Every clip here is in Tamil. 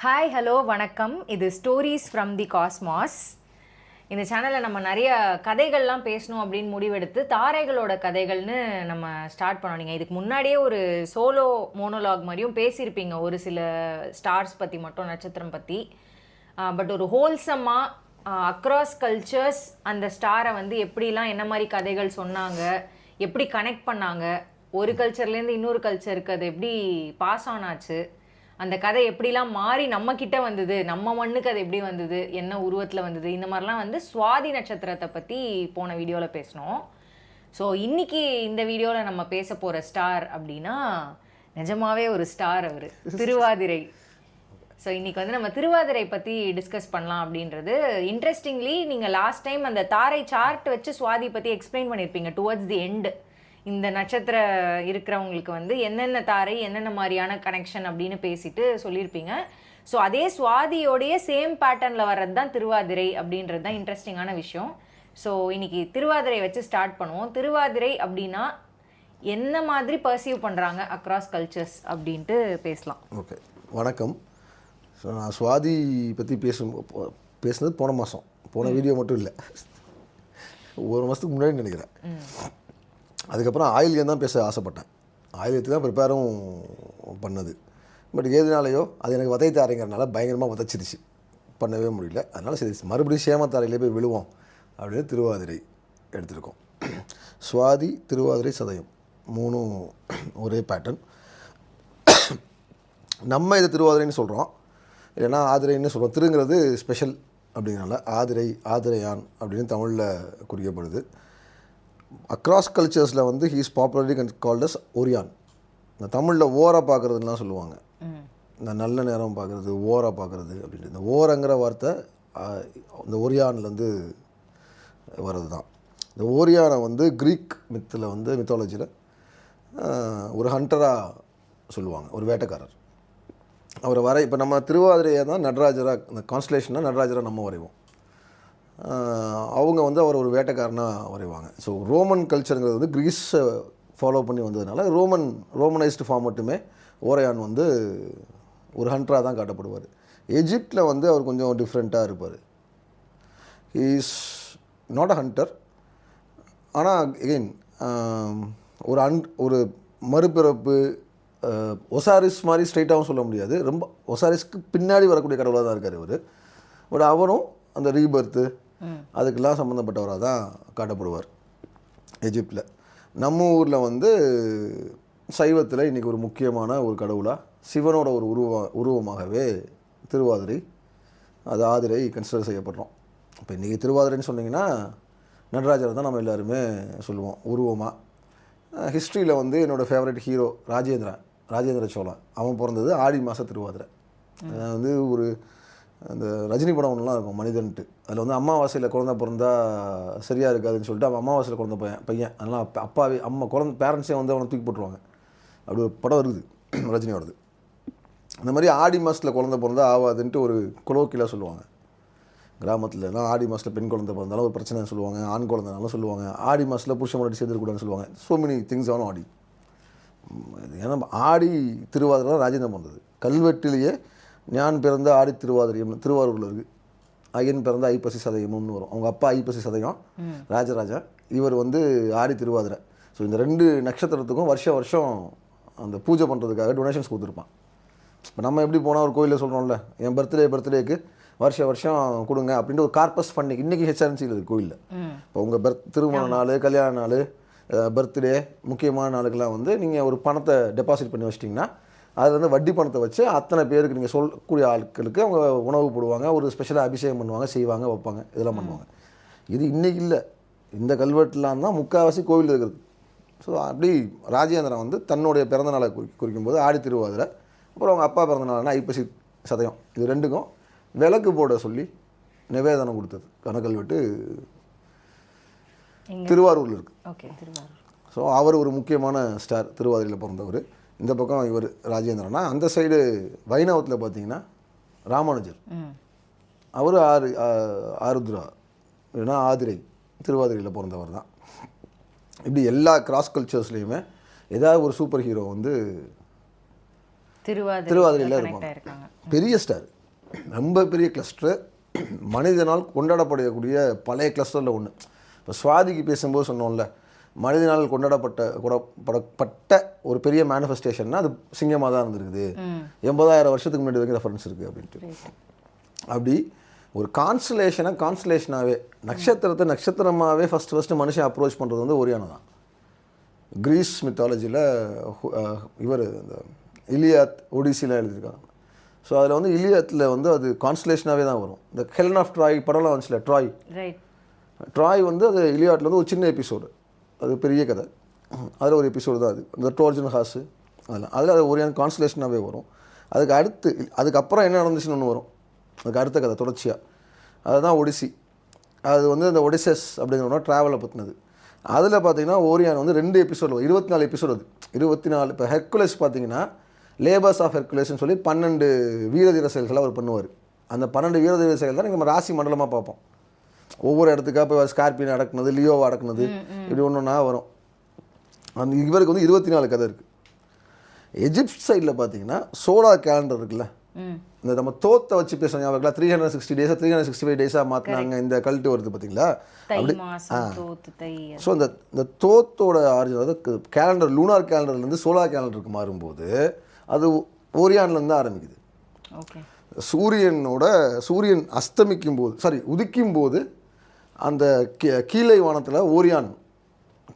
ஹாய் ஹலோ வணக்கம். இது ஸ்டோரிஸ் ஃப்ரம் தி காஸ்மாஸ். இந்த சேனலில் நம்ம நிறைய கதைகள்லாம் பேசணும் அப்படின்னு முடிவெடுத்து தாரைகளோட கதைகள்னு நம்ம ஸ்டார்ட் பண்ணோம். நீங்கள் இதுக்கு முன்னாடியே ஒரு சோலோ மோனோலாக் மாதிரியும் பேசியிருப்பீங்க ஒரு சில ஸ்டார்ஸ் பற்றி மட்டும், நட்சத்திரம் பற்றி. பட் ஒரு ஹோல்சம்மாக அக்ராஸ் கல்ச்சர்ஸ் அந்த ஸ்டாரை வந்து எப்படிலாம் என்ன மாதிரி கதைகள் சொன்னாங்க, எப்படி கனெக்ட் பண்ணாங்க, ஒரு கல்ச்சர்லேருந்து இன்னொரு கல்ச்சருக்கு அது எப்படி பாஸ் ஆன் ஆச்சு, அந்த கதை எப்படிலாம் மாறி நம்ம கிட்ட வந்தது, நம்ம மண்ணுக்கு அது எப்படி வந்தது, என்ன உருவத்தில் வந்தது, இந்த மாதிரிலாம் வந்து சுவாதி நட்சத்திரத்தை பற்றி போன வீடியோவில் பேசினோம். ஸோ இன்னைக்கு இந்த வீடியோவில் நம்ம பேச போகிற ஸ்டார் அப்படின்னா நிஜமாவே ஒரு ஸ்டார், அவர் திருவாதிரை. ஸோ இன்றைக்கி வந்து நம்ம திருவாதிரை பற்றி டிஸ்கஸ் பண்ணலாம் அப்படின்றது. இன்ட்ரெஸ்டிங்லி நீங்கள் லாஸ்ட் டைம் அந்த தாரை சார்ட் வச்சு சுவாதி பற்றி எக்ஸ்பிளைன் பண்ணியிருப்பீங்க டுவர்ட்ஸ் தி எண்டு. இந்த நட்சத்திரம் இருக்கிறவங்களுக்கு வந்து என்னென்ன தாரை என்னென்ன மாதிரியான கனெக்ஷன் அப்படின்னு பேசிட்டு சொல்லியிருப்பீங்க. ஸோ அதே சுவாதியோடைய சேம் பேட்டர்னில் வர்றது தான் திருவாதிரை அப்படின்றது தான் இன்ட்ரெஸ்டிங்கான விஷயம். ஸோ இன்னைக்கு திருவாதிரை வச்சு ஸ்டார்ட் பண்ணுவோம். திருவாதிரை அப்படின்னா என்ன மாதிரி பர்சீவ் பண்ணுறாங்க அக்ராஸ் கல்ச்சர்ஸ் அப்படின்ட்டு பேசலாம். ஓகே, வணக்கம். ஸோ நான் சுவாதி பற்றி பேசுனது போன மாதம், போன வீடியோ மட்டும் இல்லை, ஒரு மாதத்துக்கு முன்னாடி நினைக்கிறேன். அதுக்கப்புறம் ஆயில்யம் தான் பேச ஆசைப்பட்டேன். ஆயில்யத்துக்கு தான் ப்ரிப்பேரும் பண்ணது. பட் எதுனாலையோ அது எனக்கு வதைத்தாரைங்கிறனால பயங்கரமாக வதைச்சிருச்சு, பண்ணவே முடியல. அதனால் சரி மறுபடியும் சேமத்தாரையிலே போய் விழுவோம் அப்படின்னு திருவாதிரை எடுத்திருக்கோம். சுவாதி, திருவாதிரை, சதயம் மூணும் ஒரே பேட்டர்ன். நம்ம இதை திருவாதிரைன்னு சொல்கிறோம், இல்லைன்னா ஆதிரைன்னு சொல்கிறோம். திருங்கிறது ஸ்பெஷல் அப்படிங்கிறனால ஆதிரை, ஆதிரையான் அப்படின்னு தமிழில் குறிக்கப்படுது. அக்ராஸ் கல்ச்சர்ஸில் வந்து he is popularly called as Orion. இந்த தமிழில் ஓரை பார்க்குறதுலாம் சொல்லுவாங்க. இந்த நல்ல நேரம் பார்க்குறது, ஓரை பார்க்குறது அப்படின்ட்டு. இந்த ஓரங்கிற வார்த்தை இந்த ஓரியான்லேருந்து வர்றது தான். இந்த ஓரியானை வந்து க்ரீக் மித்தில் வந்து மித்தாலஜியில் ஒரு ஹண்டராக சொல்லுவாங்க, ஒரு வேட்டைக்காரர். அவரை இப்போ நம்ம திருவாதிரையை தான் நடராஜராக, இந்த கான்ஸ்டலேஷனாக நடராஜராக நம்ம வரைவோம். அவங்க வந்து அவர் ஒரு வேட்டைக்காரனாக வரைவாங்க. ஸோ ரோமன் கல்ச்சருங்கிறது வந்து கிரீஸை ஃபாலோ பண்ணி வந்ததுனால ரோமனைஸ்டு ஃபார்ம் மட்டுமே ஓரையான் வந்து ஒரு ஹண்டராக தான் காட்டப்படுவார். எஜிப்டில் வந்து அவர் கொஞ்சம் டிஃப்ரெண்ட்டாக இருப்பார். He is not a hunter. ஆனால் எகெயின் ஒரு மறுபிறப்பு, ஒசாரிஸ் மாதிரி ஸ்ட்ரைட்டாகவும் சொல்ல முடியாது. ரொம்ப ஒசாரிஸ்க்கு பின்னாடி வரக்கூடிய கடவுளாக தான் இருக்கார் இவர். பட் அவரும் அந்த ரீபர்த்து அதுக்கெல்லாம் சம்மந்தப்பட்டவராக தான் காட்டப்படுவார் எஜிப்டில். நம்ம ஊரில் வந்து சைவத்தில் இன்றைக்கி ஒரு முக்கியமான ஒரு கடவுளாக சிவனோட ஒரு உருவமாகவே திருவாதிரை, அது ஆதிரை கன்சிடர் செய்யப்படுறோம். இப்போ இன்றைக்கி திருவாதிரைன்னு சொன்னிங்கன்னா நடராஜரை தான் நம்ம எல்லாருமே சொல்லுவோம் உருவமாக. ஹிஸ்ட்ரியில் வந்து என்னோடய ஃபேவரட் ஹீரோ ராஜேந்திர சோழன், அவன் பிறந்தது ஆடி மாதம் திருவாதிரை. வந்து ஒரு அந்த ரஜினி படம் ஒன்றுலாம் இருக்கும் மனிதன்ட்டு, அதில் வந்து அமாவாசையில் குழந்தை பிறந்தா சரியாக இருக்காதுன்னு சொல்லிட்டு அவன் அமாவாசையில் குழந்தை பையன் அதனால் அப்பாவே பேரண்ட்ஸே வந்து அவனை தூக்கி போட்டுருவாங்க. அப்படி ஒரு படம் இருக்குது ரஜினியோடது. அந்த மாதிரி ஆடி மாதத்தில் குழந்தை பிறந்தா ஆகாதுன்ட்டு ஒரு குலோக்கிலாக சொல்லுவாங்க கிராமத்துலலாம். ஆடி மாதத்தில் பெண் குழந்தை பிறந்தாலும் ஒரு பிரச்சனை சொல்லுவாங்க, ஆண் குழந்தைனாலும் சொல்லுவாங்க. ஆடி மாதத்தில் புருஷன் முன்னாடி சேர்ந்துருக்கூடாதுன்னு சொல்லுவாங்க. ஸோ மெனி திங்ஸ் ஆனும் ஆடி. ஏன்னா ஆடி திருவாதிரை ராஜேந்திரன் பிறந்தது. கல்வெட்டிலேயே ஞான் பிறந்த ஆடி திருவாதிரையம்னு திருவாரூரில் இருக்குது. ஐயன் பிறந்த ஐப்பசி சதயம்னு வரும். அவங்க அப்பா ஐப்பசி சதயம் ராஜராஜா, இவர் வந்து ஆடி திருவாதிரை. ஸோ இந்த ரெண்டு நட்சத்திரத்துக்கும் வருஷம் அந்த பூஜை பண்ணுறதுக்காக டொனேஷன்ஸ் கொடுத்துருப்பான். இப்போ நம்ம எப்படி போனால் ஒரு கோயிலில் சொல்கிறோம்ல, என் பர்த்டேக்கு வருஷம் கொடுங்க அப்படின்ட்டு ஒரு கார்பஸ் ஃபண்டிங் இன்றைக்கி ஹெச்ஆர்என்சியில் இருக்குது கோயிலில். இப்போ உங்கள் திருமண நாள், கல்யாண நாள், பர்த்டே, முக்கியமான நாளுக்கெல்லாம் வந்து நீங்கள் ஒரு பணத்தை டெபாசிட் பண்ணி வச்சிட்டிங்கன்னா அதில் வந்து வட்டி பணத்தை வச்சு அத்தனை பேருக்கு நீங்கள் சொல்லக்கூடிய ஆட்களுக்கு அவங்க உணவு போடுவாங்க, ஒரு ஸ்பெஷலாக அபிஷேகம் பண்ணுவாங்க, செய்வாங்க, வைப்பாங்க, இதெல்லாம் பண்ணுவாங்க. இது இன்றைக்கி இல்லை, இந்த கல்வெட்டுலாம் தான் முக்கால்வாசி கோவில் இருக்கிறது. ஸோ அப்படி ராஜேந்திரன் வந்து தன்னுடைய பிறந்தநாளை குறிக்கும்போது ஆடி திருவாதிரை, அப்புறம் அவங்க அப்பா பிறந்தநாள்னா ஐப்பசி சதயம், இது ரெண்டுக்கும் விளக்கு போட சொல்லி நிவேதனம் கொடுத்தது கனகல்வெட்டு திருவாரூரில் இருக்குது. ஸோ அவர் ஒரு முக்கியமான ஸ்டார், திருவாதிரையில் பிறந்தவர். இந்த பக்கம் இவர் ராஜேந்திரனா. அந்த சைடு வைணவத்தில் பார்த்தீங்கன்னா ராமானுஜர், அவர் ஆருத்ரா இல்லைன்னா ஆதிரை திருவாதிரையில் பிறந்தவர் தான். இப்படி எல்லா கிராஸ் கல்ச்சர்ஸ்லேயுமே ஏதாவது ஒரு சூப்பர் ஹீரோ வந்து திருவாதிரையில் இருப்பாங்க. பெரிய ஸ்டார் ரொம்ப பெரிய கிளஸ்டர், மனிதனால் கொண்டாடப்படக்கூடிய பழைய கிளஸ்டரில் ஒன்று. இப்போ சுவாதிக்கு பேசும்போது சொன்னோம்ல, மனிதனால் கொண்டாடப்பட்ட ஒரு பெரிய மேனிஃபெஸ்டேஷன்னா அது சிங்கமாக தான் இருந்திருக்குது. 80,000 வருஷத்துக்கு முன்னாடி வரைக்கும் ரெஃபரன்ஸ் இருக்குது அப்படின்ட்டு. அப்படி ஒரு கான்ஸ்டலேஷனாகவே நட்சத்திரத்தை நட்சத்திரமாகவே ஃபஸ்ட்டு மனுஷன் அப்ரோச் பண்ணுறது வந்து ஓரியானா தான். கிரீஸ் மித்தாலஜியில் இவர் இந்த இலியாத் ஒடிசிலாம் எழுதியிருக்காங்க. ஸோ அதில் வந்து இலியாத்தில் வந்து அது கான்ஸ்டலேஷனாகவே தான் வரும். இந்த ஹெலன் ஆஃப் ட்ராய் படம்லாம் வந்துச்சுல, ட்ராய் வந்து அது இலியாட்டில் வந்து ஒரு சின்ன எபிசோடு, அது பெரிய கதை. அதில் ஒரு எபிசோடு தான் அது, இந்த ட்ரோஜன் ஹார்ஸு அதில் அது ஒரு கான்ஸ்டலேஷனாகவே வரும். அதுக்கப்புறம் என்ன நடந்துச்சுன்னு ஒன்று வரும், அதுக்கு அடுத்த கதை தொடர்ச்சியாக, அதுதான் ஒடிசி. அது வந்து இந்த ஒடிசஸ் அப்படிங்கிறோன்னா ட்ராவலை பற்றினது. அதில் பார்த்தீங்கன்னா ஓரியான் வந்து 2 எபிசோடு, 24 எபிசோடு. அது 24. இப்போ ஹெர்குலஸ் பார்த்தீங்கன்னா லேபர்ஸ் ஆஃப் ஹெர்குலஸ்ன்னு சொல்லி 12 வீரதீர செயல்களை அவர் பண்ணுவார். அந்த 12 வீரதீர செயல் தான் நம்ம ராசி மண்டலமாக பார்ப்போம். ஒவ்வொரு இடத்துக்காக இப்போ ஸ்கார்பியன் அடக்குனது, லியோவை அடக்குனது, இப்படி ஒன்று ஒன்றா வரும். அந்த இவருக்கு வந்து 24 கதை இருக்குது. எஜிப்ட் சைடில் பார்த்தீங்கன்னா சோலார் கேலண்டர் இருக்குல்ல, இந்த நம்ம தோத்தை வச்சு பேசுகிறாங்க அவர்களா 360 டேஸாக 365 டேஸாக மாற்றினாங்க. இந்த கல்ட்டு வருது பார்த்தீங்களா, அப்படி. ஸோ இந்த தோத்தோட ஆரிஜின் அதாவது கேலண்டர், லூனார் கேலண்டர்லேருந்து சோலார் கேலண்டருக்கு மாறும்போது அது ஓரியான்லேருந்து ஆரம்பிக்குது. சூரியன் அஸ்தமிக்கும் போது உதிக்கும் போது அந்த கீழே வானத்தில் ஓரியான்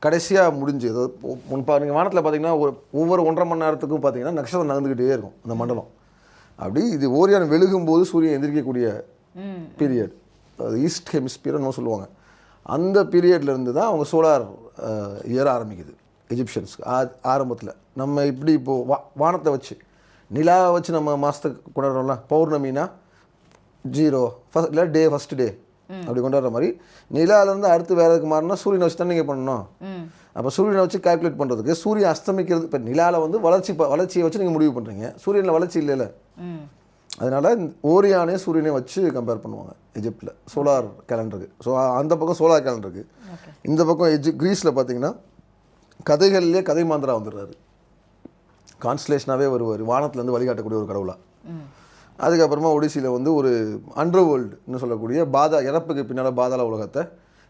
கடைசியாக முடிஞ்சு, அதாவது நீங்கள் வானத்தில் பார்த்தீங்கன்னா ஒவ்வொரு 1.5 மணி நேரத்துக்கும் பார்த்தீங்கன்னா நட்சத்திரம் நகர்ந்துக்கிட்டே இருக்கும் அந்த மண்டலம். அப்படி இது ஓரியான் வெளுகும்போது சூரியன் எந்திரிக்கக்கூடிய பீரியட், அது ஈஸ்ட் ஹெமிஸ்பியர்னு சொல்லுவாங்க. அந்த பீரியட்லேருந்து தான் அவங்க சோலார் இயர் ஆரம்பிக்குது எஜிப்ஷியன்ஸ்க்கு. ஆரம்பத்தில் நம்ம இப்படி இப்போது வானத்தை வச்சு நிலாவை வச்சு நம்ம மாதத்தை கொண்டாடுறோம்ல, பௌர்ணமினா 0 ஃபஸ்ட் இல்லை டே, ஃபஸ்ட் டே அப்படி கொண்டாடுற மாதிரி நிலாவிலேருந்து அடுத்து வேறு எதுக்கு மாறினா சூரியனை வச்சு தான் நீங்கள் பண்ணணும். அப்போ சூரியனை வச்சு கால்குலேட் பண்ணுறதுக்கு சூரியன் அஸ்தமிக்கிறது, இப்போ நிலாவில் வந்து வளர்ச்சியை வச்சு நீங்கள் முடிவு பண்ணுறீங்க, சூரியனில் வளர்ச்சி இல்லைல்ல. அதனால் ஓரியானே சூரியனை வச்சு கம்பேர் பண்ணுவாங்க எஜிப்டில் சோலார் கேலண்டருக்கு. ஸோ அந்த பக்கம் சோலார் கேலண்டருக்கு, இந்த பக்கம் கிரீஸில் பார்த்தீங்கன்னா கதைகள்லேயே கதை மாந்திரா வந்துடுறாரு, கான்ஸ்டலேஷனாகவே வருவார், வானத்துலேருந்து வழிகாட்டக்கூடிய ஒரு கடவுளாக. அதுக்கப்புறமா ஒடிசியில் வந்து ஒரு அண்டர் வேர்ல்டுன்னு சொல்லக்கூடிய இறப்புக்கு பின்னால் பாதாள உலகத்தை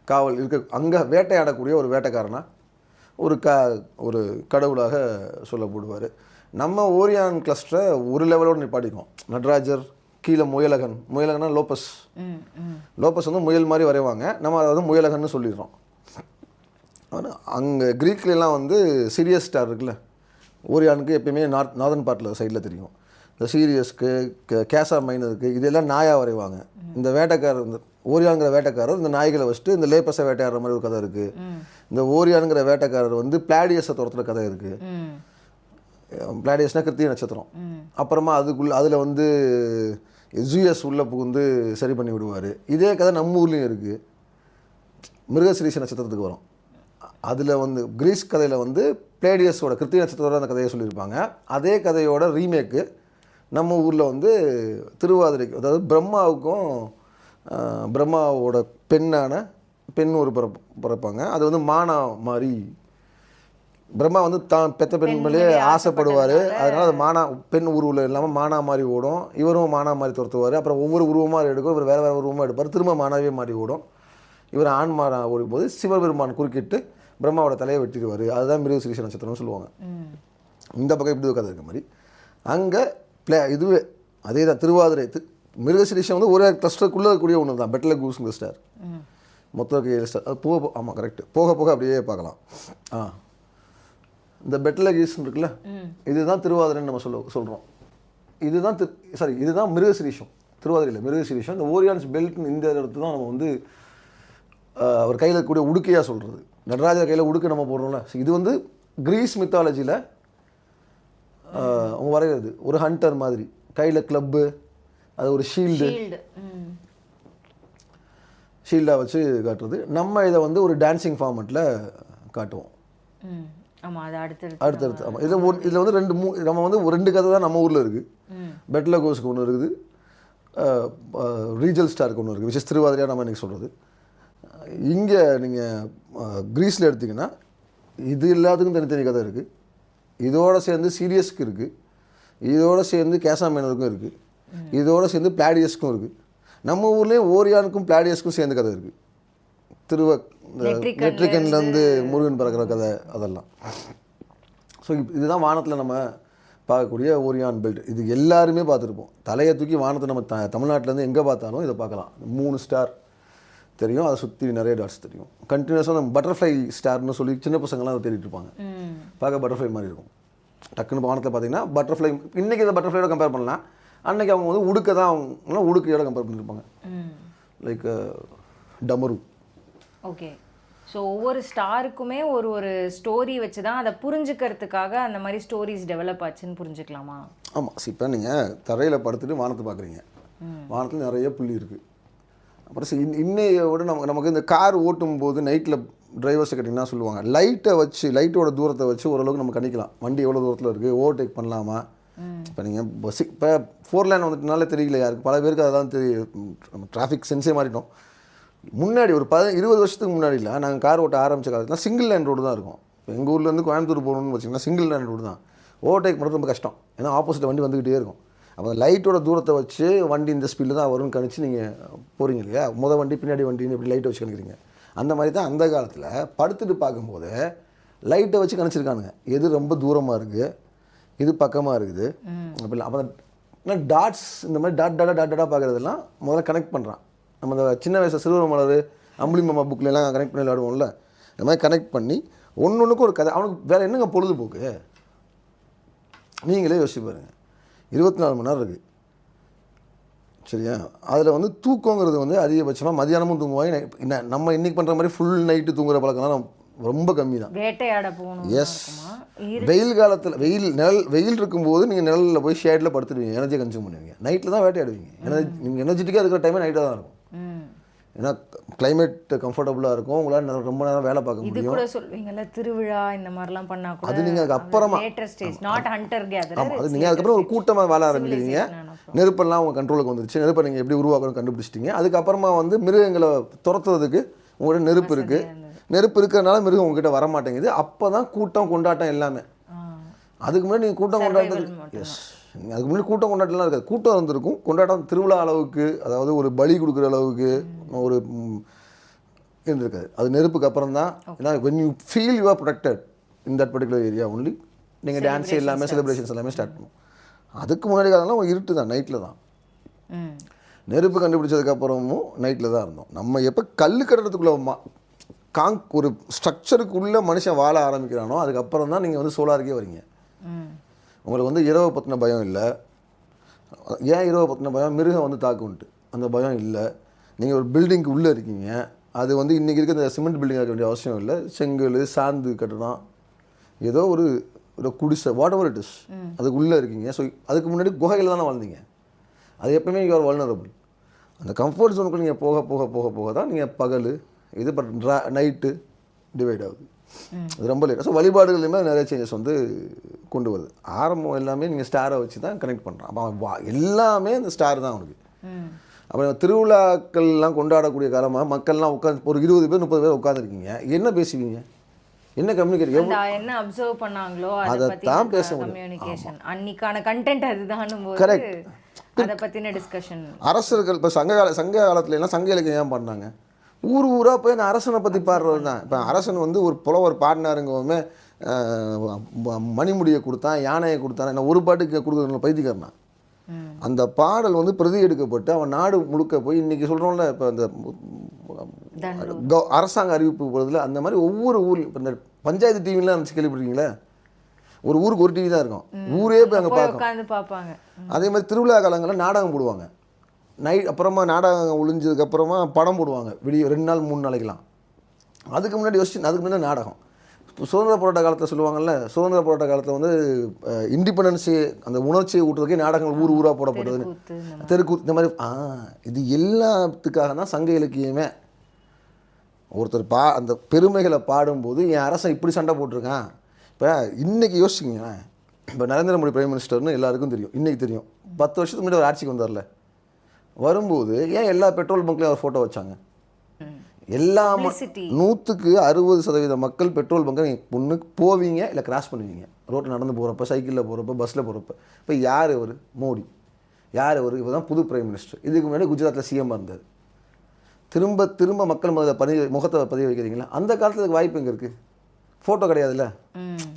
காவல் அங்கே வேட்டையாடக்கூடிய ஒரு வேட்டைக்காரனாக ஒரு கடவுளாக சொல்லப்படுவார். நம்ம ஓரியான் கிளஸ்டரை ஒரு லெவலோடு நிப்பாட்டிக்குவோம். நடராஜர், கீழே முயலகன்னா லோப்பஸ் வந்து முயல் மாதிரி வரைவாங்க, நம்ம அதை வந்து முயலகன்னு சொல்லிடுறோம். ஆனால் அங்கே க்ரீக்லாம் வந்து சீரியஸ் ஸ்டார் இருக்குல்ல, ஓரியானுக்கு எப்பயுமே நார்தன் பார்ட்டில் சைடில் தெரியும். இந்த சீரியஸ்க்கு கேசா மைனருக்கு இதெல்லாம் நாயாக வரைவாங்க. இந்த வேட்டைக்காரர், இந்த ஓரியானுங்கிற வேட்டைக்காரர் இந்த நாய்களை வச்சுட்டு இந்த லேப்பஸை வேட்டையாடுற மாதிரி ஒரு கதை இருக்குது. இந்த ஓரியானுங்கிற வேட்டைக்காரர் வந்து பிளாடியஸை துரத்துற கதை இருக்குது. பிளாடியஸ்னால் கிருத்திகை நட்சத்திரம். அப்புறமா அதில் வந்து ஜூயஸ் உள்ளே புகுந்து சரி பண்ணி விடுவார். இதே கதை நம்ம ஊர்லேயும் இருக்குது, மிருகசிரீஷ நட்சத்திரத்துக்கு வரும். அதில் வந்து கிரீஸ் கதையில் வந்து பிளேடியஸோட கிருத்திகை நட்சத்திரத்தோட அந்த கதையை சொல்லியிருப்பாங்க. அதே கதையோட ரீமேக்கு நம்ம ஊரில் வந்து திருவாதிரைக்கு, அதாவது பிரம்மாவோட பெண் ஒரு பிறப்பாங்க. அது வந்து மானா மாதிரி, பிரம்மா வந்து தான் பெத்த பெண் மேலே ஆசைப்படுவார். அதனால் அது பெண் உருவில் இல்லாமல் மானா மாதிரி ஓடும். இவரும் மானா மாதிரி துரத்துவார். அப்புறம் ஒவ்வொரு உருவமாக எடுக்கும், இவர் வேறு உருவமாக எடுப்பார், திரும்ப மானாவே மாறி ஓடும். இவர் ஆண்மாரா ஓடும்போது சிவபெருமான் குறுக்கிட்டு பிரம்மாவோட தலையை வெட்டிடுவார். அதுதான் மிருகசிரீஷ நட்சத்திரம்னு சொல்லுவாங்க. இந்த பக்கம் இப்படி கதை இருக்க மாதிரி அங்கே இதுவே அதே தான் திருவாதிரை. மிருகசிரீஷம் வந்து ஒரே கிளஸ்டருக்குள்ளே இருக்கக்கூடிய ஒன்று தான், பெட்லகூஸ்ங்கிற ஸ்டார். மொத்தம் 7 ஸ்டார். அது ஆமாம் கரெக்டு, போக அப்படியே பார்க்கலாம். இந்த பெட்லகீஸ்ன்னு இருக்குல்ல, இதுதான் திருவாதிரைன்னு நம்ம சொல்கிறோம். இதுதான் மிருகசிரீஷம். திருவாதிரையில் மிருகசிரீஷம். இந்த ஓரியான்ஸ் பெல்ட்னு இந்த இடத்து தான் நம்ம வந்து அவர் கையில் இருக்கக்கூடிய உடுக்கையாக சொல்கிறது. நடராஜர் கையில் உடுக்கை நம்ம போடுறோம்ல, இது வந்து கிரீஸ் மித்தாலஜியில் அவங்க வரைகிறது ஒரு ஹண்டர் மாதிரி, கையில் கிளப்பு, அது ஒரு ஷீல்டாக வச்சு காட்டுறது. நம்ம இதை வந்து ஒரு டான்ஸிங் ஃபார்மெட்டில் காட்டுவோம். அடுத்தடுத்து ஆமாம். இதில் வந்து நம்ம வந்து 2 கதை தான் நம்ம ஊரில் இருக்குது. பெட்லகோஸ்க்கு ஒன்று இருக்குது, ரீஜல் ஸ்டாருக்கு ஒன்று இருக்குது, விச் திருவாதிரையாக நம்ம இன்றைக்கி சொல்கிறது. இங்கே நீங்கள் கிரீஸில் எடுத்திங்கன்னா இது எல்லாத்துக்கும் தனித்தனி கதை இருக்குது. இதோடு சேர்ந்து சீரியஸ்க்கு இருக்குது, இதோடு சேர்ந்து கேசா மேனருக்கும் இருக்குது, இதோட சேர்ந்து பிளாடியஸ்க்கும் இருக்குது. நம்ம ஊர்லேயும் ஓரியானுக்கும் பிளாடியஸ்க்கும் சேர்ந்து கதை இருக்குது. நெட்ரிகன்லேருந்து முருகன் பிறக்கிற கதை அதெல்லாம். ஸோ இதுதான் வானத்தில் நம்ம பார்க்கக்கூடிய ஓரியான் பெல்ட். இது எல்லாருமே பார்த்துருப்போம். தலையை தூக்கி வானத்தை நம்ம தமிழ்நாட்டிலேருந்து எங்கே பார்த்தாலும் இதை பார்க்கலாம். 3 ஸ்டார் தெரியும், அதை சுற்றி நிறைய டாட்ஸ் தெரியும். கண்டினியூஸாக நம்ம பட்டர்ஃப்ளை ஸ்டார்னு சொல்லி சின்ன பசங்கள்லாம் அதை தேடிட்டு இருப்பாங்க. பார்க்க பட்டர்ஃப்ளை மாதிரி இருக்கும். டக்குன்னு வானத்தில் பார்த்தீங்கன்னா பட்டர்ஃப்ளை. இன்றைக்கி இந்த பட்டர்ஃப்ளையோட கம்பேர் பண்ணலாம். அன்றைக்கி அவங்க வந்து உடுக்க தான் அவங்க உடுக்கையோட கம்பேர் பண்ணியிருப்பாங்க. லைக் டமரு. ஓகே. ஸோ ஒவ்வொரு ஸ்டாருக்குமே ஒரு ஸ்டோரி வச்சு தான் அதை புரிஞ்சுக்கிறதுக்காக அந்த மாதிரி ஸ்டோரிஸ் டெவலப் ஆச்சுன்னு புரிஞ்சுக்கலாமா? ஆமாம். இப்போ நீங்கள் தரையில் படுத்துட்டு வானத்தை பார்க்குறீங்க. வானத்தில் நிறைய புள்ளி இருக்குது. அப்புறம் இன்னையோட நமக்கு இந்த கார் ஓட்டும் போது நைட்டில் டிரைவர்ஸை கேட்டிங்கன்னா சொல்லுவாங்க, லைட்டோட தூரத்தை வச்சு ஓரளவுக்கு நம்ம கணிக்கலாம். வண்டி எவ்வளோ தூரத்தில் இருக்குது, ஓவர்டேக் பண்ணலாமா. இப்போ நீங்கள் இப்போ 4 லேன் வந்துட்டுனால தெரியல யாருக்கு, பல பேருக்கு அதெல்லாம் தெரியும். நம்ம டிராஃபிக் சென்ஸே மாறிட்டோம். முன்னாடி ஒரு 20 வருஷத்துக்கு முன்னாடியில் நாங்கள் கார் ஓட்ட ஆரம்பித்த காலத்தில் சிங்கிள் லேன் ரோடு தான் இருக்கும். இப்போ எங்கள் ஊர்லேருந்து கோயம்புத்தூர் போகணுன்னு வச்சிங்கன்னா சிங்கிள் லேன் ரோடு தான். ஓவர்டேக் பண்ணுறது ரொம்ப கஷ்டம். ஏன்னா ஆப்போசிட் வண்டி வந்துக்கிட்டே இருக்கும். அப்போ லைட்டோட தூரத்தை வச்சு வண்டி இந்த ஸ்பீடில் தான் வரும்னு கணிச்சு நீங்கள் போகிறீங்க இல்லையா. வண்டி பின்னாடி வண்டின்னு எப்படி லைட்டை வச்சு கணிக்கிறீங்க. அந்த மாதிரி தான் அந்த காலத்தில் படுத்துட்டு பார்க்கும்போது லைட்டை வச்சு கணிச்சிருக்கானுங்க. எது ரொம்ப தூரமாக இருக்குது, இது பக்கமாக இருக்குது அப்படி. அப்போ டாட்ஸ் இந்த மாதிரி டாட்டாக பார்க்குறதெல்லாம் முதல்ல கனெக்ட் பண்ணுறான். நம்ம இந்த சின்ன வயசில் சிறுவர் மலர், அம்புலி மாமா புக்கிலலாம் கனெக்ட் பண்ணி விளையாடுவோம்ல, இந்த மாதிரி கனெக்ட் பண்ணி ஒன்றுக்கு ஒரு கதை. அவனுக்கு வேறு என்னங்க பொழுதுபோக்கு? நீங்களே யோசிச்சு பாருங்கள். 24 மணி நேரம் இருக்குது சரியா. அதில் வந்து தூக்கங்கிறது வந்து அதிகபட்சமாக மதியானமும் தூங்குவாங்க. நம்ம இன்றைக்கி பண்ணுற மாதிரி ஃபுல் நைட்டு தூங்குற பழக்கம்லாம் ரொம்ப கம்மி தான். வேட்டையாட போகணும். எஸ். வெயில் காலத்தில் வெயில் இருக்கும்போது நீங்கள் நிழலில் போய் ஷேடில் படுத்துடுவீங்க, எனர்ஜியை கன்சியூம் பண்ணுவீங்க. நைட்டில் தான் வேட்டையாடுவீங்க. நீங்கள் எனர்ஜெட்டிக்காக இருக்கிற டைமே நைட்டாக தான் இருக்கும். ஏன்னா கிளைமேட் கம்ஃபர்டபுளாக இருக்கும். உங்களால் ரொம்ப நேரம் வேலை பார்க்க முடியும். இது கூட சொல்வீங்கல்ல, திருவிழா இந்த மாதிரிலாம் பண்ணா கூட அது நீங்கள் அதுக்கப்புறமா அது நீங்கள் அதுக்கப்புறம் ஒரு கூட்டமாக வேலை ஆரம்பிக்கிறீங்க. நெருப்பெல்லாம் உங்கள் கண்ட்ரோலுக்கு வந்துருச்சு. நெருப்பை நீங்கள் எப்படி உருவாக்கணும் கண்டுபிடிச்சிட்டிங்க. அதுக்கப்புறமா வந்து மிருகங்களை துரத்துறதுக்கு உங்கள்கிட்ட நெருப்பு இருக்குது. நெருப்பு இருக்கிறதுனால மிருகம் உங்ககிட்ட வரமாட்டேங்குது. அப்போ தான் கூட்டம் கொண்டாட்டம் எல்லாமே. அதுக்கு முன்னாடி நீங்கள் கூட்டம் கொண்டாட்டம் எஸ் அதுக்கு முன்னாடி கூட்டம் கொண்டாட்டம்லாம் இருக்காது. கூட்டம் இருந்திருக்கும், கொண்டாட்டம் திருவிழா அளவுக்கு, அதாவது ஒரு பலி கொடுக்குற அளவுக்கு ஒரு இருந்திருக்காது. அது நெருப்புக்கு அப்புறம் தான். ஏன்னா when you feel you are protected in that particular area only நீங்கள் டான்ஸ் எல்லாமே செலிப்ரேஷன்ஸ் எல்லாமே ஸ்டார்ட் பண்ணும். அதுக்கு முன்னாடி காலம்லாம் இருட்டு தான், நைட்டில் தான். நெருப்பு கண்டுபிடிச்சதுக்கப்புறமும் நைட்டில் தான் இருந்தோம். நம்ம எப்போ கல் கட்டுறதுக்குள்ளே ஒரு ஸ்ட்ரக்சருக்குள்ளே மனுஷன் வாழ ஆரம்பிக்கிறானோ அதுக்கப்புறம் தான் நீங்கள் வந்து சோலாருக்கே வரீங்க. உங்களுக்கு வந்து இரவை பற்றின பயம் இல்லை. ஏன் இரவை பற்றின பயம்? மிருகம் வந்து தாக்குன்ட்டு அந்த பயம் இல்லை. நீங்கள் ஒரு பில்டிங்க்கு உள்ளே இருக்கீங்க. அது வந்து இன்றைக்கி இருக்க இந்த சிமெண்ட் பில்டிங் இருக்க வேண்டிய அவசியம் இல்லை. செங்கல் சாந்து கட்டணும், ஏதோ ஒரு குடிசை, வாட் எவர் இட் இஸ், அதுக்கு உள்ளே இருக்கீங்க. ஸோ அதுக்கு முன்னாடி குகையில் தானே வாழ்ந்தீங்க. அது எப்பவுமே யூஆர் வல்னரபிள். அந்த கம்ஃபர்ட் ஜோனுக்கு நீங்கள் போக போக போக போக தான் நீங்கள் பகல் இது நைட்டு டிவைட் ஆகுது. அது ரொம்ப லேட். ஸோ வழிபாடுகள்லையுமே நிறைய சேஞ்சஸ் வந்து கொண்டு வருது. ஆரம்பம் எல்லாமே நீங்கள் ஸ்டாரை வச்சு தான் கனெக்ட் பண்ணுறான். அப்போ எல்லாமே அந்த ஸ்டார் தான் அவனுக்கு. அப்புறம் திருவிழாக்கள்லாம் கொண்டாடக்கூடிய காலமாக மக்கள்லாம் உட்காந்து ஒரு 20 பேர் 30 பேர் உட்காந்துருக்கீங்க. என்ன பேசுவீங்க? என்ன கம்யூனிகேட் என்ன அப்சர்வ் பண்ணாங்களோ அதை தான் பேச முடியும். கம்யூனிகேஷன் அன்னைக்கான கண்டென்ட் அதுதான். கரெக்ட். அதை பற்றின டிஸ்கஷன். அரசர்கள் இப்போ சங்க காலத்துல எல்லாம் சங்க இலக்கியம் ஏன் பண்ணாங்க? ஊராக போய் அந்த அரசனை பற்றி பாடுறது தான். இப்போ அரசன் வந்து ஒரு புலவர் பாடினாருங்கவுமே மணிமுடியை கொடுத்தான், யானையை கொடுத்தான், என்ன ஒரு பாட்டுக்கு கொடுக்குறதுல பைத்தியக்காரனா. அந்த பாடல் வந்து பிரதி எடுக்கப்பட்டு அவன் நாடு முழுக்க போய் இன்றைக்கி சொல்கிறோம்ல. இப்போ அந்த அரசாங்க அறிவிப்பு போகிறதுல அந்த மாதிரி ஒவ்வொரு ஊர் இப்போ இந்த பஞ்சாயத்து டிவிலாம் இருந்துச்சு, கேள்விப்பட்டீங்களா? ஒரு ஊருக்கு ஒரு டிவி தான் இருக்கும், ஊரே போய் அங்கே பார்ப்பாங்க. அதே மாதிரி திருவிழா காலங்களில் நாடகம் போடுவாங்க. அப்புறமா நாடகம் ஒழிஞ்சதுக்கப்புறமா படம் போடுவாங்க, விடிய 2 நாள் 3 நாளைக்கெலாம். அதுக்கு முன்னாடி அதுக்கு முன்னாடி நாடகம். சுதந்திர போராட்ட காலத்தில் சொல்லுவாங்கள்ல, சுதந்திர போராட்ட காலத்தில் வந்து இண்டிபெண்டன்ஸு அந்த உணர்ச்சியை ஊட்டுறதுக்கே நாடகங்கள் ஊராக போடப்பட்டது, தெருக்கூத்து, இந்த மாதிரி. இது எல்லாத்துக்காக தான் சங்க இலக்கியமே. ஒருத்தர் அந்த பெருமைகளை பாடும்போது என் அரசன் இப்படி சண்டை போட்டிருக்கான். இப்போ இன்றைக்கி யோசிச்சிங்க, இப்போ நரேந்திர மோடி பிரைம் மினிஸ்டர்னு எல்லாருக்கும் தெரியும். இன்றைக்கி தெரியும். 10 வருஷத்துக்கு முன்னாடி ஒரு ஆட்சிக்கு வந்தார்ல, வரும்போது ஏன் எல்லா பெட்ரோல் பங்க்லேயும் அவர் ஃபோட்டோ வச்சாங்க? எல்லா 100க்கு 60% மக்கள் பெட்ரோல் பங்கை நீங்கள் போவீங்க இல்லை கிராஸ் பண்ணுவீங்க. ரோட்டில் நடந்து போகிறப்ப, சைக்கிளில் போகிறப்ப, பஸ்ஸில் போகிறப்ப. இப்போ யார் அவர்? மோடி. யார் இவர் தான் புது பிரைம் மினிஸ்டர். இதுக்கு முன்னாடி குஜராத்தில் சிஎம்மாக இருந்தார். திரும்ப திரும்ப மக்கள் முதல்ல முகத்தை பதிவு வைக்கிறீங்களா? அந்த காலத்தில் அதுக்கு வாய்ப்பு எங்கே இருக்குது? ஃபோட்டோ கிடையாதுல்ல.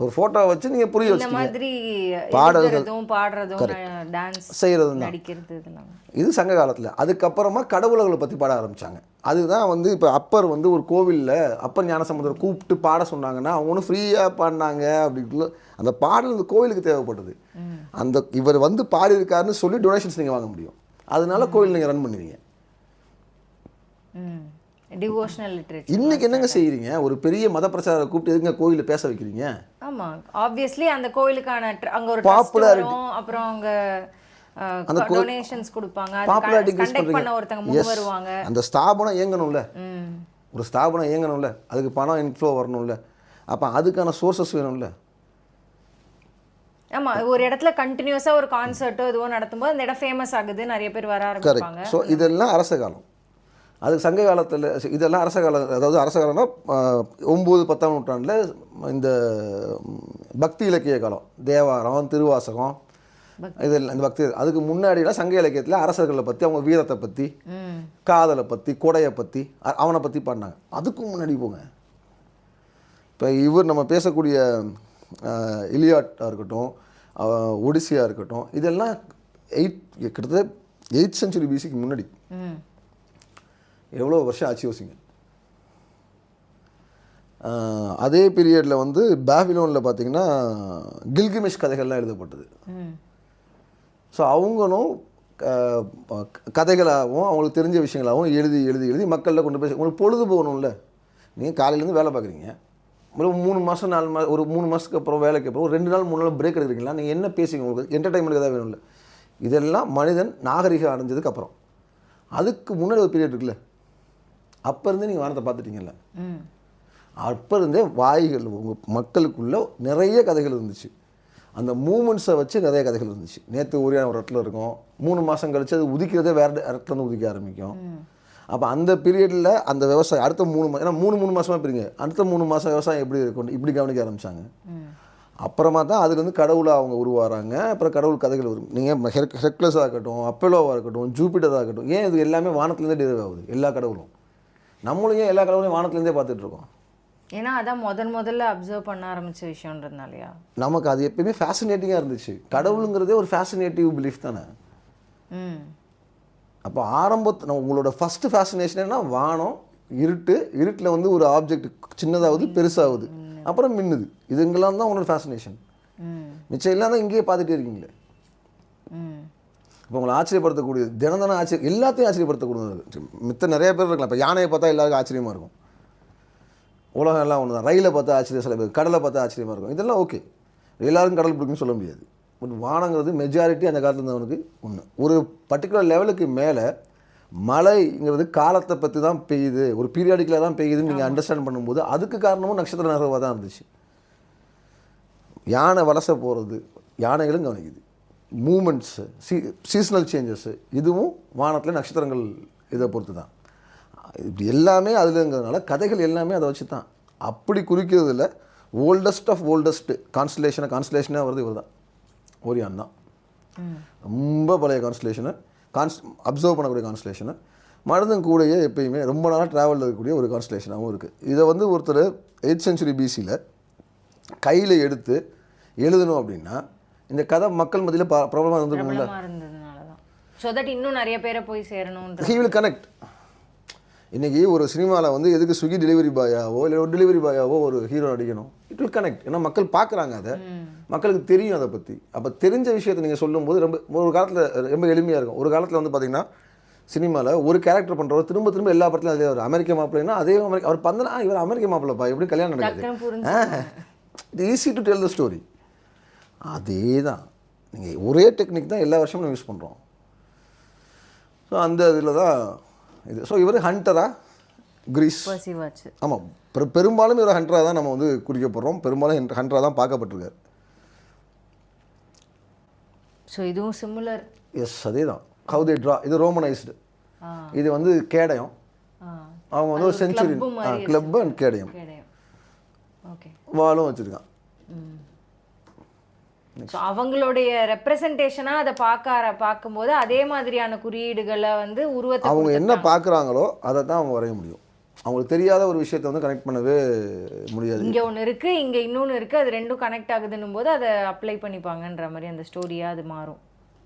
ஒரு ஃபோட்டோ வச்சு நீங்கள் புரிய வச்சுக்கீங்க. பாடுறதும் டான்ஸ் செய்கிறது தான் நடிக்கிறது இதெல்லாம் இது சங்க காலத்தில். அதுக்கப்புறமா கடவுள்களை பற்றி பாட ஆரம்பித்தாங்க. அதுதான் வந்து இப்போ அப்பர் வந்து ஒரு கோவிலில் அப்பர் ஞானசமுதரை கூப்பிட்டு பாட சொன்னாங்கன்னா அவங்க ஒன்றும் ஃப்ரீயாக பாடினாங்க அப்படி. அந்த பாடல் இந்த கோவிலுக்கு தேவைப்படுது. அந்த இவர் வந்து பாடியிருக்காருன்னு சொல்லி டொனேஷன்ஸ் நீங்கள் வாங்க முடியும். அதனால கோவில் நீங்கள் ரன் பண்ணுவீங்க. டிவோஷனல் லிட்ரேச்சர் இன்னைக்கு என்னங்க செய்யறீங்க? ஒரு பெரிய மத பிரச்சாரம் கூப்பிட்டு எதுங்க கோயிலில் பேச வைக்கிறீங்க? ஆமா, ஆப்வியஸ்லி அந்த கோயிலுக்கான அங்க ஒரு பாப்புலாரிட்டி, அப்புறம் அங்க அந்த டொனேஷன்ஸ் கொடுப்பாங்க, பாப்புலாரிட்டி கண்டக்ட் பண்ண ஒருத்தங்க முன் வருவாங்க. அந்த ஸ்தாபனம் இயங்கணும்ல. ஒரு ஸ்தாபனம் இயங்கணும்ல, அதுக்கு பணம் இன்ஃப்ளோ வரணும்ல. அப்போ அதுக்கான சோர்சஸ் வேணும்ல. ஆமா, ஒரு இடத்துல கண்டினியூஸா ஒரு கான்சர்ட்டோ இதுவோ நடத்தும்போது அந்த இடம் ஃபேமஸ் ஆகுது, நிறைய பேர் வர ஆரம்பிப்பாங்க. ஸோ இதெல்லாம் அரச காலம். அது சங்க காலத்தில் இதெல்லாம் அரச காலம். அதாவது அரச காலம்னா 9, 10ஆம் நூற்றாண்டில் இந்த பக்தி இலக்கிய காலம், தேவாரம், திருவாசகம், இதெல்லாம் இந்த பக்தி. அதுக்கு முன்னாடிலாம் சங்க இலக்கியத்தில் அரசர்களை பற்றி, அவங்க வீரத்தை பற்றி, காதலை பற்றி, கொடையை பற்றி, அவனை பற்றி பாடினாங்க. அதுக்கும் முன்னாடி போங்க. இப்போ இவர் நம்ம பேசக்கூடிய இலியாட்டாக இருக்கட்டும், ஒடிசியா இருக்கட்டும், இதெல்லாம் கிட்டத்தட்ட 8th century BCக்கு முன்னாடி. எவ்வளோ வருஷம் ஆச்சு யோசிங்க. அதே பீரியடில் வந்து பாபிலோனில் பார்த்தீங்கன்னா கில்கிமெஷ் கதைகள்லாம் எழுதப்பட்டது. ஸோ அவங்களும் கதைகளாகவும் அவங்களுக்கு தெரிஞ்ச விஷயங்களாகவும் எழுதி எழுதி எழுதி மக்களில் கொண்டு போய் உங்களுக்கு பொழுது போகணும்ல. நீங்கள் காலையிலேருந்து வேலை பார்க்குறீங்க, ஒரு 3 மாதம் 4 மாதம், ஒரு 3 மாதத்துக்கு அப்புறம் வேலைக்கு அப்புறம் ஒரு 2 நாள் 3 நாள் பிரேக் எடுக்கிறீங்களா? நீங்கள் என்ன பேசுவீங்க? உங்களுக்கு என்டர்டைன்மெண்ட் தான் வேணும்ல. இதெல்லாம் மனிதன் நாகரிகம் அடைஞ்சதுக்கு அப்புறம். அதுக்கு முன்னாடி ஒரு பீரியட் இருக்குல்ல, அப்போ இருந்தே நீங்கள் வானத்தை பார்த்துட்டீங்கல்ல. அப்போ இருந்தே வாய்கள் உங்கள் மக்களுக்குள்ளே நிறைய கதைகள் இருந்துச்சு. அந்த மூமெண்ட்ஸை வச்சு நிறைய கதைகள் இருந்துச்சு. நேற்று ஒரே ஒரு இடத்துல இருக்கும், 3 மாதம் கழிச்சு அது உதிக்கிறதே வேறு இடத்துல வந்து உதிக்க ஆரம்பிக்கும். அப்போ அந்த பீரியடில் அந்த விவசாயம் அடுத்த 3 மாதம், ஏன்னா 3 மாதமாக பிரிங்க, அடுத்த 3 மாதம் விவசாயம் எப்படி இருக்கும் இப்படி கவனிக்க ஆரம்பித்தாங்க. அப்புறமா தான் அதுலேருந்து கடவுளாக அவங்க உருவாகிறாங்க. அப்புறம் கடவுள் கதைகள் வரும். நீங்கள் ஹெர்குலஸாக இருக்கட்டும், அப்போலோவாக இருக்கட்டும், ஜூபிட்டராக இருக்கட்டும், ஏன் இது எல்லாமே வானத்துலேருந்தே டெரிவ் ஆகுது. எல்லா கடவுளும் நம்மளும் ஏன் எல்லா கடவுளையும் வானத்துலேருந்தே பார்த்துட்டு இருக்கோம்? ஏன்னா அதான் முதல்ல அப்சர்வ் பண்ண ஆரம்பிச்ச விஷயம்ன்றதுனாலயா? நமக்கு அது எப்பயுமே ஃபேசினேட்டிங்காக இருந்துச்சு. கடவுளுங்கிறதே ஒரு ஃபேசினேட்டிவ் பிலீஃப் தானே. அப்போ ஆரம்பத்தில் உங்களோட ஃபஸ்ட்டு ஃபேசினேஷன் என்ன? வானம், இருட்டில் வந்து ஒரு ஆப்ஜெக்ட் சின்னதாகுது, பெருசாகுது, அப்புறம் மின்னுது. இதுங்கெல்லாம் தான் உங்களோட ஃபேசினேஷன். மிச்சம் எல்லாம் தான் இங்கேயே பார்த்துட்டே இருக்கீங்களே. இப்போ உங்களை ஆச்சரியப்படுத்தக்கூடியது தினம் எல்லாத்தையும் ஆச்சரியப்படுத்தக்கூடியது. மித்த நிறைய பேர் இருக்கலாம். இப்போ யானையை பார்த்தா எல்லாருக்கும் ஆச்சரியமாக இருக்கும். உலகம் எல்லாம் ஒன்று தான். ரயிலை பார்த்தா ஆச்சரியம், சில பேர் கடலை பார்த்தா ஆச்சரியமாக இருக்கும். இதெல்லாம் ஓகே, எல்லாருக்கும் கடல் பிடிக்குன்னு சொல்ல முடியாது. பட் வானங்கிறது மெஜாரிட்டி அந்த காலத்தில் இருந்தவனுக்கு ஒன்று. ஒரு பர்டிகுலர் லெவலுக்கு மேலே மழைங்கிறது காலத்தை பற்றி தான் பெய்யுது, ஒரு பீரியாடிக்கலாக தான் பெய்யுதுன்னு நீங்கள் அண்டர்ஸ்டாண்ட் பண்ணும்போது அதுக்கு காரணமும் நட்சத்திர நகர்வாக தான் இருந்துச்சு. யானை வலச போகிறது யானைகளும் கவனிக்குது. மூமெண்ட்ஸு, சீசனல் சேஞ்சஸ்ஸு, இதுவும் வானத்தில் நட்சத்திரங்கள் இதை பொறுத்து தான். இப்படி எல்லாமே அதுலங்கிறதுனால கதைகள் எல்லாமே அதை வச்சு தான். அப்படி குறிக்கிறதுல ஓல்டஸ்ட் ஆஃப் ஓல்டஸ்ட்டு கான்ஸ்டலேஷனாக வருது இவர் தான், ஓரியான் தான். ரொம்ப பழைய கான்ஸ்டலேஷனை அப்சர்வ் பண்ணக்கூடிய கான்ஸ்டலேஷனை மனிதன் கூடயே எப்பயுமே ரொம்ப நாளாக ட்ராவலில் இருக்கக்கூடிய ஒரு கான்ஸ்டலேஷனாகவும் இருக்குது. இதை வந்து ஒருத்தர் 8th century BCயில் கையில் எடுத்து எழுதணும் அப்படின்னா இந்த கதை மக்கள் மத்தியில் ப்ராப்ளமாக இருந்ததுனால தான். ஸோ தட் இன்னும் நிறைய பேரை போய் சேரணும். He will connect. இன்றைக்கி ஒரு சினிமாவில் வந்து எதுக்கு ஸ்விக்கி டெலிவரி பாயாவோ இல்லை ஒரு டெலிவரி பாயாவோ ஒரு ஹீரோ நடிக்கணும்? It will connect. ஏன்னா மக்கள் பார்க்குறாங்க, அதை மக்களுக்கு தெரியும் அதை பற்றி. அப்போ தெரிஞ்ச விஷயத்தை நீங்கள் சொல்லும்போது ஒரு காலத்தில் ரொம்ப எளிமையாக இருக்கும். ஒரு காலத்தில் வந்து பார்த்திங்கன்னா சினிமாவில் ஒரு கேரக்டர் பண்ணுறவர் திரும்ப எல்லா படத்துலையும் அதே ஒரு அமெரிக்க மாப்பிள்ளைன்னா அதே அவர் பந்தனா இவர் அமெரிக்க மாப்பிள்ளைப்பா எப்படி கல்யாணம் நடக்குது, it easy to tell the story. அதே தான் நீங்கள் ஒரே டெக்னிக் தான் எல்லா வருஷமும் நம்ம யூஸ் பண்ணுறோம். ஸோ அந்த இதில் தான் இது. ஸோ இவர் ஹண்டரா கிரீஸ், ஆமாம், பெரும்பாலும் இவர் ஹண்டராக தான் நம்ம வந்து குறிக்கப்படுறோம். பெரும்பாலும் ஹண்டராக தான் பார்க்கப்பட்டிருக்காரு. ஸோ இதுவும் சிமிலர். எஸ், அதே தான். ஹவு தே ட்ரா, இது ரோமனைஸ்டு, இது வந்து கேடயம். அவங்க வந்து ஒரு செஞ்சுரி கிளப் அண்ட் கேடயம், வாலும் வச்சுருக்கான். ஸோ அவங்களுடைய ரெப்ரசன்டேஷனாக அதை பார்க்கும்போது அதே மாதிரியான குறியீடுகளை வந்து உருவத்தை அவங்க என்ன பார்க்குறாங்களோ அதை தான் அவங்க வரைய முடியும். அவங்களுக்கு தெரியாத ஒரு விஷயத்தை வந்து கனெக்ட் பண்ணவே முடியாது. இங்கே ஒன்று இருக்குது, இங்கே இன்னொன்று இருக்குது, அது ரெண்டும் கனெக்ட் ஆகுதுன்னும் போது அதை அப்ளை பண்ணிப்பாங்கன்ற மாதிரி அந்த ஸ்டோரியாக அது மாறும்.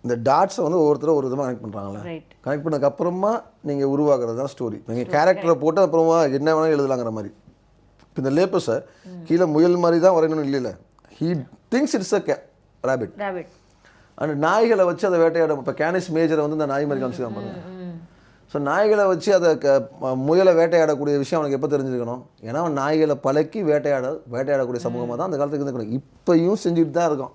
இந்த டாட்ஸை வந்து ஒவ்வொருத்தரும் ஒரு விதமாக கனெக்ட் பண்ணுறாங்களே, ரைட். கனெக்ட் பண்ணதுக்கப்புறமா நீங்கள் உருவாக்குறது தான் ஸ்டோரி. நீங்கள் கேரக்டரை போட்டு அப்புறமா என்ன வேணாலும் எழுதலாங்கிற மாதிரி. இப்போ இந்த லேப்பஸை கீழே முயல் மாதிரி தான் வரையணும்னு இல்லைல்ல, he thinks it's a rabbit. அந்த நாய்களை வச்சு அதை வேட்டையாட, இப்போ கேனிஸ் மேஜரை வந்து இந்த நாய் மாதிரி காமிச்சிக்காம பாருங்க. ஸோ நாய்களை வச்சு அதை முயலை வேட்டையாடக்கூடிய விஷயம் அவனுக்கு எப்போ தெரிஞ்சிருக்கணும்? ஏன்னா அவன் நாய்களை பழக்கி வேட்டையாடக்கூடிய சமூகமாக தான் அந்த காலத்துக்கு இருந்துக்கணும். இப்போயும் செஞ்சுட்டு தான் இருக்கோம்.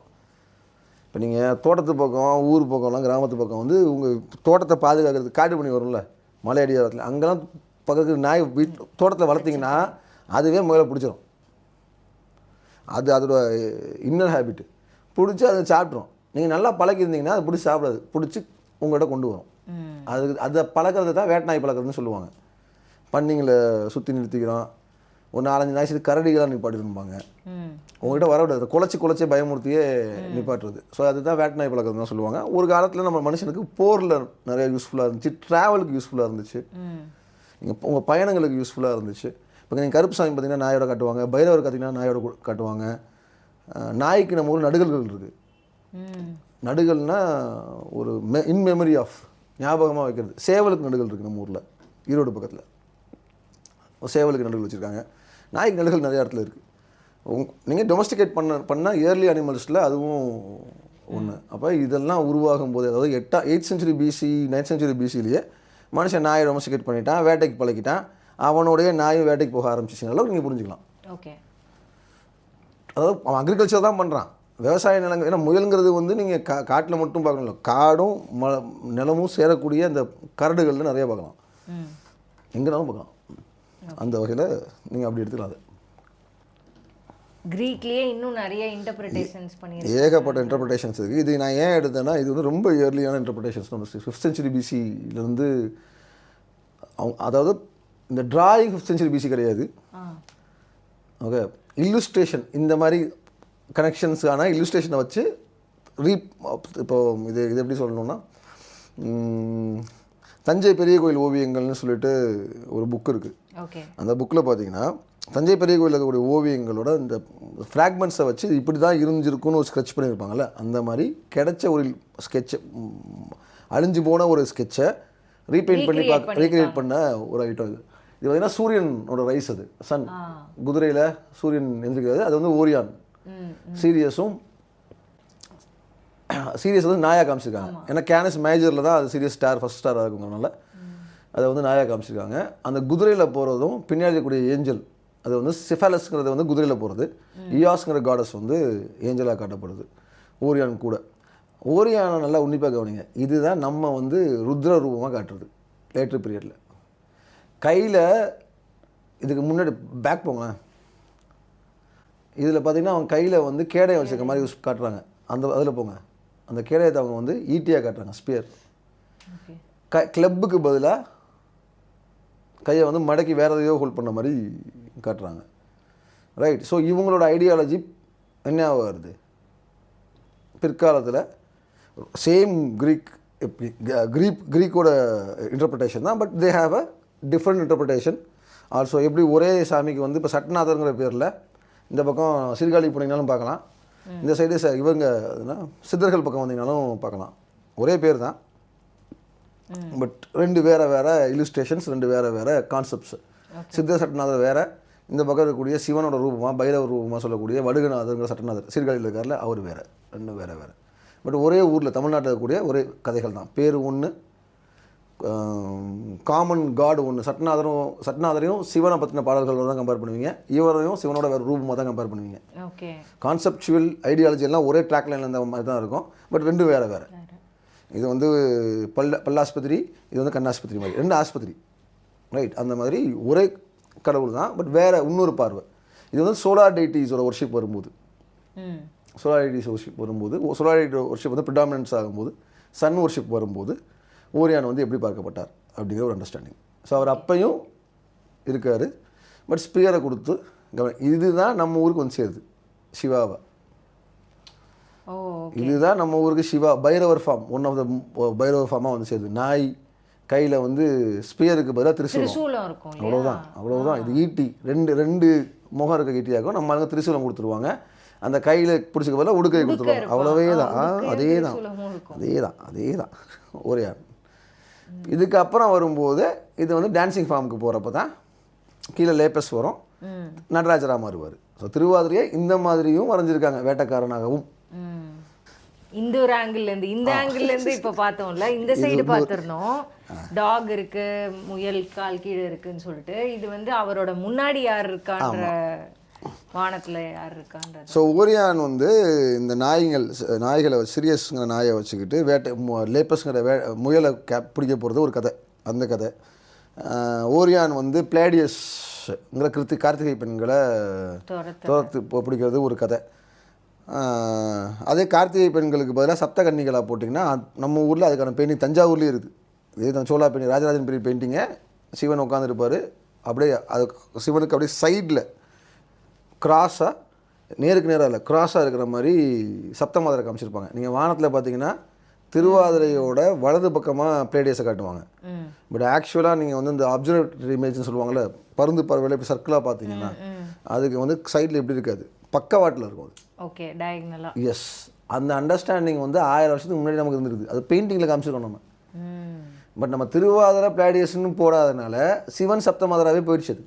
இப்போ நீங்கள் தோட்டத்து பக்கம், ஊர் பக்கம்லாம், கிராமத்து பக்கம் வந்து உங்கள் தோட்டத்தை பாதுகாக்கிறதுக்கு காடு பண்ணி வரும்ல, மலை அடிவாரத்தில், அங்கெல்லாம் பக்கத்துக்கு நாய் தோட்டத்தில் வளர்த்திங்கன்னா அதுவே முயலை பிடிச்சிரும். அதோட இன்னர் ஹேபிட்டு பிடிச்சி அதை சாப்பிட்றோம். நீங்கள் நல்லா பழக்கியிருந்தீங்கன்னா அது பிடிச்சி சாப்பிடாது, பிடிச்சி உங்கள்கிட்ட கொண்டு வரும். அதை பழக்கிறது தான் வேட்டை நாய் பழக்கிறதுன்னு சொல்லுவாங்க. பன்னிங்களை சுற்றி நிறுத்திக்கிறோம், ஒரு 4-5 நாய் சேர்த்து கரடிகளாக நிப்பாட்டிருப்பாங்க. உங்கள்கிட்ட வரவிடாது, குலைச்சி பயமுறுத்தியே நிப்பாட்டுறது. ஸோ அதுதான் வேட்டை நாய் பழக்கிறது தான் சொல்லுவாங்க. ஒரு காலத்தில் நம்ம மனுஷனுக்கு போரில் நிறைய யூஸ்ஃபுல்லாக இருந்துச்சு, ட்ராவலுக்கு யூஸ்ஃபுல்லாக இருந்துச்சு, நீங்கள் உங்கள் பயணங்களுக்கு யூஸ்ஃபுல்லாக இருந்துச்சு. இப்போ நீங்கள் கருப்பு சாமி பார்த்தீங்கன்னா நாயோட காட்டுவாங்க, பைரவர் பார்த்தீங்கன்னா நாயோட காட்டுவாங்க. நாய்க்கு நம்ம ஊர் நடுகல்கள் இருக்குது. நடுகள்னால் ஒரு இன் மெமரி ஆஃப், ஞாபகமாக வைக்கிறது. சேவலுக்கு நடுகள் இருக்குது நம்ம ஊரில், ஈரோடு பக்கத்தில் சேவலுக்கு நடுகள் வச்சுருக்காங்க. நாய்க்கு நடுகள் நிறைய இடத்துல இருக்குது. நீங்கள் டொமஸ்டிகேட் பண்ணால் இயர்லி அனிமல்ஸில் அதுவும் ஒன்று. அப்போ இதெல்லாம் உருவாகும் போது, அதாவது 8th century BC 9th century BCலேயே மனுஷன் நாயை டொமஸ்டிகேட் பண்ணிட்டான், வேட்டைக்கு பழக்கிட்டான், அவனுடைய நாயும் வேட்டைக்கு போக ஆரம்பிச்சிச்சிங்க அளவுக்கு நீங்கள் புரிஞ்சுக்கலாம். ஓகே. அதாவது அவன் அக்ரிகல்ச்சர் தான் பண்ணுறான், விவசாய நிலங்கள். ஏன்னா முயலுங்கிறது வந்து நீங்கள் காட்டில் மட்டும் பார்க்கணும், காடும் நிலமும் சேரக்கூடிய அந்த கரடுகளில் நிறைய பார்க்கலாம், எங்கேனாலும் பார்க்கலாம். அந்த வகையில் நீங்கள் அப்படி எடுத்துக்கலாம். அது கிரீக்லேயே இன்னும் நிறைய இன்டர்பிரிட்டேஷன்ஸ் பண்ணி ஏகப்பட்ட இன்டர்பிரிட்டேஷன்ஸ் இருக்குது. இது நான் ஏன் எடுத்தேன்னா, இது வந்து ரொம்ப இயர்லியான இன்டர்பிரிட்டேஷன்ஸ். 5th century BCலேருந்து அதாவது இந்த டிராயிங் 5th century BC கிடையாது. ஓகே, இல்லுஸ்ட்ரேஷன் இந்த மாதிரி கனெக்ஷன்ஸான இல்லுஸ்ட்ரேஷனை வச்சு இப்போ இது எப்படி சொல்லணும்னா, தஞ்சை பெரிய கோயில் ஓவியங்கள்னு சொல்லிட்டு ஒரு புக் இருக்குது. ஓகே. அந்த புக்கில் பார்த்தீங்கன்னா தஞ்சை பெரிய கோயில் இருக்கக்கூடிய ஓவியங்களோட இந்த ஃப்ராக்மெண்ட்ஸை வச்சு இப்படி தான் இருந்துருக்குன்னு ஒரு ஸ்கெட்ச் பண்ணியிருப்பாங்கள்ல, அந்த மாதிரி கிடைச்ச ஒரு ஸ்கெட்சை, அழிஞ்சு போன ஒரு ஸ்கெட்சை ரீக்ரியேட் பண்ண ஒரு ஐட்டம் இது. இது பார்த்தீங்கன்னா சூரியனோட ரைஸ், அது சன், குதிரையில் சூரியன் எந்திரிக்கிறது, அது வந்து ஓரியான். சீரியஸ் வந்து நாயாக காமிச்சிருக்காங்க. ஏன்னா கேனஸ் மேஜரில் தான் அது சீரியஸ் ஃபர்ஸ்ட் ஸ்டாராக இருக்குங்கிறனால அதை வந்து நாயாக காமிச்சிருக்காங்க. அந்த குதிரையில் போகிறதும் பின்னாடி இருக்கக்கூடிய ஏஞ்சல், அது வந்து சிஃபாலஸ்ங்கிறது வந்து குதிரையில் போகிறது, இயாஸ்ங்கிற காடஸ் வந்து ஏஞ்சலாக காட்டப்படுது, ஓரியான் கூட. ஓரியானை நல்லா உன்னிப்பாக கவனிங்க. இதுதான் நம்ம வந்து ருத்ர ரூபமாக காட்டுறது லேட்டர் பீரியடில். கையில் இதுக்கு முன்னாடி பேக் போங்களேன், இதில் பார்த்தீங்கன்னா அவங்க கையில் வந்து கேடயம் வச்சுருக்க மாதிரி யூஸ் காட்டுறாங்க. அதில் போங்க, அந்த கேடயத்தை அவங்க வந்து ஈட்டியாக காட்டுறாங்க, ஸ்பியர். கிளப்புக்கு பதிலாக கையை வந்து மடக்கி வேறு எதையோ ஹோல்ட் பண்ண மாதிரி காட்டுறாங்க. ரைட். ஸோ இவங்களோட ஐடியாலஜி என்ன வருது பிற்காலத்தில்? சேம் க்ரீக்கோட இன்டர்பிரிட்டேஷன் தான், but they have a different interpretation also. எப்படி ஒரே சாமிக்கு வந்து இப்போ சட்நாதருங்கிற பேரில் இந்த பக்கம் சீர்காழி போனீங்கனாலும் பார்க்கலாம், இந்த சைடு இவங்க சித்தர்கள் பக்கம் வந்தீங்கனாலும் பார்க்கலாம், ஒரே பேர் தான், பட் 2 வேறு இல்லுஸ்ட்ரேஷன்ஸ், 2 வேறு கான்செப்ட்ஸ். சித்த சட்டநாதர் வேறு, இந்த பக்கம் இருக்கக்கூடிய சிவனோட ரூபமாக, பைரவ ரூபமாக சொல்லக்கூடிய வடுகநாதருங்கிற சட்டநாதர் சீர்காழியில் இருக்கார்ல, அவர் வேறு. 2 வேறு, பட் ஒரே ஊரில் தமிழ்நாட்டில் இருக்கக்கூடிய ஒரே கதைகள் தான். பேர் ஒன்று, காமன் காடு ஒன்று. சட்நாதரையும் சிவனை பற்றின பாடல்களோட தான் கம்பேர் பண்ணுவீங்க, இவரையும் சிவனோட வேறு ரூபமாக தான் கம்பேர் பண்ணுவீங்க. கான்செப்சுவல் ஐடியாலஜி எல்லாம் ஒரே ட்ராக் லைனில் இந்த மாதிரி தான் இருக்கும், பட் 2 வேறு. இது வந்து பல்லாஸ்பத்திரி, இது வந்து கண்ணாஸ்பத்திரி மாதிரி, 2 ஆஸ்பத்திரி. ரைட். அந்த மாதிரி ஒரே கடவுள் தான், பட் வேறு இன்னொரு பார்வை. இது வந்து சோலார் டெய்ட்டிஸோட ஒர்ஷிப் வரும்போது, சோலார் டெய்ட்டிஸ் ஒர்ஷிப் வரும்போது, சோலார் டெய்ட்டி ஒர்ஷிப் வந்து ப்ரிடாமினன்ஸ் ஆகும்போது, சன் ஒர்ஷிப் வரும்போது ஓரியான் வந்து எப்படி பார்க்கப்பட்டார் அப்படிங்கிற ஒரு அண்டர்ஸ்டாண்டிங். ஸோ அவர் அப்பையும் இருக்கார், பட் ஸ்பியரை கொடுத்து இதுதான் நம்ம ஊருக்கு வந்து சேருது சிவாவை. ஓ இதுதான் நம்ம ஊருக்கு Shiva Bhairavar form, one of the Bhairavar ஃபார்மாக வந்து சேருது. நாய் கையில் வந்து ஸ்பியருக்கு பதிலாக திரிசூலம் சூலம் இருக்கும். அவ்வளோதான். இது ஈட்டி, ரெண்டு முகம் இருக்க ஈட்டியாகும். நம்ம அங்கே திரிசூலம் கொடுத்துருவாங்க. அந்த கையில் பிடிச்சிக்க பதிலாக உடுக்கை கொடுத்துருவாங்க. அவ்வளவே தான். அதே தான் ஒரே. இதுக்கப்புறம் வரும்போது இது வந்து டான்ஸிங் ஃபார்முக்கு போகிறப்ப தான் கீழே லேப்பஸ் வரும், நடராஜராக மாறுவார். ஸோ திருவாதிரையை இந்த மாதிரியும் வரைஞ்சிருக்காங்க, வேட்டைக்காரனாகவும். இந்த ஒரு ஆங்கிள்லேருந்து இந்த ஆங்கிள்லேருந்து இப்போ பார்த்தோம்ல, இந்த சைடு பார்த்துருந்தோம். டாக் இருக்கு, முயல் கால் கீழே இருக்குன்னு சொல்லிட்டு. இது வந்து அவரோட முன்னாடி யார் இருக்கான்ற, வானத்தில் யார் இருக்கான்ற. ஸோ ஓரியான் வந்து இந்த நாய்களை சிரியஸ்ங்கிற நாயை வச்சுக்கிட்டு லேப்பஸ்ங்கிற முயலை பிடிக்க போகிறது ஒரு கதை. அந்த கதை ஓரியான் வந்து பிளேடியஸ்ங்கிற கார்த்திகை பெண்களை துரத்து பிடிக்கிறது ஒரு கதை. அதே கார்த்திகை பெண்களுக்கு பதிலாக சப்த கன்னிகளாக போட்டிங்கன்னா நம்ம ஊரில் அதுக்கான பெயிண்டிங் தஞ்சாவூர்லேயும் இருக்குது. இதே தான் சோழா பெயிண்டிங், ராஜராஜன் பெரிய பெயிண்டிங்கை சிவன் உட்காந்துருப்பார். அப்படியே அது சிவனுக்கு அப்படியே சைடில் கிராஸாக, நேருக்கு நேராக இல்லை கிராஸாக இருக்கிற மாதிரி சப்தமாதிரை காமிச்சிருப்பாங்க. நீங்கள் வானத்தில் பார்த்தீங்கன்னா திருவாதிரையோட வலது பக்கமாக பிளேடியஸை காட்டுவாங்க. பட் ஆக்சுவலாக நீங்கள் வந்து இந்த அப்சர்வேட்டரி இமேஜ்னு சொல்லுவாங்கள்ல, பருந்து பறவையில் இப்போ சர்க்கிளாக பார்த்தீங்கன்னா அதுக்கு வந்து சைடில் எப்படி இருக்காது, பக்கவாட்டில் இருக்கும் அது. ஓகே, டயகனலா. எஸ், அந்த அண்டர்ஸ்டாண்டிங் வந்து 1000 வருஷத்துக்கு முன்னாடி நமக்கு இருந்திருக்குது. அது பெயிண்டிங்கில் காமிச்சிருக்கோம் நம்ம. பட் நம்ம திருவாதிரை பிளேடியஸ்னு போடாதனால சிவன் சப்தமாதிராவே போயிடுச்சு அது.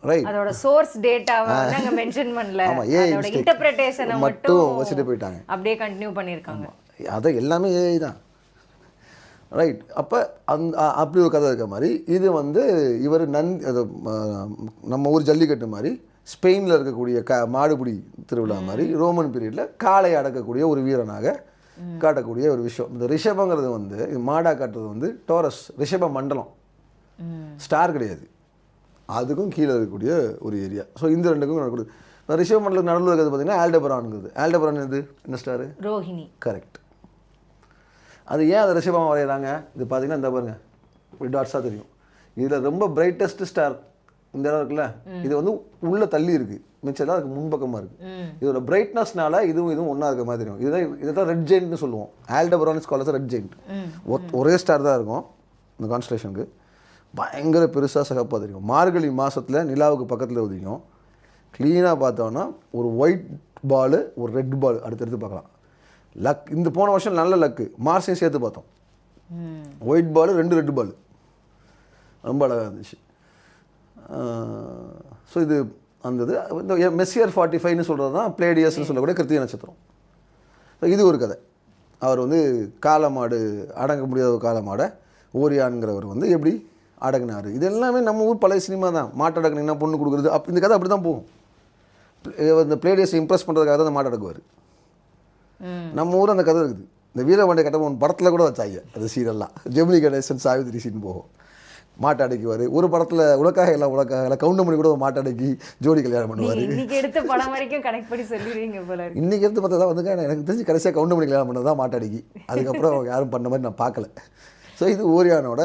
ரைட், அதோட சோர்ஸ் டேட்டாவை அங்க மென்ஷன் பண்ணல. அதோட இன்டர்பிரேஷனை மட்டும் வச்சிட்டு போயிட்டாங்க. அப்படியே கண்டினியூ பண்ணிருக்காங்க. அது எல்லாமே ஏஐ தான். ரைட், அப்போ அப்படி ஒரு கதை இருக்க மாதிரி இது வந்து இவர் நம்ம ஊர் ஜல்லிக்கட்டு மாதிரி, ஸ்பெயினில் இருக்கக்கூடிய மாடுபிடி திருவிழா மாதிரி, ரோமன் பீரியடில் காளை அடக்கக்கூடிய ஒரு வீரனாக காட்டக்கூடிய ஒரு விஷயம். இந்த ரிஷபங்கிறது வந்து மாடா காட்டுறது வந்து டோரஸ் ரிஷப மண்டலம், ஸ்டார் கிடையாது, அதுக்கும் கீழே இருக்கக்கூடிய ஒரு ஏரியா. ஸோ இந்த ரெண்டுக்கும் நடக்குது. ரிஷப மண்டலத்துக்கு நடுவில் இருக்கிறது பார்த்தீங்கன்னா ஆல்டபரான்ங்கிறது. ஆல்டபரான் எது, என்ன ஸ்டார்? ரோஹிணி. கரெக்ட். அது ஏன் அதை ரிஷபமாக வரைகிறாங்க? இது பார்த்தீங்கன்னா இந்த பாருங்க, இப்படி டாட்ஸாக தெரியும். இதில் ரொம்ப பிரைட்டஸ்ட் ஸ்டார் இந்த இடம் இருக்குல்ல, இது வந்து உள்ளே தள்ளி இருக்குது, மிச்சம் அதுக்கு முன்பக்கமாக இருக்குது. இதோட பிரைட்னஸ்னால இதுவும் ஒன்றா இருக்க மாதிரி தெரியும். இதை தான் ரெட் ஜெயின்ட்னு சொல்லுவோம். ஆல்டபரான் இஸ் கால்ட் ரெட் ஜெயின்ட். ஒரே ஸ்டார் தான் இருக்கும் இந்த கான்ஸ்டலேஷனுக்கு. பயங்கர பெருசாக சகப்பாக தெரியும். மார்கழி மாதத்தில் நிலாவுக்கு பக்கத்தில் உதிக்கும். க்ளீனாக பார்த்தோன்னா ஒரு ஒயிட் பாலு, ஒரு ரெட் பால் அடுத்தடுத்து பார்க்கலாம். லக், இந்த போன வருஷம் நல்ல லக்கு, மார்ஸையும் சேர்த்து பார்த்தோம். ஒயிட் பால், 2 ரெட் பால், ரொம்ப அழகாக இருந்துச்சு. ஸோ இது அந்த இந்த மெஸ்ஸியர் 45ன்னு சொல்கிறது தான் பிளேடியஸ்ன்னு சொல்லக்கூடிய கிருத்திகை நட்சத்திரம். ஸோ இது ஒரு கதை. அவர் வந்து காளமாடு அடங்க முடியாத காளமாடை ஓரியான்கிறவர் வந்து எப்படி அடங்கினார். இது எல்லாமே நம்ம ஊர் பழைய சினிமா தான். மாட்டு அடக்குனீங்கன்னா பொண்ணு கொடுக்குறது, இந்த கதை அப்படி தான் போகும். இந்த பிளேடியஸை இம்ப்ரெஸ் பண்ணுறதுக்காக தான் அந்த மாட்டு அடக்குவார். நம்ம ஊர் அந்த கதை இருக்குது. இந்த வீரபாண்டிய கட்டபொம்மன் படத்தில் கூட வச்சாங்க அது சீரெல்லாம். ஜெமினி கணேசன் சாவித்திரி சீன் போகும், மாட்டு அடக்குவார். ஒரு படத்தில் உலக்காக எல்லாம் கவுண்டமணி கூட மாட்டு அடக்கி ஜோடி கல்யாணம் பண்ணுவார். இன்னைக்கு எடுத்த படம் வரைக்கும் கனெக்ட் பண்ணி சொல்லிடுவீங்க போல. இன்னைக்கு எடுத்து பார்த்தா தான் வந்து எனக்கு தெரிஞ்சு கடைசியாக கவுண்டமணி கல்யாணம் பண்ணது தான் மாட்டு அடக்கி. அதுக்கப்புறம் யாரும் பண்ண மாதிரி நான் பார்க்கல. ஸோ இது ஓரியானோட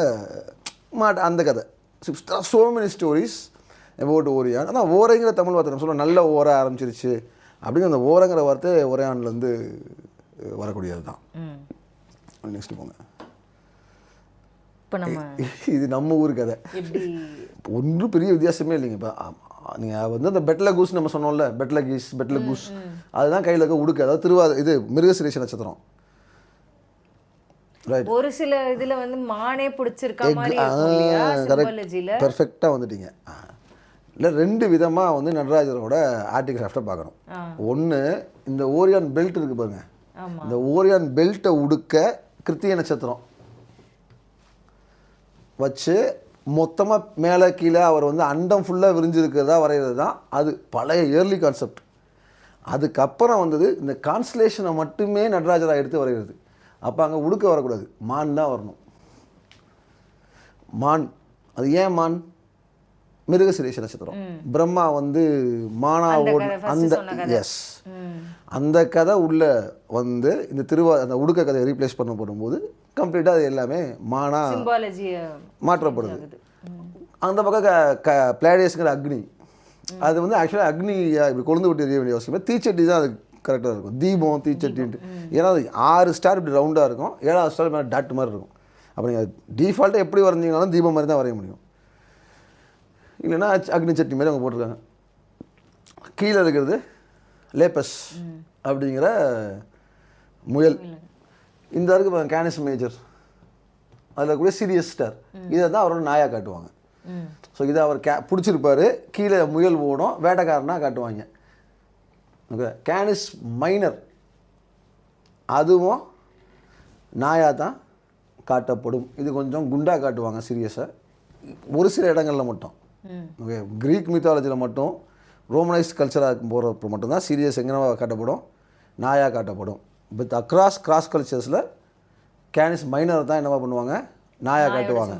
அந்த கதை. So many stories about Orion. ஆனால் ஓரைங்கிற தமிழ் வார்த்தை நம்ம சொல்ல நல்ல ஓர ஆரம்பிச்சிருச்சு அப்படின்னு, அந்த ஓரங்கிற வார்த்தை ஓரையான்லேருந்து வரக்கூடியது தான். நெக்ஸ்ட் போங்க. இது நம்ம ஊர் கதை. ஒன்றும் பெரிய வித்தியாசமே இல்லைங்க. இப்போ நீங்கள் வந்து அந்த பெட்ல கூஸ் நம்ம சொன்னோம்ல, பெட்ல கூஸ் அதுதான் கையில் இருக்க உடுக்கு. அதாவது இது மிருகசிரீஷ நட்சத்திரம். ஒரு சில இதுல வந்து மானே பிடிச்சிருக்க மாதிரி பெர்ஃபெக்டாக வந்துட்டீங்க. இல்லை, 2 விதமாக வந்து நடராஜரோட ஆர்டிகிராஃப்டை பார்க்கணும். ஒன்று, இந்த ஓரியான் பெல்ட் இருக்குது பாருங்க, இந்த ஓரியான் பெல்ட்டை உடுக்க கிருத்திகை நட்சத்திரம் வச்சு மொத்தமாக மேலே கீழே அவர் வந்து அண்டம் ஃபுல்லாக விரிஞ்சிருக்கிறதா வரைகிறது தான் அது பழைய இயர்லி கான்செப்ட். அதுக்கப்புறம் வந்தது இந்த கான்ஸ்டலேஷனை மட்டுமே நடராஜராக எடுத்து வரைகிறது. அப்போ அங்கே உடுக்க வரக்கூடாது, மான் தான் வரணும். மான், அது ஏன் மான்? மிருகசிரீஷ நட்சத்திரம். பிரம்மா வந்து மானாவோட அந்த கதை உள்ள வந்து இந்த அந்த உடுக்க கதையை ரீப்ளேஸ் பண்ணப்படும் போது கம்ப்ளீட்டாக அது எல்லாமே மானா மாற்றப்படுது. அந்த பக்கம் பிளேடியஸ்ங்கிற அக்னி, அது வந்து ஆக்சுவலாக அக்னி இப்படி கொழுந்து விட்டு எரிய வேண்டிய அவசியம் இல்லை. தீச்சட்டி தான் அது கரெக்டாக இருக்கும். தீபம் தீச்சட்டின்ட்டு, ஏன்னா அது 6 ஸ்டார் இப்படி ரவுண்டாக இருக்கும், 7வது ஸ்டார் மேலே டாட் மாதிரி இருக்கும். அப்போ நீங்கள் டிஃபால்ட்டாக எப்படி வரைஞ்சிங்கனாலும் தீபம் மாதிரி தான் வரைய முடியும். இல்லைன்னா அக்னி சட்டி மாதிரி அவங்க போட்டிருக்காங்க. கீழே இருக்கிறது லேப்பஸ் அப்படிங்கிற முயல். இந்த இருக்கு கேனிஸ் மேஜர், அதில் கூட சீரியஸ் ஸ்டார். இதை தான் அவரோட நாயாக காட்டுவாங்க. ஸோ இதை அவர் பிடிச்சிருப்பாரு, கீழே முயல் ஓடும், வேட்டைக்காரனாக காட்டுவாங்க. ஓகே, கேனிஸ் மைனர் அதுவும் நாயாக தான் காட்டப்படும். இது கொஞ்சம் குண்டாக காட்டுவாங்க சீரியஸாக, ஒரு சில இடங்களில் மட்டும். ஓகே, க்ரீக் மித்தாலஜியில் மட்டும், ரோமனைஸ்ட் கல்ச்சராக போகிறப்ப மட்டும்தான் சீரியஸ் எங்கேனா காட்டப்படும், நாயாக காட்டப்படும். பட் கிராஸ் கல்ச்சர்ஸில் கேனிஸ் மைனர் தான் என்னவா பண்ணுவாங்க, நாயாக காட்டுவாங்க.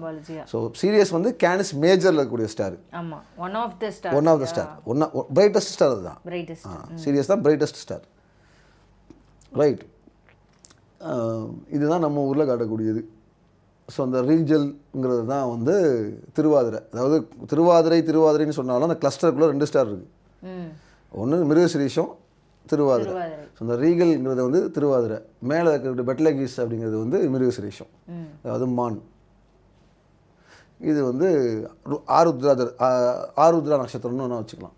ஸோ சீரியஸ் வந்து கேனிஸ் மேஜரில் இருக்கக்கூடிய ஸ்டார். ஆமாம், one of the star, brightest star அதுதான். சீரியஸ் தான் பிரைட்டஸ்ட் ஸ்டார். ரைட், இதுதான் நம்ம ஊரில் காட்டக்கூடியது. ஸோ அந்த ரீஜல்ங்கிறது தான் வந்து திருவாதிரை. அதாவது திருவாதிரைன்னு சொன்னாலும் அந்த கிளஸ்டருக்குள்ளே 2 ஸ்டார் இருக்குது. ஒன்று மிருகசிரீஷம், திருவாதிரை. ஸோ அந்த ரீகல்ங்கிறது வந்து திருவாதிரை, மேலே இருக்கிற பெட்லகீஸ் அப்படிங்கிறது வந்து மிருகசிரீஷம், அதாவது மான். இது வந்து ஆருத்ரா நட்சத்திரம்னு ஒன்று வச்சுக்கலாம்.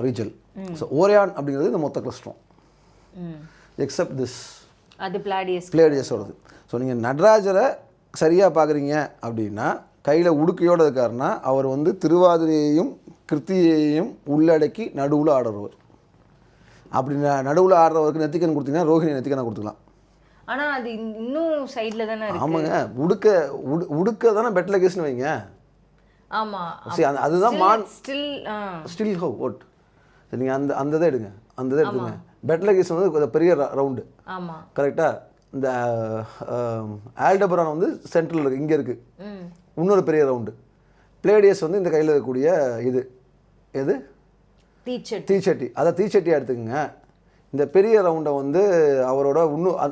ரீஜல். ஸோ ஓரியான் அப்படிங்கிறது இந்த மொத்த கிளஸ்டரும், எக்ஸப்ட் திஸ், அது பிளேடியஸோடது. ஸோ நீங்கள் நடராஜரை சரியாக பார்க்குறீங்க அப்படின்னா, கையில் உடுக்கையோடு இருக்காருன்னா அவர் வந்து திருவாதிரையையும் கிருத்தியையும் உள்ளடக்கி நடுவில் ஆடுறவர். அப்படி நடுவில் ஆடுறவருக்கு நெத்திக்கன் கொடுத்தீங்கன்னா ரோஹிணி நெத்திக்கனை கொடுத்துக்கலாம். ஆனால் அது இன்னும் சைடில் தானே இருக்கு. ஆமாங்க, உடுக்க தானே பெட்டில் கேஸ்னு வைங்க. ஆமாம், சரி, அதுதான் மான். Still how odd. சரி, நீங்கள் அந்த இதை எடுங்க, அந்த இதை எடுத்துங்க. பெட்டில் கேஸ் வந்து பெரிய ரவுண்டு. ஆமாம், கரெக்டாக. இந்த ஆல்டபரான் வந்து சென்ட்ரல் இருக்குது, இங்கே இருக்குது, இன்னொரு பெரிய ரவுண்டு. பிளேடியஸ் வந்து இந்த கையில் இருக்கக்கூடிய இது எது, தீச்சட்டி. அதை தீச்சட்டியாக எடுத்துக்கோங்க. இந்த பெரிய ரவுண்டை வந்து அவரோட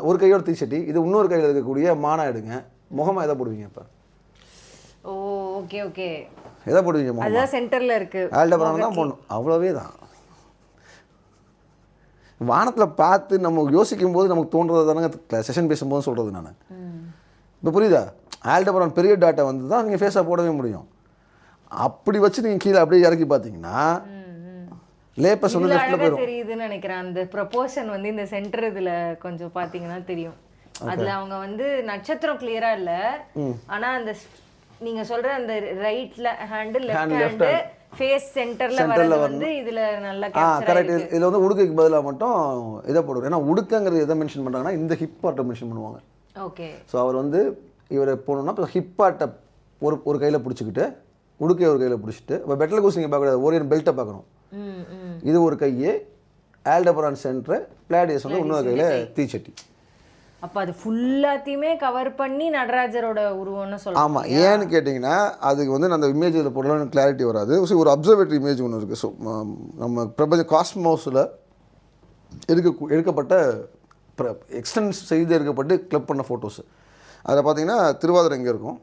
ஒரு கையோட தீச்சட்டி, இது இன்னொரு கையில் இருக்கக்கூடிய மானா எடுங்க. முகமாக எதை போடுவீங்க இப்போ? ஓகே, எதை போடுவீங்க? அதுதான் சென்டரில் இருக்குது, ஆல்டபரான் தான் போடணும். அவ்வளோவே தான். வானத்தில் பார்த்து நம்ம யோசிக்கும் போது நமக்கு தோன்றது தானே செஷன் பேசும்போது சொல்கிறது நான். இப்போ புரியுதா? ஆல்டபரான் பெரிய டாட்டை வந்து தான் நீங்கள் ஃபேஸாக போடவே முடியும். அப்படி வச்சு நீங்கள் கீழே அப்படியே இறக்கி பார்த்தீங்கன்னா லேப்பஸ் வந்து லெஃப்ட்ல போயிடும். தெரியுதுன்னு நினைக்கிறேன். அந்த ப்ரொபோர்ஷன் வந்து இந்த சென்டர் இதில் கொஞ்சம் பார்த்தீங்கன்னா தெரியும். அதில் அவங்க வந்து நட்சத்திரம் கிளியரா இல்லை, ஆனால் அந்த நீங்கள் சொல்கிற அந்த ரைட்ல ஹேண்டு லெஃப்ட் ஹேண்டு ஃபேஸ் சென்டரில் வந்து இதில் நல்லா கரெக்ட். இதில் வந்து உடுக்கைக்கு பதிலாக மட்டும் இதை போடுவோம். ஏன்னா உடுக்கங்கிறது எதை மென்ஷன் பண்ணுறாங்கன்னா இந்த ஹிப் பார்ட்டை மென்ஷன் பண்ணுவாங்க. ஓகே. ஸோ அவர் வந்து இவரை போகணுன்னா இப்போ ஹிப் பார்ட்டை ஒரு கையில் பிடிச்சிக்கிட்டு, உடுக்கையை ஒரு கையில் பிடிச்சிட்டு, இப்போ பெட்டல் கோஸ் நீங்கள் பார்க்கக்கூடாது, ஓரியன் பெல்ட்டை பார்க்கணும். இது ஒரு கையே, ஆல்டபரான் சென்டர், பிளாடியஸ் வந்து இன்னொரு கையில் தீச்சட்டி. அப்போ அது ஃபுல்லாத்தையுமே கவர் பண்ணி நடராஜரோட உருவம்னு சொல்லலாம். ஆமாம், ஏன்னு கேட்டிங்கன்னா அதுக்கு வந்து அந்த இமேஜில் போடலாம் கிளாரிட்டி வராது. ஸோ ஒரு அப்சர்வேட்டரி இமேஜ் ஒன்று இருக்குது. ஸோ நம்ம பிரபஞ்ச காஸ்மோஸில் எடுக்கப்பட்ட எக்ஸ்டென்ஸ் செய்து எடுக்கப்பட்டு கிளப் பண்ண ஃபோட்டோஸ். அதில் பார்த்தீங்கன்னா திருவாதிரை இங்கே இருக்கும்,